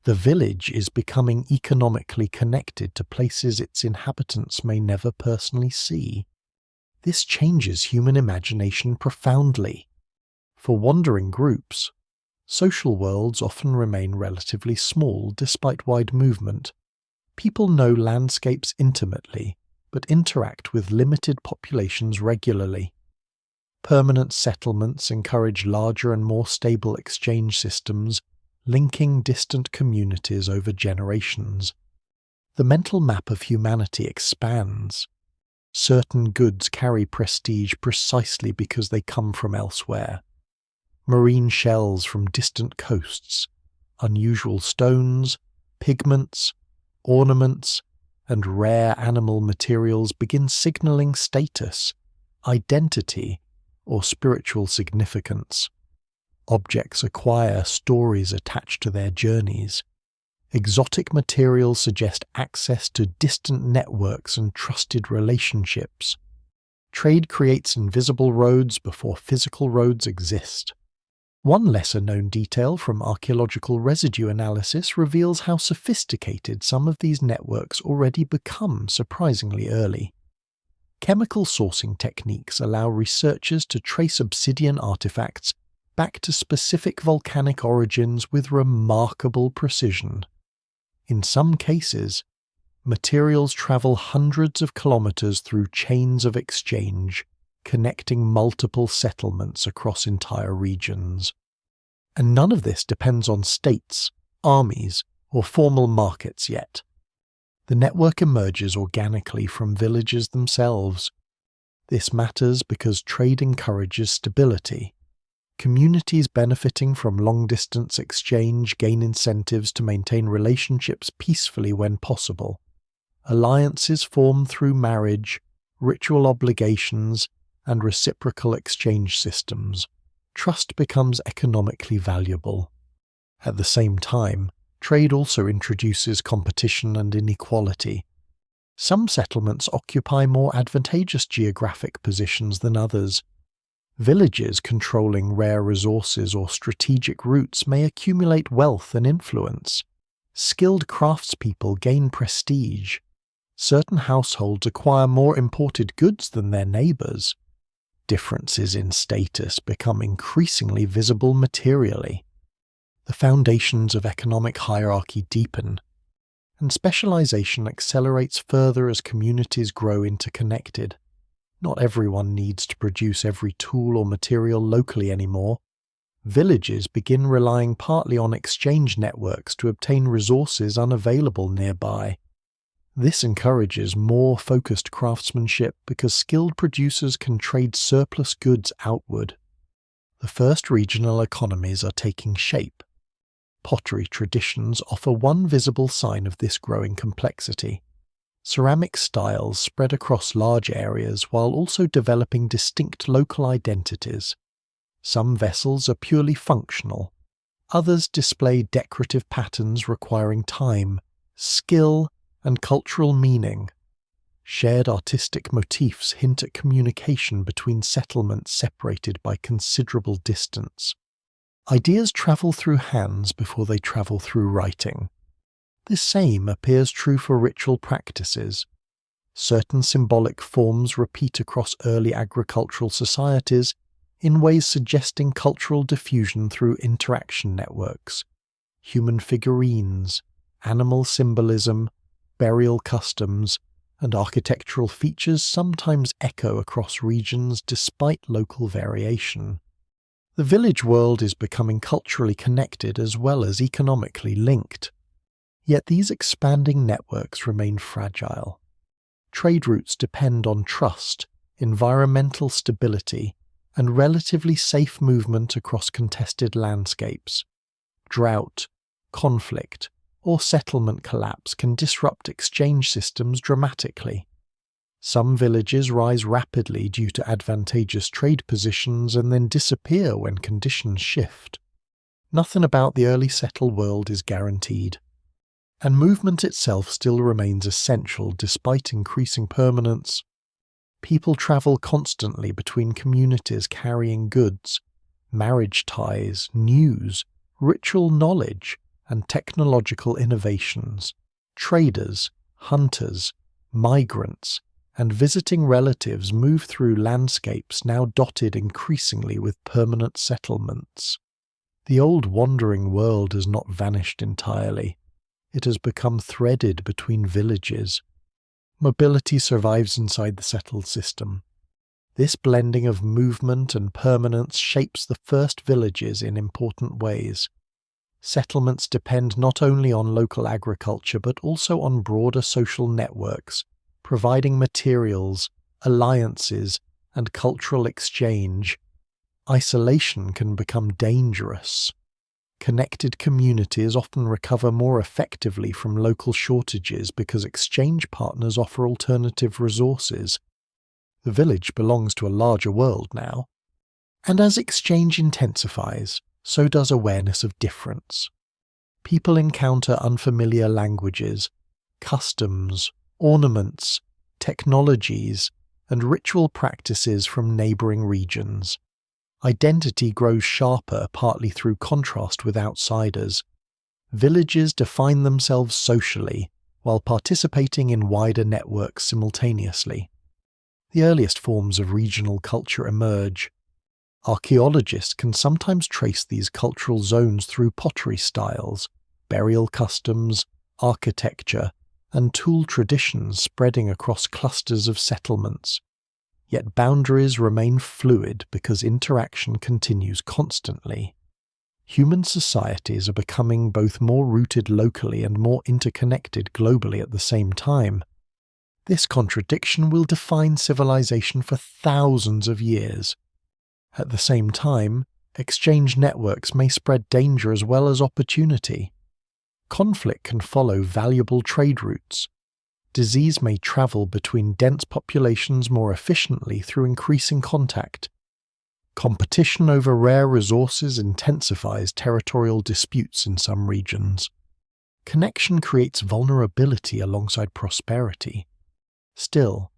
The village is becoming economically connected to places its inhabitants may never personally see. This changes human imagination profoundly. For wandering groups, social worlds often remain relatively small despite wide movement. People know landscapes intimately, but interact with limited populations regularly. Permanent settlements encourage larger and more stable exchange systems, linking distant communities over generations. The mental map of humanity expands. Certain goods carry prestige precisely because they come from elsewhere. Marine shells from distant coasts, unusual stones, pigments, ornaments, and rare animal materials begin signaling status, identity, or spiritual significance. Objects acquire stories attached to their journeys. Exotic materials suggest access to distant networks and trusted relationships. Trade creates invisible roads before physical roads exist. One lesser-known detail from archaeological residue analysis reveals how sophisticated some of these networks already become surprisingly early. Chemical sourcing techniques allow researchers to trace obsidian artifacts back to specific volcanic origins with remarkable precision. In some cases, materials travel hundreds of kilometers through chains of exchange, connecting multiple settlements across entire regions. And none of this depends on states, armies, or formal markets yet. The network emerges organically from villages themselves. This matters because trade encourages stability. Communities benefiting from long-distance exchange gain incentives to maintain relationships peacefully when possible. Alliances form through marriage, ritual obligations, and reciprocal exchange systems. Trust becomes economically valuable. At the same time, trade also introduces competition and inequality. Some settlements occupy more advantageous geographic positions than others. Villages controlling rare resources or strategic routes may accumulate wealth and influence. Skilled craftspeople gain prestige. Certain households acquire more imported goods than their neighbours. Differences in status become increasingly visible materially. The foundations of economic hierarchy deepen, and specialization accelerates further as communities grow interconnected. Not everyone needs to produce every tool or material locally anymore. Villages begin relying partly on exchange networks to obtain resources unavailable nearby. This encourages more focused craftsmanship because skilled producers can trade surplus goods outward. The first regional economies are taking shape. Pottery traditions offer one visible sign of this growing complexity. Ceramic styles spread across large areas while also developing distinct local identities. Some vessels are purely functional. Others display decorative patterns requiring time, skill, and cultural meaning. Shared artistic motifs hint at communication between settlements separated by considerable distance. Ideas travel through hands before they travel through writing. The same appears true for ritual practices. Certain symbolic forms repeat across early agricultural societies in ways suggesting cultural diffusion through interaction networks. Human figurines, animal symbolism, burial customs, and architectural features sometimes echo across regions despite local variation. The village world is becoming culturally connected as well as economically linked. Yet these expanding networks remain fragile. Trade routes depend on trust, environmental stability, and relatively safe movement across contested landscapes. Drought, conflict, or settlement collapse can disrupt exchange systems dramatically. Some villages rise rapidly due to advantageous trade positions and then disappear when conditions shift. Nothing about the early settled world is guaranteed, and movement itself still remains essential despite increasing permanence. People travel constantly between communities carrying goods, marriage ties, news, ritual knowledge, and technological innovations. Traders, hunters, migrants, and visiting relatives move through landscapes now dotted increasingly with permanent settlements. The old wandering world has not vanished entirely. It has become threaded between villages. Mobility survives inside the settled system. This blending of movement and permanence shapes the first villages in important ways. Settlements depend not only on local agriculture but also on broader social networks, providing materials, alliances, and cultural exchange. Isolation can become dangerous. Connected communities often recover more effectively from local shortages because exchange partners offer alternative resources. The village belongs to a larger world now. And as exchange intensifies, so does awareness of difference. People encounter unfamiliar languages, customs, ornaments, technologies, and ritual practices from neighboring regions. Identity grows sharper partly through contrast with outsiders. Villages define themselves socially while participating in wider networks simultaneously. The earliest forms of regional culture emerge. Archaeologists can sometimes trace these cultural zones through pottery styles, burial customs, architecture, and tool traditions spreading across clusters of settlements. Yet boundaries remain fluid because interaction continues constantly. Human societies are becoming both more rooted locally and more interconnected globally at the same time. This contradiction will define civilization for thousands of years. At the same time, exchange networks may spread danger as well as opportunity. Conflict can follow valuable trade routes. Disease may travel between dense populations more efficiently through increasing contact. Competition over rare resources intensifies territorial disputes in some regions. Connection creates vulnerability alongside prosperity. Still,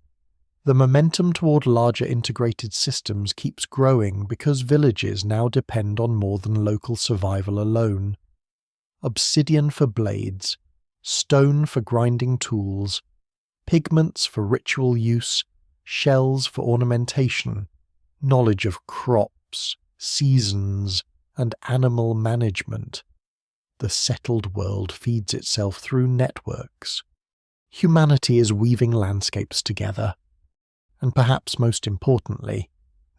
the momentum toward larger integrated systems keeps growing because villages now depend on more than local survival alone. Obsidian for blades, stone for grinding tools, pigments for ritual use, shells for ornamentation, knowledge of crops, seasons, and animal management. The settled world feeds itself through networks. Humanity is weaving landscapes together. And perhaps most importantly,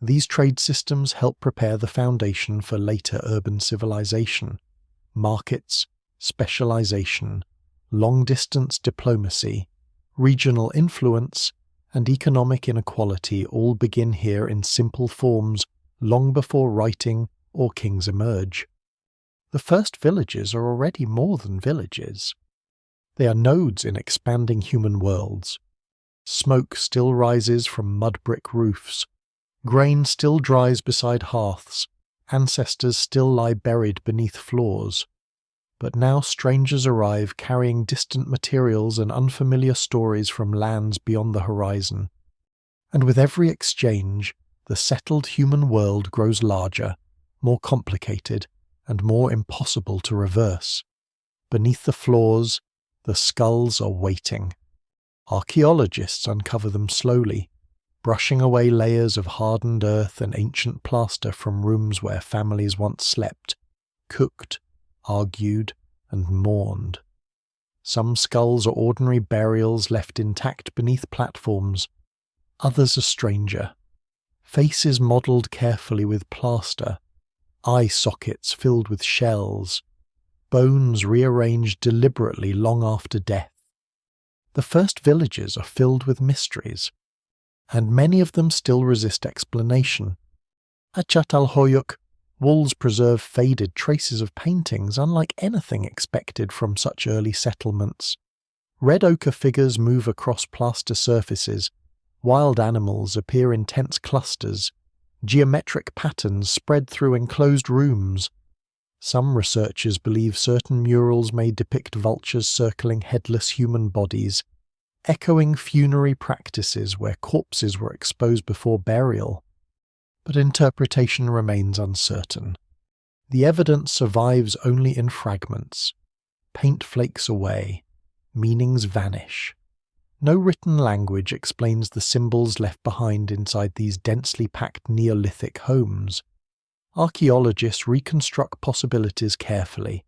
these trade systems help prepare the foundation for later urban civilization. Markets, specialization, long-distance diplomacy, regional influence, and economic inequality all begin here in simple forms long before writing or kings emerge. The first villages are already more than villages. They are nodes in expanding human worlds. Smoke still rises from mud brick roofs. Grain still dries beside hearths. Ancestors still lie buried beneath floors. But now strangers arrive carrying distant materials and unfamiliar stories from lands beyond the horizon. And with every exchange, the settled human world grows larger, more complicated, and more impossible to reverse. Beneath the floors, the skulls are waiting. Archaeologists uncover them slowly, brushing away layers of hardened earth and ancient plaster from rooms where families once slept, cooked, argued, and mourned. Some skulls are ordinary burials left intact beneath platforms. Others are stranger. Faces modelled carefully with plaster, eye sockets filled with shells, bones rearranged deliberately long after death. The first villages are filled with mysteries, and many of them still resist explanation. At Çatalhöyük, walls preserve faded traces of paintings unlike anything expected from such early settlements. Red ochre figures move across plaster surfaces, wild animals appear in tense clusters, geometric patterns spread through enclosed rooms. Some researchers believe certain murals may depict vultures circling headless human bodies, echoing funerary practices where corpses were exposed before burial. But interpretation remains uncertain. The evidence survives only in fragments. Paint flakes away. Meanings vanish. No written language explains the symbols left behind inside these densely packed Neolithic homes. Archaeologists reconstruct possibilities carefully,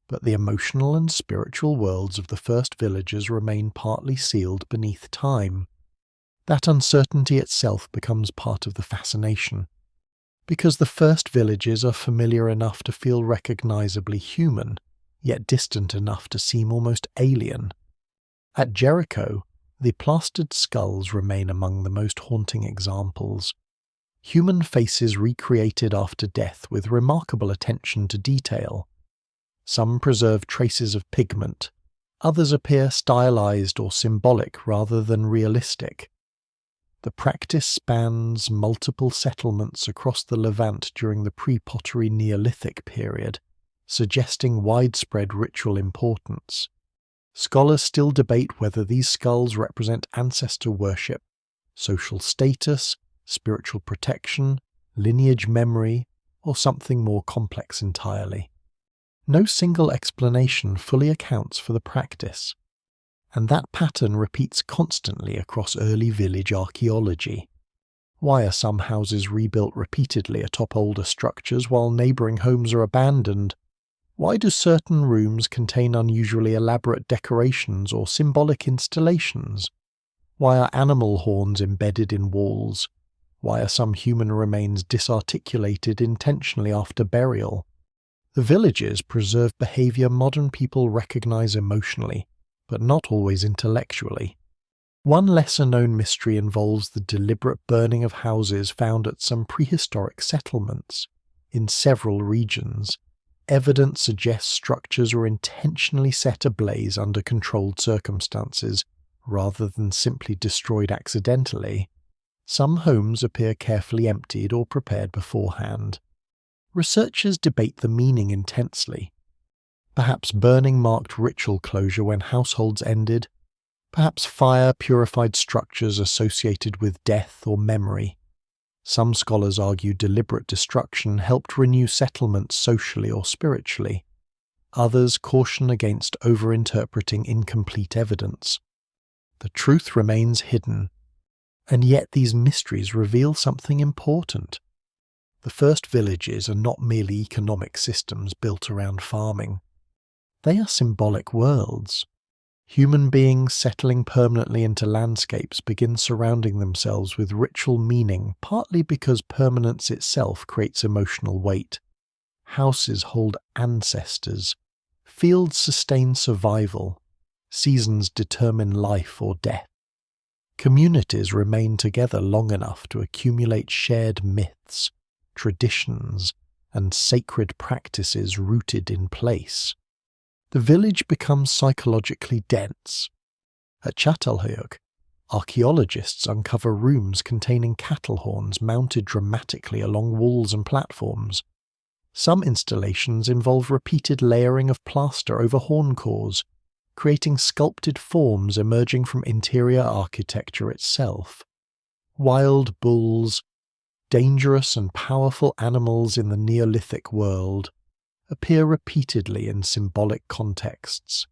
but the emotional and spiritual worlds of the first villagers remain partly sealed beneath time. That uncertainty itself becomes part of the fascination, because the first villages are familiar enough to feel recognizably human, yet distant enough to seem almost alien. At Jericho, the plastered skulls remain among the most haunting examples. Human faces recreated after death with remarkable attention to detail. Some preserve traces of pigment, others appear stylized or symbolic rather than realistic. The practice spans multiple settlements across the Levant during the pre-pottery Neolithic period, suggesting widespread ritual importance. Scholars still debate whether these skulls represent ancestor worship, social status, spiritual protection, lineage memory, or something more complex entirely. No single explanation fully accounts for the practice, and that pattern repeats constantly across early village archaeology. Why are some houses rebuilt repeatedly atop older structures while neighbouring homes are abandoned? Why do certain rooms contain unusually elaborate decorations or symbolic installations? Why are animal horns embedded in walls? Why are some human remains disarticulated intentionally after burial? The villages preserve behaviour modern people recognise emotionally, but not always intellectually. One lesser-known mystery involves the deliberate burning of houses found at some prehistoric settlements. In several regions, evidence suggests structures were intentionally set ablaze under controlled circumstances, rather than simply destroyed accidentally. Some homes appear carefully emptied or prepared beforehand. Researchers debate the meaning intensely. Perhaps burning marked ritual closure when households ended. Perhaps fire purified structures associated with death or memory. Some scholars argue deliberate destruction helped renew settlements socially or spiritually. Others caution against overinterpreting incomplete evidence. The truth remains hidden, and yet these mysteries reveal something important. The first villages are not merely economic systems built around farming. They are symbolic worlds. Human beings settling permanently into landscapes begin surrounding themselves with ritual meaning, partly because permanence itself creates emotional weight. Houses hold ancestors. Fields sustain survival. Seasons determine life or death. Communities remain together long enough to accumulate shared myths, traditions, and sacred practices rooted in place. The village becomes psychologically dense. At Çatalhöyük, archaeologists uncover rooms containing cattle horns mounted dramatically along walls and platforms. Some installations involve repeated layering of plaster over horn cores, creating sculpted forms emerging from interior architecture itself. Wild bulls, dangerous and powerful animals in the Neolithic world, appear repeatedly in symbolic contexts.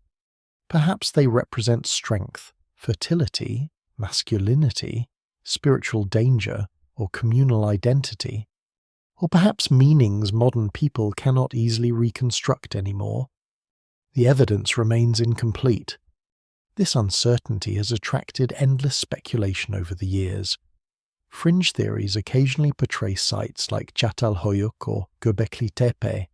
Perhaps they represent strength, fertility, masculinity, spiritual danger, or communal identity. Or perhaps meanings modern people cannot easily reconstruct anymore. The evidence remains incomplete. This uncertainty has attracted endless speculation over the years. Fringe theories occasionally portray sites like Çatalhöyük or Göbekli Tepe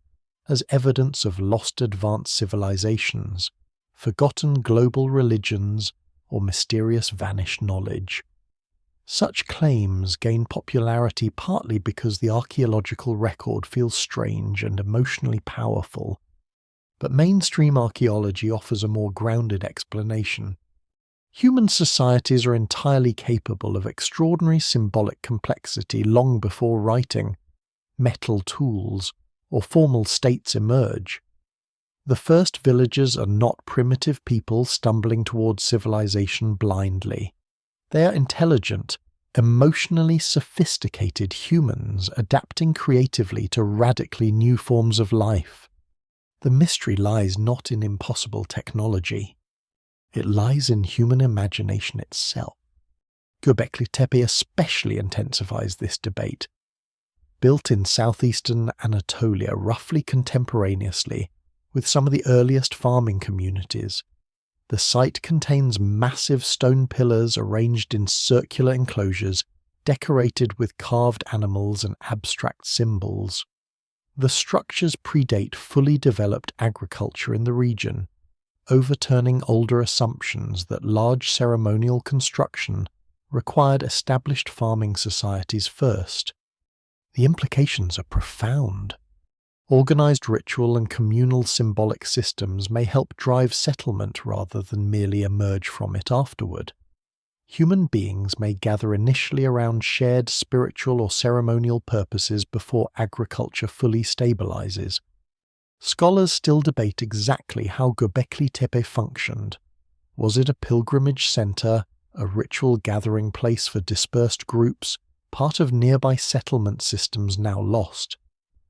as evidence of lost advanced civilizations, forgotten global religions, or mysterious vanished knowledge. Such claims gain popularity partly because the archaeological record feels strange and emotionally powerful, but mainstream archaeology offers a more grounded explanation. Human societies are entirely capable of extraordinary symbolic complexity long before writing, metal tools, or formal states emerge. The first villagers are not primitive people stumbling towards civilization blindly. They are intelligent, emotionally sophisticated humans adapting creatively to radically new forms of life. The mystery lies not in impossible technology. It lies in human imagination itself. Göbekli Tepe especially intensifies this debate. Built in southeastern Anatolia roughly contemporaneously with some of the earliest farming communities, the site contains massive stone pillars arranged in circular enclosures decorated with carved animals and abstract symbols. The structures predate fully developed agriculture in the region, overturning older assumptions that large ceremonial construction required established farming societies first. The implications are profound. Organized ritual and communal symbolic systems may help drive settlement rather than merely emerge from it afterward. Human beings may gather initially around shared spiritual or ceremonial purposes before agriculture fully stabilizes. Scholars still debate exactly how Göbekli Tepe functioned. Was it a pilgrimage center, a ritual gathering place for dispersed groups, part of nearby settlement systems now lost?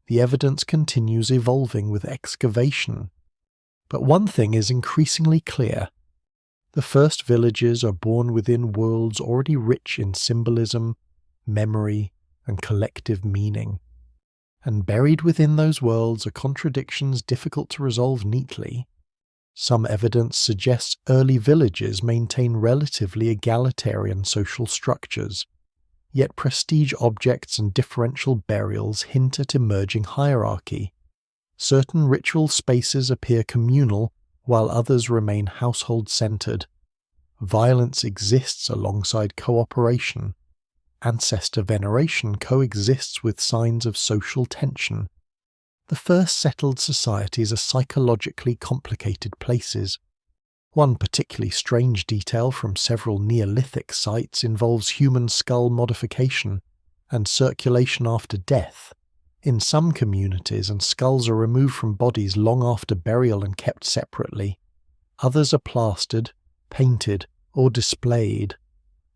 The evidence continues evolving with excavation. But one thing is increasingly clear. The first villages are born within worlds already rich in symbolism, memory, and collective meaning. And buried within those worlds are contradictions difficult to resolve neatly. Some evidence suggests early villages maintain relatively egalitarian social structures, yet prestige objects and differential burials hint at emerging hierarchy. Certain ritual spaces appear communal, while others remain household-centered. Violence exists alongside cooperation. Ancestor veneration coexists with signs of social tension. The first settled societies are psychologically complicated places. One particularly strange detail from several Neolithic sites involves human skull modification and circulation after death. In some communities, skulls are removed from bodies long after burial and kept separately. Others are plastered, painted, or displayed.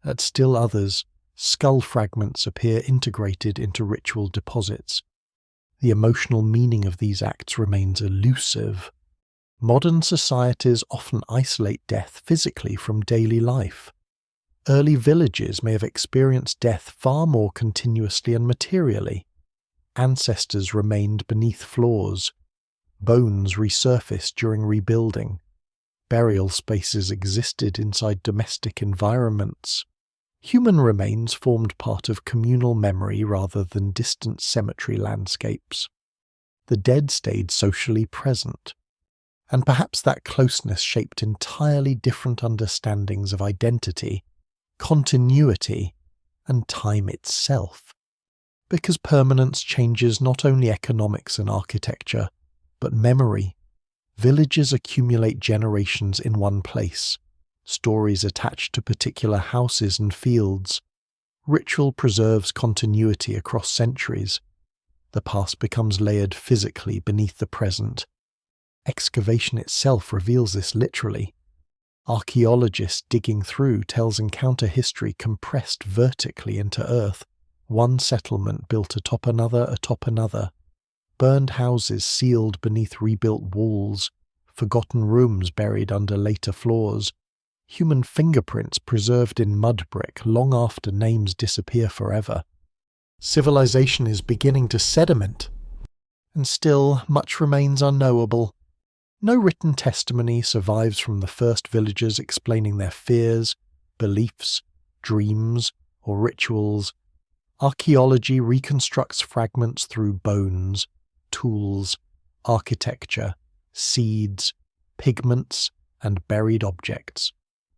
At still others, skull fragments appear integrated into ritual deposits. The emotional meaning of these acts remains elusive. Modern societies often isolate death physically from daily life. Early villages may have experienced death far more continuously and materially. Ancestors remained beneath floors. Bones resurfaced during rebuilding. Burial spaces existed inside domestic environments. Human remains formed part of communal memory rather than distant cemetery landscapes. The dead stayed socially present. And perhaps that closeness shaped entirely different understandings of identity, continuity, and time itself. Because permanence changes not only economics and architecture, but memory. Villages accumulate generations in one place, stories attached to particular houses and fields. Ritual preserves continuity across centuries. The past becomes layered physically beneath the present. Excavation itself reveals this literally. Archaeologists digging through tells encounter history compressed vertically into earth, one settlement built atop another. Burned houses sealed beneath rebuilt walls, forgotten rooms buried under later floors, human fingerprints preserved in mud brick long after names disappear forever. Civilization is beginning to sediment, and still much remains unknowable. No written testimony survives from the first villagers explaining their fears, beliefs, dreams, or rituals. Archaeology reconstructs fragments through bones, tools, architecture, seeds, pigments, and buried objects.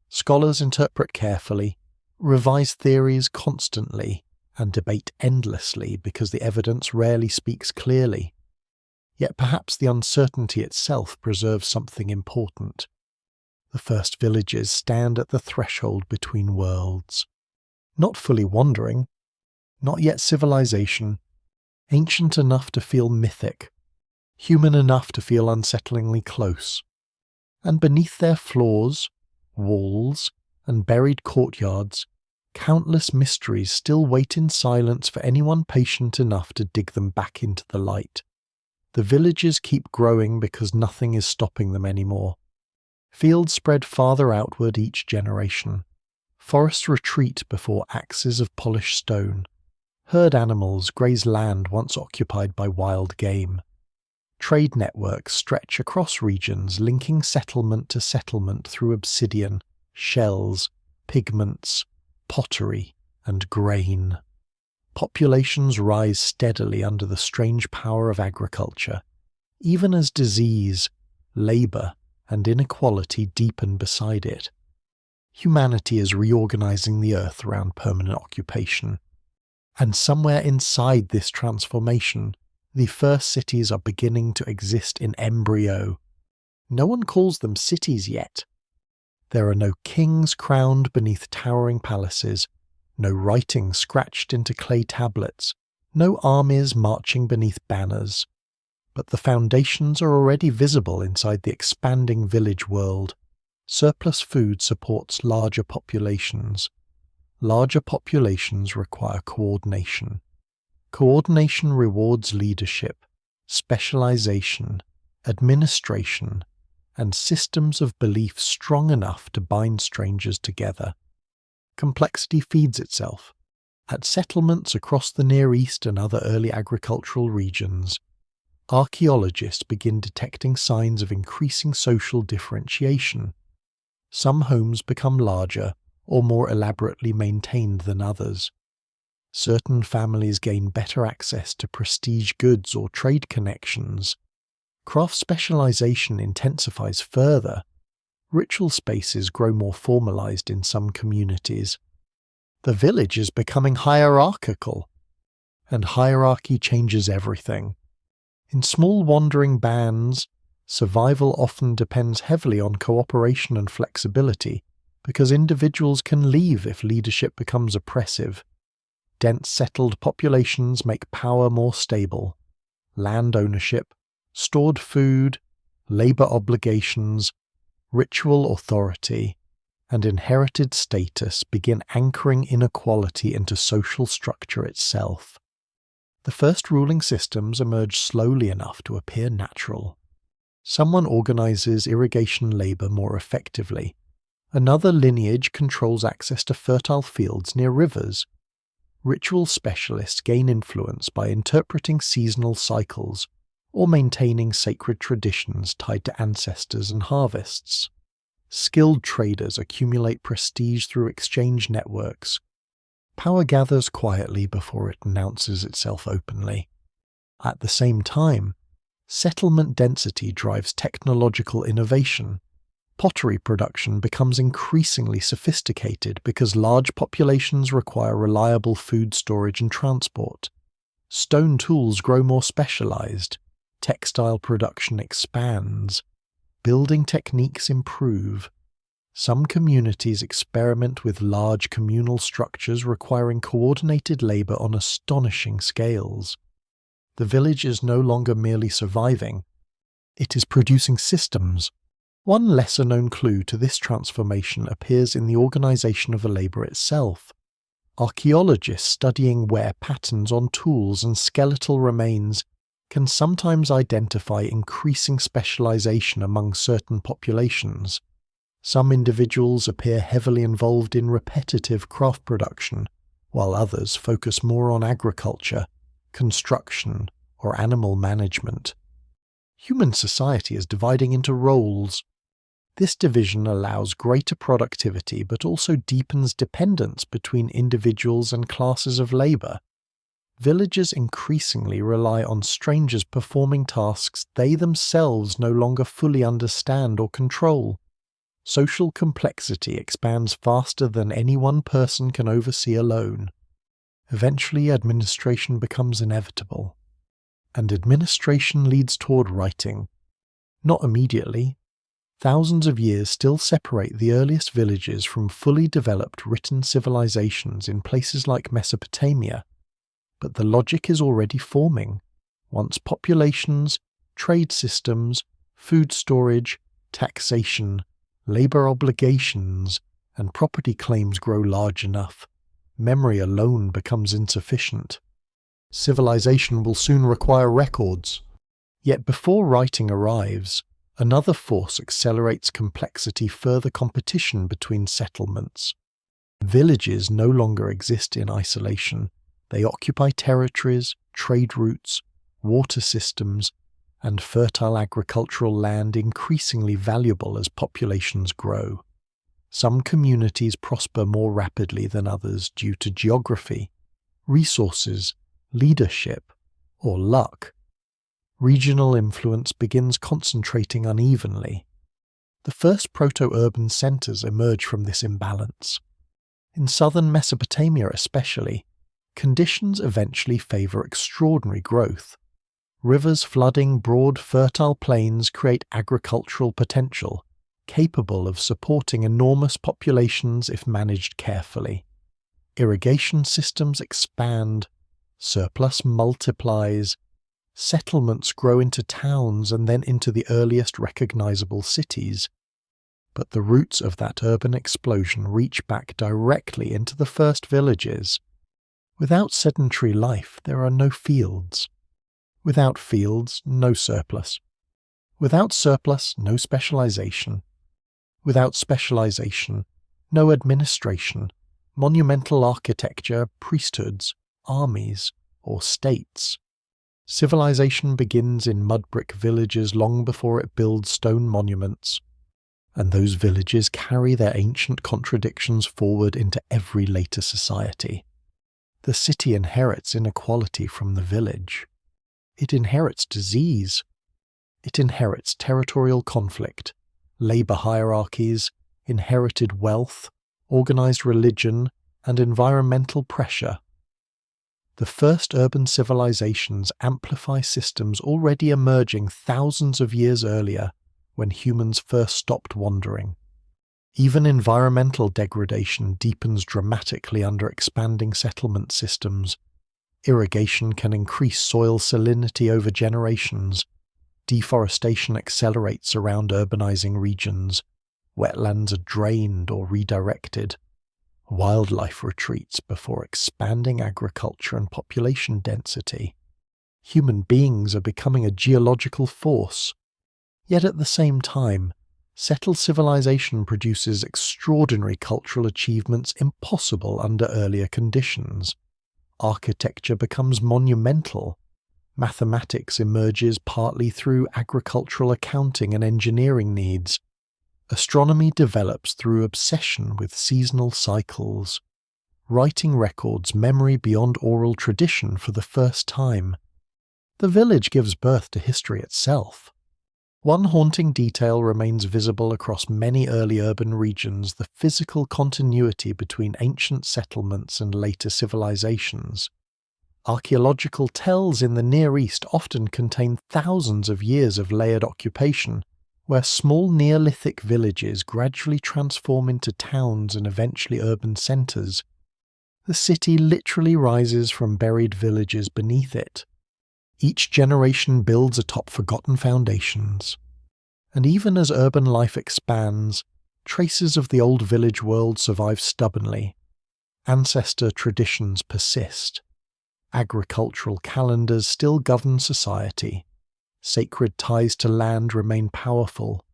Scholars interpret carefully, revise theories constantly, and debate endlessly because the evidence rarely speaks clearly. Yet perhaps the uncertainty itself preserves something important. The first villages stand at the threshold between worlds. Not fully wandering, not yet civilization, ancient enough to feel mythic, human enough to feel unsettlingly close. And beneath their floors, walls, and buried courtyards, countless mysteries still wait in silence for anyone patient enough to dig them back into the light. The villages keep growing because nothing is stopping them anymore. Fields spread farther outward each generation. Forests retreat before axes of polished stone. Herd animals graze land once occupied by wild game. Trade networks stretch across regions, linking settlement to settlement through obsidian, shells, pigments, pottery, and grain. Populations rise steadily under the strange power of agriculture, even as disease, labour, and inequality deepen beside it. Humanity is reorganizing the earth around permanent occupation. And somewhere inside this transformation, the first cities are beginning to exist in embryo. No one calls them cities yet. There are no kings crowned beneath towering palaces, no writing scratched into clay tablets, no armies marching beneath banners. But the foundations are already visible inside the expanding village world. Surplus food supports larger populations. Larger populations require coordination. Coordination rewards leadership, specialization, administration, and systems of belief strong enough to bind strangers together. Complexity feeds itself. At settlements across the Near East and other early agricultural regions, archaeologists begin detecting signs of increasing social differentiation. Some homes become larger or more elaborately maintained than others. Certain families gain better access to prestige goods or trade connections. Craft specialization intensifies further. Ritual spaces grow more formalized in some communities. The village is becoming hierarchical, and hierarchy changes everything. In small wandering bands, Survival often depends heavily on cooperation and flexibility because individuals can leave if leadership becomes oppressive. Dense settled populations make power more stable. Land ownership, stored food, labor obligations, ritual authority, and inherited status begin anchoring inequality into social structure itself. The first ruling systems emerge slowly enough to appear natural. Someone organizes irrigation labor more effectively. Another lineage controls access to fertile fields near rivers. Ritual specialists gain influence by interpreting seasonal cycles or maintaining sacred traditions tied to ancestors and harvests. Skilled traders accumulate prestige through exchange networks. Power gathers quietly before it announces itself openly. At the same time, settlement density drives technological innovation. Pottery production becomes increasingly sophisticated because large populations require reliable food storage and transport. Stone tools grow more specialized. Textile production expands. Building techniques improve. Some communities experiment with large communal structures requiring coordinated labor on astonishing scales. The village is no longer merely surviving. It is producing systems. One lesser-known clue to this transformation appears in the organization of the labor itself. Archaeologists studying wear patterns on tools and skeletal remains can sometimes identify increasing specialization among certain populations. Some individuals appear heavily involved in repetitive craft production, while others focus more on agriculture, construction, or animal management. Human society is dividing into roles. This division allows greater productivity but also deepens dependence between individuals and classes of labor. Villagers increasingly rely on strangers performing tasks they themselves no longer fully understand or control. Social complexity expands faster than any one person can oversee alone. Eventually, administration becomes inevitable. And administration leads toward writing. Not immediately. Thousands of years still separate the earliest villages from fully developed written civilizations in places like Mesopotamia. But the logic is already forming. Once populations, trade systems, food storage, taxation, labor obligations, and property claims grow large enough, memory alone becomes insufficient. Civilization will soon require records. Yet before writing arrives, another force accelerates complexity, further competition between settlements. Villages no longer exist in isolation. They occupy territories, trade routes, water systems, and fertile agricultural land increasingly valuable as populations grow. Some communities prosper more rapidly than others due to geography, resources, leadership, or luck. Regional influence begins concentrating unevenly. The first proto-urban centers emerge from this imbalance. In southern Mesopotamia especially, conditions eventually favor extraordinary growth. Rivers flooding broad, fertile plains create agricultural potential, capable of supporting enormous populations if managed carefully. Irrigation systems expand, surplus multiplies, settlements grow into towns and then into the earliest recognizable cities. But the roots of that urban explosion reach back directly into the first villages. Without sedentary life, there are no fields. Without fields, no surplus. Without surplus, no specialization. Without specialization, no administration, monumental architecture, priesthoods, armies, or states. Civilization begins in mud-brick villages long before it builds stone monuments, and those villages carry their ancient contradictions forward into every later society. The city inherits inequality from the village. It inherits disease. It inherits territorial conflict, labor hierarchies, inherited wealth, organized religion, and environmental pressure. The first urban civilizations amplify systems already emerging thousands of years earlier when humans first stopped wandering. Even environmental degradation deepens dramatically under expanding settlement systems. Irrigation can increase soil salinity over generations. Deforestation accelerates around urbanizing regions. Wetlands are drained or redirected. Wildlife retreats before expanding agriculture and population density. Human beings are becoming a geological force. Yet at the same time, settled civilization produces extraordinary cultural achievements impossible under earlier conditions. Architecture becomes monumental. Mathematics emerges partly through agricultural accounting and engineering needs. Astronomy develops through obsession with seasonal cycles. Writing records memory beyond oral tradition for the first time. The village gives birth to history itself. One haunting detail remains visible across many early urban regions: the physical continuity between ancient settlements and later civilizations. Archaeological tells in the Near East often contain thousands of years of layered occupation, where small Neolithic villages gradually transform into towns and eventually urban centers. The city literally rises from buried villages beneath it. Each generation builds atop forgotten foundations. And even as urban life expands, traces of the old village world survive stubbornly. Ancestor traditions persist. Agricultural calendars still govern society. Sacred ties to land remain powerful.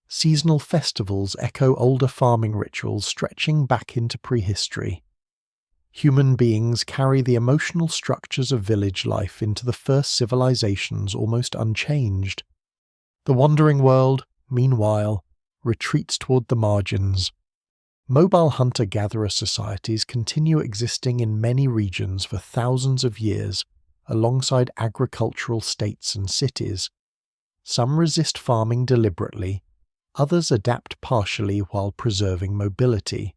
Seasonal festivals echo older farming rituals stretching back into prehistory. Human beings carry the emotional structures of village life into the first civilizations almost unchanged. The wandering world, meanwhile, retreats toward the margins. Mobile hunter-gatherer societies continue existing in many regions for thousands of years, alongside agricultural states and cities. Some resist farming deliberately, others adapt partially while preserving mobility.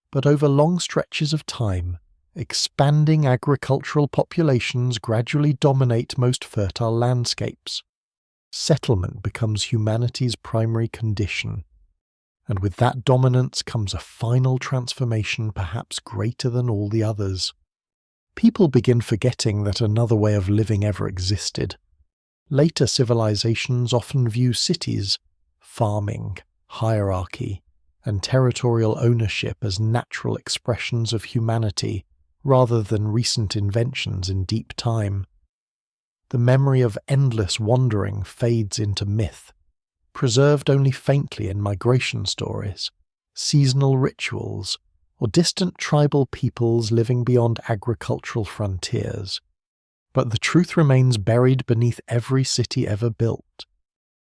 But over long stretches of time, expanding agricultural populations gradually dominate most fertile landscapes. Settlement becomes humanity's primary condition, and with that dominance comes a final transformation perhaps greater than all the others. People begin forgetting that another way of living ever existed. Later civilizations often view cities, farming, hierarchy, and territorial ownership as natural expressions of humanity rather than recent inventions in deep time. The memory of endless wandering fades into myth, preserved only faintly in migration stories, seasonal rituals, or distant tribal peoples living beyond agricultural frontiers. But the truth remains buried beneath every city ever built.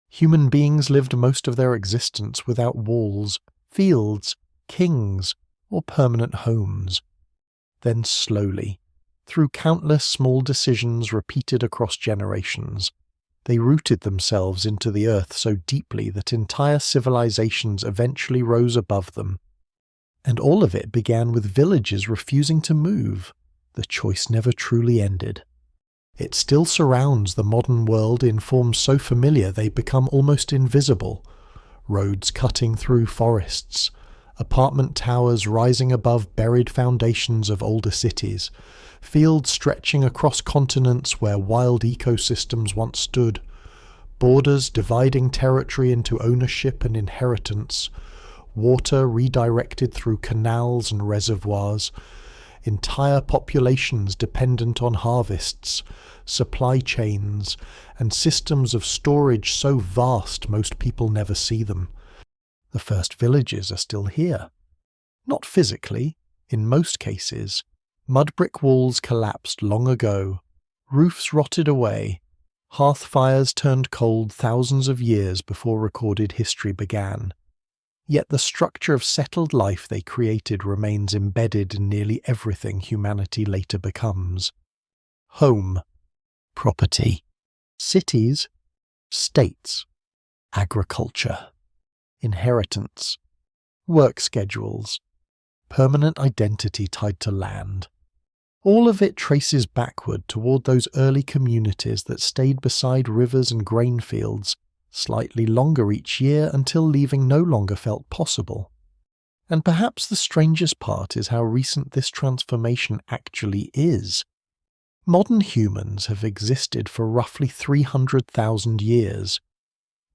Human beings lived most of their existence without walls, fields, kings, or permanent homes. Then slowly, through countless small decisions repeated across generations, they rooted themselves into the earth so deeply that entire civilizations eventually rose above them. And all of it began with villages refusing to move. The choice never truly ended. It still surrounds the modern world in forms so familiar they become almost invisible. Roads cutting through forests, apartment towers rising above buried foundations of older cities, fields stretching across continents where wild ecosystems once stood, borders dividing territory into ownership and inheritance, water redirected through canals and reservoirs, entire populations dependent on harvests, supply chains, and systems of storage so vast most people never see them. The first villages are still here. Not physically, in most cases. Mud brick walls collapsed long ago, roofs rotted away, hearth fires turned cold thousands of years before recorded history began. Yet the structure of settled life they created remains embedded in nearly everything humanity later becomes. Home, property, cities, states, agriculture, inheritance, work schedules, permanent identity tied to land. All of it traces backward toward those early communities that stayed beside rivers and grain fields, slightly longer each year until leaving no longer felt possible. And perhaps the strangest part is how recent this transformation actually is. Modern humans have existed for roughly 300,000 years.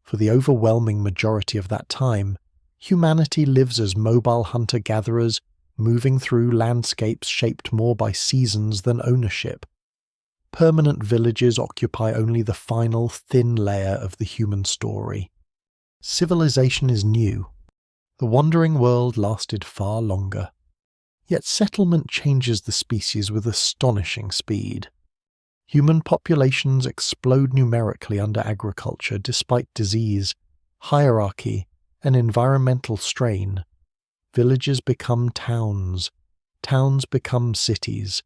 For the overwhelming majority of that time, humanity lives as mobile hunter-gatherers, moving through landscapes shaped more by seasons than ownership. Permanent villages occupy only the final thin layer of the human story. Civilization is new. The wandering world lasted far longer. Yet settlement changes the species with astonishing speed. Human populations explode numerically under agriculture despite disease, hierarchy, and environmental strain. Villages become towns. Towns become cities.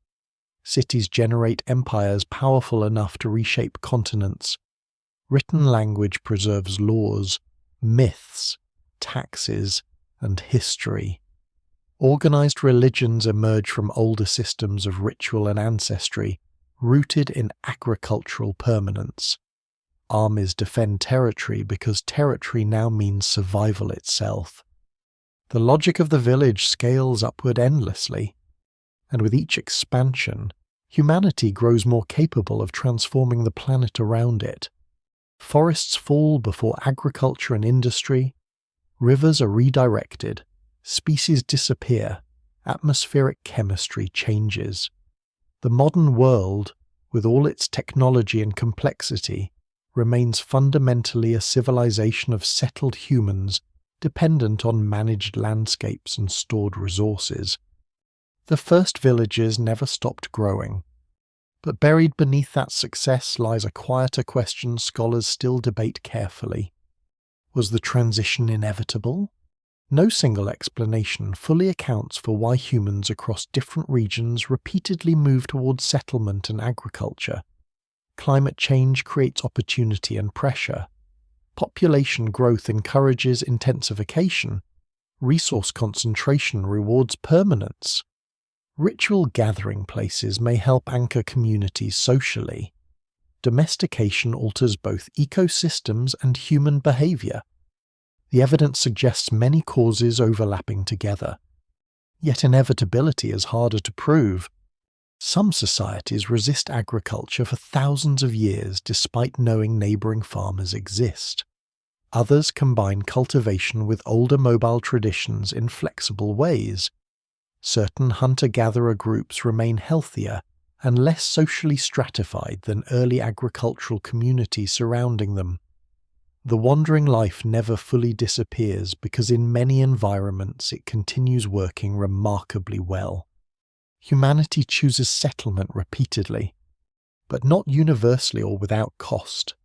Cities generate empires powerful enough to reshape continents. Written language preserves laws, myths, taxes, and history. Organized religions emerge from older systems of ritual and ancestry, rooted in agricultural permanence. Armies defend territory because territory now means survival itself. The logic of the village scales upward endlessly, and with each expansion, humanity grows more capable of transforming the planet around it. Forests fall before agriculture and industry, rivers are redirected, species disappear, atmospheric chemistry changes. The modern world, with all its technology and complexity, remains fundamentally a civilization of settled humans dependent on managed landscapes and stored resources. The first villages never stopped growing, but buried beneath that success lies a quieter question scholars still debate carefully. Was the transition inevitable? No single explanation fully accounts for why humans across different regions repeatedly move towards settlement and agriculture. Climate change creates opportunity and pressure. Population growth encourages intensification. Resource concentration rewards permanence. Ritual gathering places may help anchor communities socially. Domestication alters both ecosystems and human behavior. The evidence suggests many causes overlapping together. Yet inevitability is harder to prove. Some societies resist agriculture for thousands of years despite knowing neighboring farmers exist. Others combine cultivation with older mobile traditions in flexible ways. Certain hunter-gatherer groups remain healthier and less socially stratified than early agricultural communities surrounding them. The wandering life never fully disappears because in many environments it continues working remarkably well. Humanity chooses settlement repeatedly, but not universally or without cost.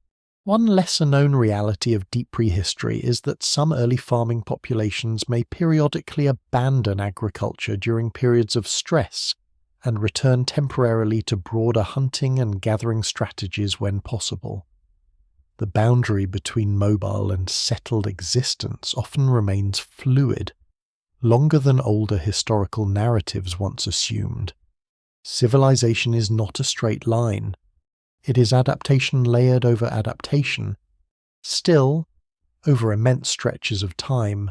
One lesser-known reality of deep prehistory is that some early farming populations may periodically abandon agriculture during periods of stress and return temporarily to broader hunting and gathering strategies when possible. The boundary between mobile and settled existence often remains fluid, longer than older historical narratives once assumed. Civilization is not a straight line. It is adaptation layered over adaptation. Still, over immense stretches of time,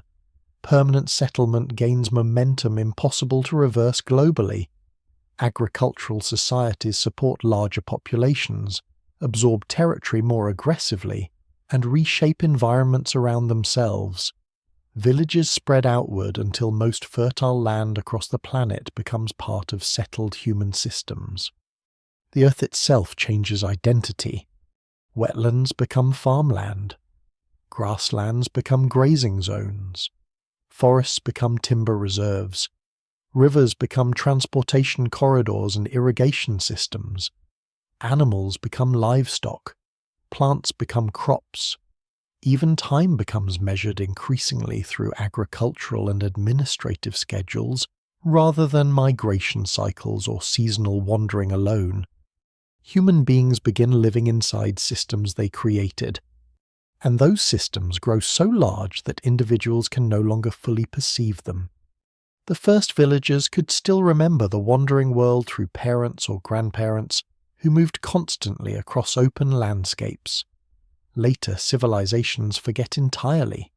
permanent settlement gains momentum impossible to reverse globally. Agricultural societies support larger populations, absorb territory more aggressively, and reshape environments around themselves. Villages spread outward until most fertile land across the planet becomes part of settled human systems. The Earth itself changes identity. Wetlands become farmland. Grasslands become grazing zones. Forests become timber reserves. Rivers become transportation corridors and irrigation systems. Animals become livestock. Plants become crops. Even time becomes measured increasingly through agricultural and administrative schedules rather than migration cycles or seasonal wandering alone. Human beings begin living inside systems they created, and those systems grow so large that individuals can no longer fully perceive them. The first villagers could still remember the wandering world through parents or grandparents who moved constantly across open landscapes. Later civilizations forget entirely.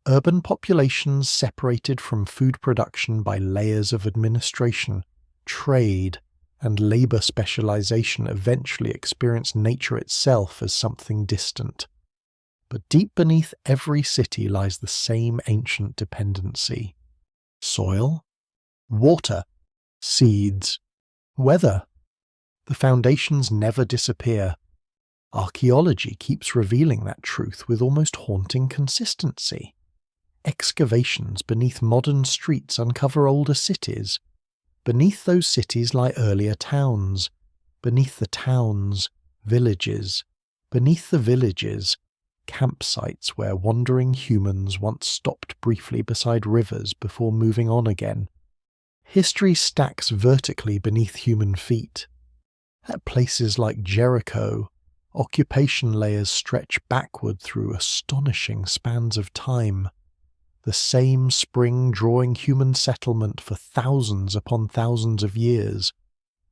Urban populations separated from food production by layers of administration, trade, and labor specialization eventually experience nature itself as something distant. But deep beneath every city lies the same ancient dependency. Soil, water, seeds, weather. The foundations never disappear. Archaeology keeps revealing that truth with almost haunting consistency. Excavations beneath modern streets uncover older cities. Beneath those cities lie earlier towns. Beneath the towns, villages. Beneath the villages, campsites where wandering humans once stopped briefly beside rivers before moving on again. History stacks vertically beneath human feet. At places like Jericho, occupation layers stretch backward through astonishing spans of time. The same spring drawing human settlement for thousands upon thousands of years,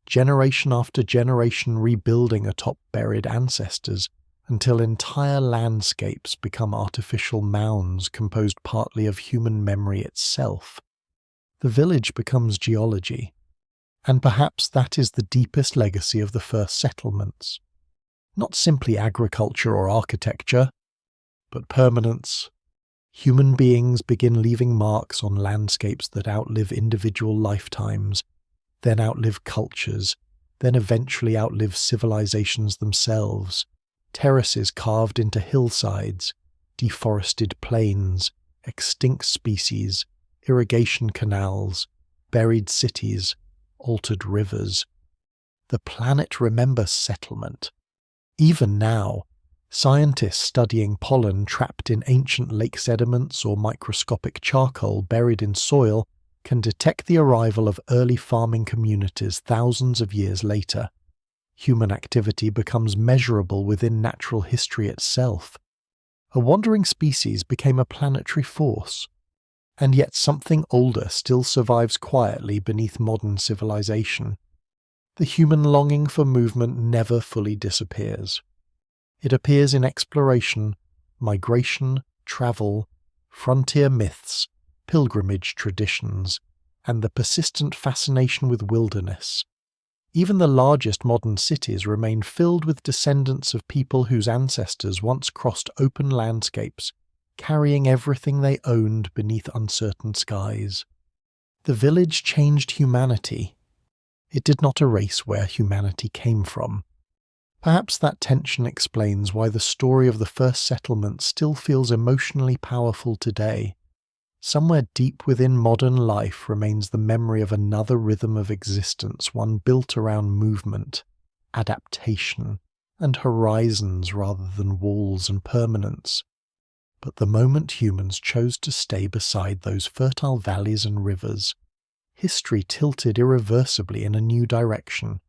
generation after generation rebuilding atop buried ancestors until entire landscapes become artificial mounds composed partly of human memory itself. The village becomes geology, and perhaps that is the deepest legacy of the first settlements. Not simply agriculture or architecture, but permanence. Human beings begin leaving marks on landscapes that outlive individual lifetimes, then outlive cultures, then eventually outlive civilizations themselves. Terraces carved into hillsides, deforested plains, extinct species, irrigation canals, buried cities, altered rivers. The planet remembers settlement. Even now, scientists studying pollen trapped in ancient lake sediments or microscopic charcoal buried in soil can detect the arrival of early farming communities thousands of years later. Human activity becomes measurable within natural history itself. A wandering species became a planetary force, and yet something older still survives quietly beneath modern civilization. The human longing for movement never fully disappears. It appears in exploration, migration, travel, frontier myths, pilgrimage traditions, and the persistent fascination with wilderness. Even the largest modern cities remain filled with descendants of people whose ancestors once crossed open landscapes, carrying everything they owned beneath uncertain skies. The village changed humanity. It did not erase where humanity came from. Perhaps that tension explains why the story of the first settlement still feels emotionally powerful today. Somewhere deep within modern life remains the memory of another rhythm of existence, one built around movement, adaptation, and horizons rather than walls and permanence. But the moment humans chose to stay beside those fertile valleys and rivers, history tilted irreversibly in a new direction.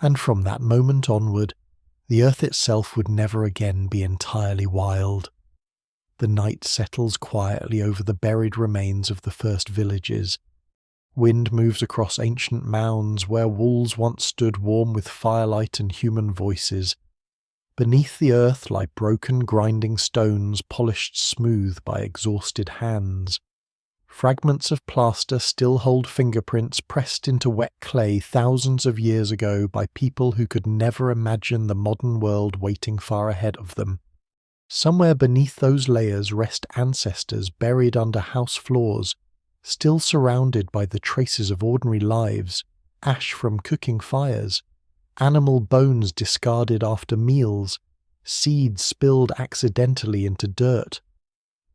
And from that moment onward, the earth itself would never again be entirely wild. The night settles quietly over the buried remains of the first villages. Wind moves across ancient mounds where walls once stood warm with firelight and human voices. Beneath the earth lie broken grinding stones polished smooth by exhausted hands. Fragments of plaster still hold fingerprints pressed into wet clay thousands of years ago by people who could never imagine the modern world waiting far ahead of them. Somewhere beneath those layers rest ancestors buried under house floors, still surrounded by the traces of ordinary lives, ash from cooking fires, animal bones discarded after meals, seeds spilled accidentally into dirt.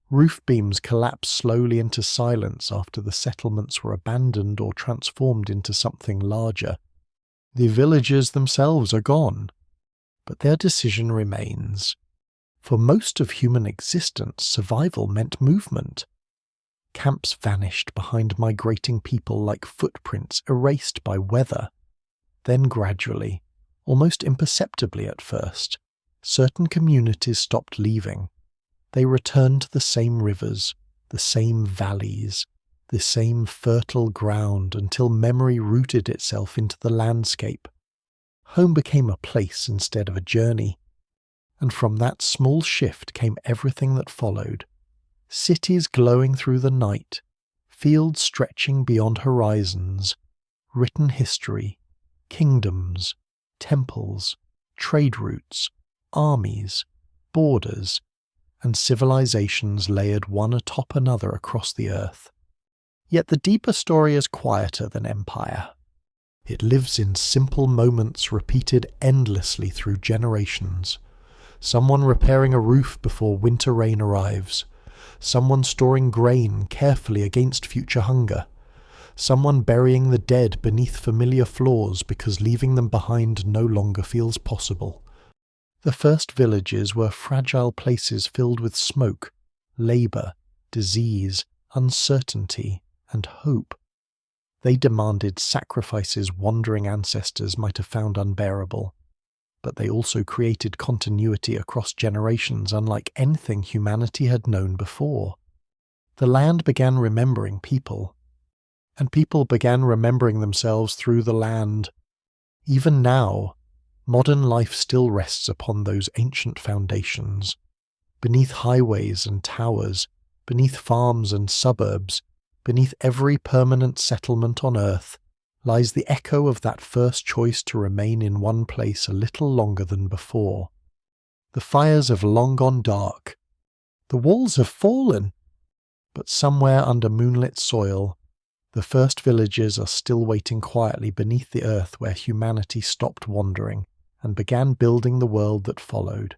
Roof beams collapse slowly into silence after the settlements were abandoned or transformed into something larger. The villagers themselves are gone, but their decision remains. For most of human existence, survival meant movement. Camps vanished behind migrating people like footprints erased by weather. Then gradually, almost imperceptibly at first, certain communities stopped leaving. They returned to the same rivers, the same valleys, the same fertile ground until memory rooted itself into the landscape. Home became a place instead of a journey. And from that small shift came everything that followed. Cities glowing through the night, fields stretching beyond horizons, written history, kingdoms, temples, trade routes, armies, borders, and civilizations layered one atop another across the earth. Yet the deeper story is quieter than empire. It lives in simple moments repeated endlessly through generations. Someone repairing a roof before winter rain arrives. Someone storing grain carefully against future hunger. Someone burying the dead beneath familiar floors because leaving them behind no longer feels possible. The first villages were fragile places filled with smoke, labour, disease, uncertainty, and hope. They demanded sacrifices wandering ancestors might have found unbearable. But they also created continuity across generations unlike anything humanity had known before. The land began remembering people, and people began remembering themselves through the land. Even now, modern life still rests upon those ancient foundations. Beneath highways and towers, beneath farms and suburbs, beneath every permanent settlement on Earth, lies the echo of that first choice to remain in one place a little longer than before. The fires have long gone dark. The walls have fallen. But somewhere under moonlit soil, the first villagers are still waiting quietly beneath the earth where humanity stopped wandering and began building the world that followed.